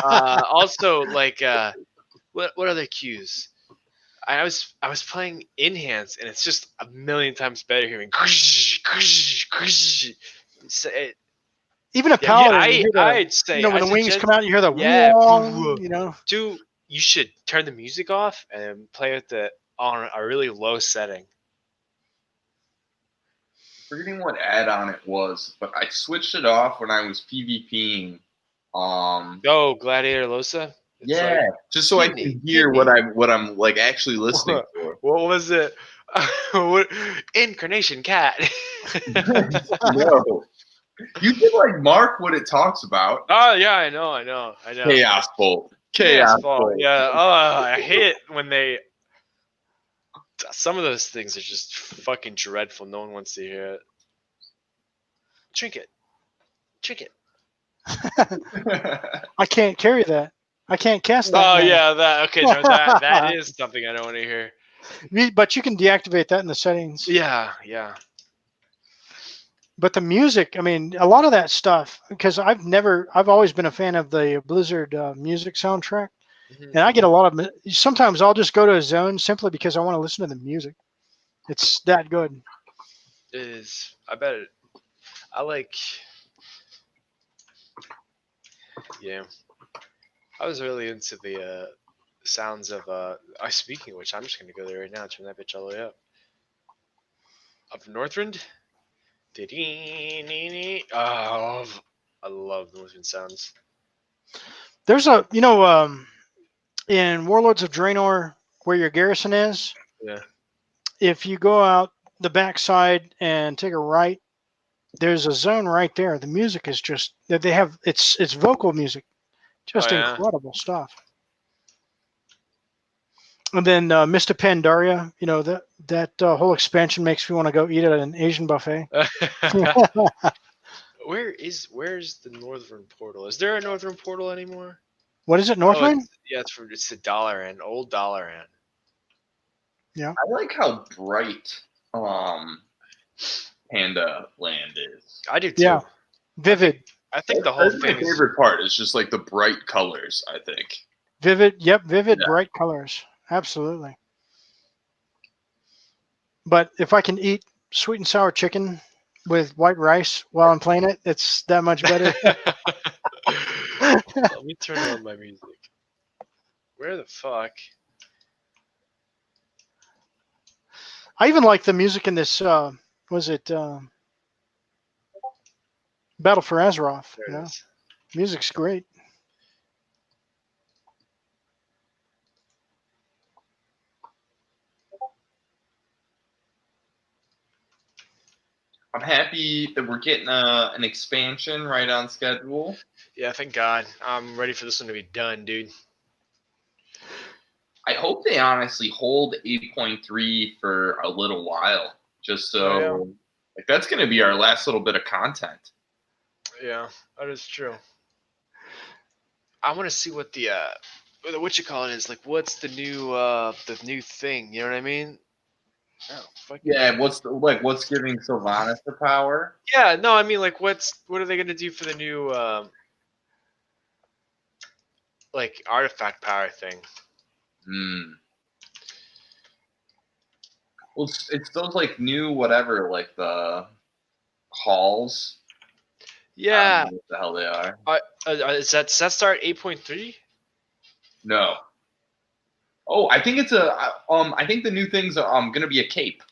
Also, like what other cues? I was playing Enhance, and it's just a million times better hearing. Even a paladin. I'd say when the wings come out, you hear the You should turn the music off and play with it on a really low setting. Forgetting what add-on it was, but I switched it off when I was PvPing. Oh, Gladiator Losa. It's yeah, just so I can hear what I'm like actually listening for. What was it? Incarnation Cat. No. You can mark what it talks about. Oh yeah, I know. Chaos Bolt. Chaos Bolt. Yeah. Oh, I hate it when they. Some of those things are just fucking dreadful. No one wants to hear it. Trinket. I can't carry that. I can't cast that. Oh now. yeah, that okay. No, that is something I don't want to hear. But you can deactivate that in the settings. Yeah. But the music, I mean, a lot of that stuff, because I've always been a fan of the Blizzard music soundtrack. Mm-hmm. And I get a lot of, sometimes I'll just go to a zone simply because I want to listen to the music. It's that good. It is. I bet it. I like. Yeah. I was really into the sounds of. Speaking of which, I'm just going to go there right now and turn that bitch all the way up. Of Northrend. Oh, I love Northrend sounds. There's a, in Warlords of Draenor, where your garrison is, Yeah. if you go out the backside and take a right there's a zone right there. The music is just they have it's vocal music, just Oh, yeah? incredible stuff. And then Mr. Pandaria, that whole expansion makes me want to go eat at an Asian buffet. Where's the northern portal? Is there a northern portal anymore? What is it, Oh, Northland? it's the Dollar End, old Dollar End. I like how bright Panda Land is. I do too. Yeah. Vivid, I think the whole That's my thing is. favorite part. Is just like the bright colors. I think. vivid. Yep, vivid, Yeah. bright colors. Absolutely. But if I can eat sweet and sour chicken with white rice while I'm playing it, it's that much better. Let me turn on my music. Where the fuck? I even like the music in this. Was it Battle for Azeroth? There it is. Music's great. I'm happy that we're getting an expansion right on schedule. Yeah, thank God. I'm ready for this one to be done, dude. I hope they honestly hold 8.3 for a little while, just so Oh, like that's going to be our last little bit of content. Yeah, that is true. I want to see what the what you call it is. Like, what's the new thing? You know what I mean? Oh, fuck. Yeah, what's giving Sylvanas the power? Yeah, no, I mean, like, what are they gonna do for the new like artifact power thing? Hmm. Well, it's those like new whatever, like the halls. I Yeah, don't know what the hell they are. does that start 8.3? No. Oh, I think it's I think the new thing's gonna be a cape.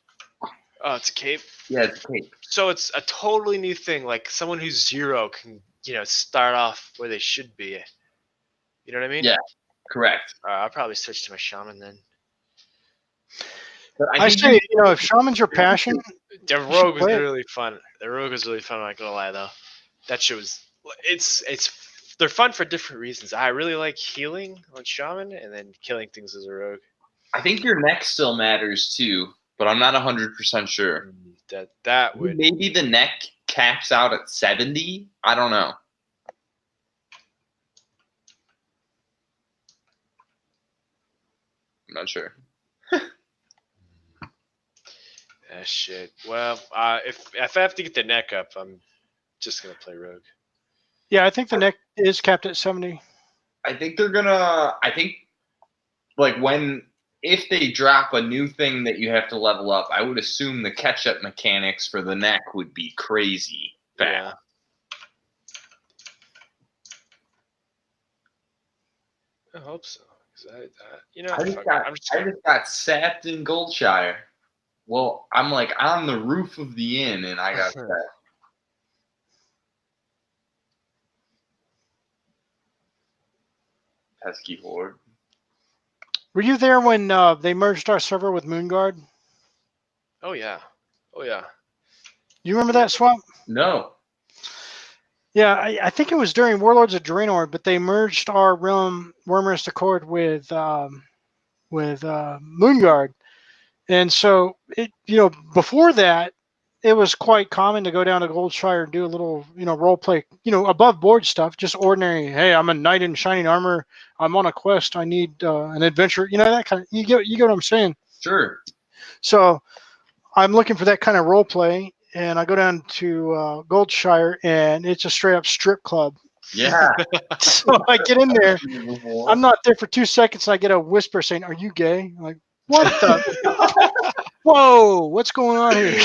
Oh, it's a cape. Yeah, it's a cape. So it's a totally new thing. Like someone who's 0 can start off where they should be. You know what I mean? Yeah. Correct. I'll probably switch to my shaman then. But I think say, if shaman's your passion, The should rogue was play it. really fun. The rogue was really fun. I'm not gonna lie though. That shit was. They're fun for different reasons. I really like healing on shaman and then killing things as a rogue. I think your neck still matters too, but I'm not 100% sure. That would. Maybe the neck caps out at 70. I don't know. I'm not sure. Shit. Well, if I have to get the neck up, I'm just gonna play rogue. yeah, I think the neck is capped at 70. I think they're gonna. I think like if they drop a new thing that you have to level up, I would assume the catch-up mechanics for the neck would be crazy fast. I hope so. 'Cause I just got sapped in Goldshire. Well, I'm like on the roof of the inn, and I got sapped. Pesky horde. Were you there when they merged our server with Moonguard? Oh yeah. Oh yeah. You remember that, Swamp? No. Yeah, I think it was during Warlords of Draenor, but they merged our realm, Wyrmrest Accord, with Moonguard, and so before that, it was quite common to go down to Goldshire and do a little role play, above board stuff, just ordinary. Hey, I'm a knight in shining armor. I'm on a quest. I need an adventure. That kind of. You get what I'm saying. Sure. So I'm looking for that kind of role play. And I go down to Goldshire, and it's a straight up strip club. Yeah. So I get in there. I'm not there for 2 seconds. And I get a whisper saying, "Are you gay?" I'm like, what the? Whoa, what's going on here?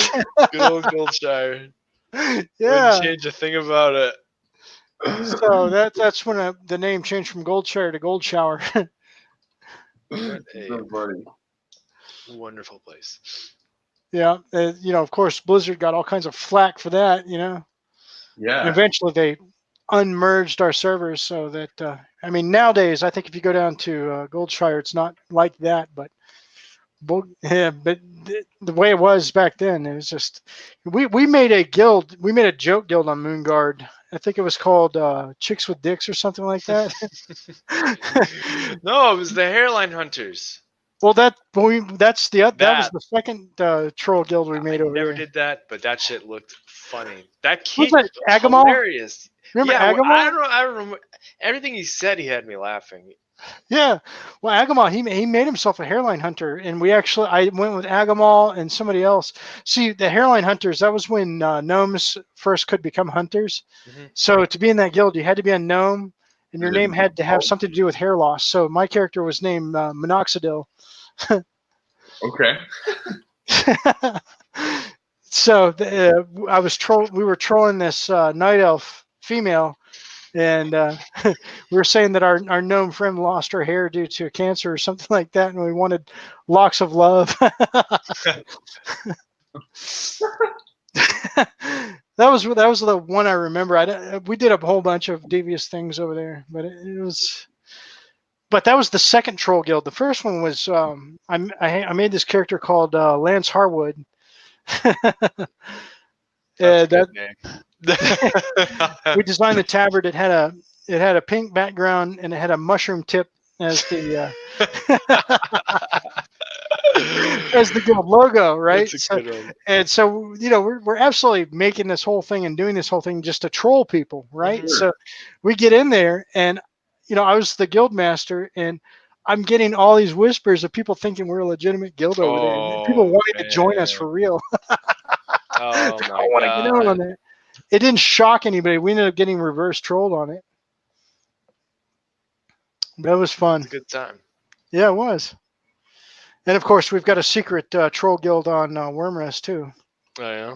Good old Goldshire. Yeah. Wouldn't change a thing about it. So that's when the name changed from Goldshire to Goldshower. What So funny. a wonderful place. Yeah. Of course, Blizzard got all kinds of flack for that. And Yeah. eventually they unmerged our servers so that nowadays I think if you go down to Goldshire, it's not like that, but the way it was back then, it was just we made a guild. We made a joke guild on Moonguard. I think it was called Chicks with Dicks or something like that. No, it was the hairline hunters. Well, that was That. the second troll guild we made I over never here. did that, but that shit looked funny. That Was kid, that Agamal? hilarious. Remember Yeah, Agamal? I don't know. I remember everything he said. He had me laughing. Yeah. Well, Agamal, he made himself a hairline hunter, and I went with Agamal and somebody else. See, the hairline hunters, that was when gnomes first could become hunters. Mhm. So to be in that guild, you had to be a gnome, and your name had to have something to do with hair loss. So my character was named Minoxidil. Okay. So we were trolling this night elf female, and we were saying that our gnome friend lost her hair due to cancer or something like that, and we wanted locks of love. That was the one I remember. We did a whole bunch of devious things over there, but it was. But that was the second troll guild. The first one was I made this character called Lance Harwood. That's a that good name. we designed the tabard. It had a pink background and it had a mushroom tip as the as the guild logo, right? That's a good one. And so we're absolutely making this whole thing and doing this whole thing just to troll people, right? Mhm. So we get in there, and I was the guild master, and I'm getting all these whispers of people thinking we're a legitimate guild over there, and people wanting to join us for real. Oh I my want to get in on god. that. It didn't shock anybody. We ended up getting reverse trolled on it. That was fun. It's a good time. Yeah, it was. And of course, we've got a secret troll guild on Wormrest too. Oh yeah.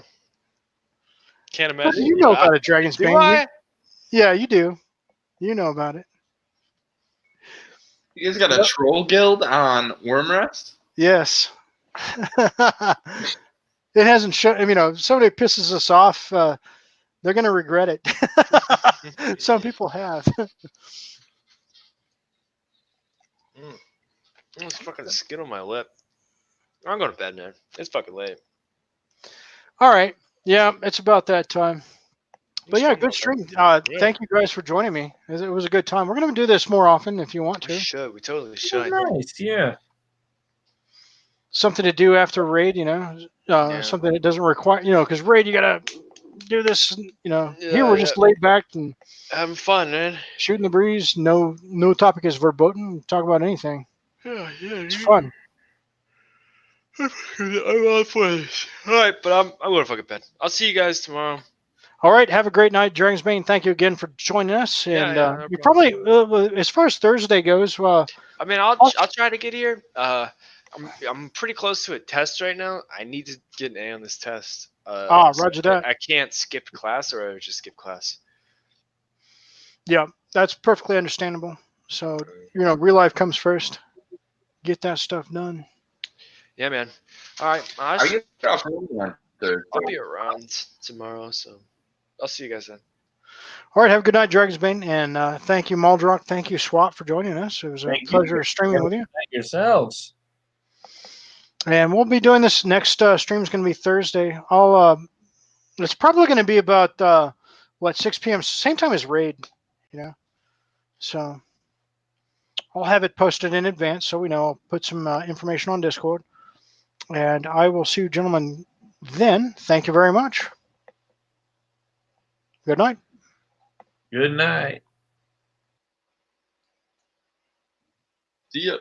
Can't Well, imagine. you know about it, Dragon's Do Bane. I? Yeah, you do. You know about it. You guys got a troll guild on Wormrest? Yes. It hasn't shown. If somebody pisses us off, they're going to regret it. Some people have. There's fucking skin on my lip. I'm going to bed, man. It's fucking late. All right. Yeah, it's about that time. But yeah, good stream. Yeah. Thank you guys for joining me. It was a good time. We're going to do this more often if you want We to. should. We totally should. Nice, yeah. Something to do after raid, Yeah. something that doesn't require, because raid, you got to do this, Here we're just Yeah. laid back and Having fun, man. shooting the breeze. No topic is verboten. Talk about anything. Yeah, It's fun. I'm off for this. All right, but I'm going to fucking bed. I'll see you guys tomorrow. All right. Have a great night, Dragon's Bane. Thank you again for joining us. Yeah, And no you problem. probably, as far as Thursday goes, I mean, I'll try to get here. I'm pretty close to a test right now. I need to get an A on this test. roger that. I can't skip class, or I would just skip class. Yeah, that's perfectly understandable. So, real life comes first. Get that stuff done. Yeah, man. All right, Are you off on Thursday? I'll be around tomorrow, so I'll see you guys then. All right. Have a good night, Dragon's Bane. And thank you, Maldrock. Thank you, SWAT, for joining us. It was a Thank you. pleasure streaming with you. Thank yourselves. And we'll be doing this next stream is going to be Thursday. It's probably going to be about 6 p.m. Same time as raid, So I'll have it posted in advance, so we know. I'll put some information on Discord, and I will see you gentlemen then. Thank you very much. Good night. Good night. See ya.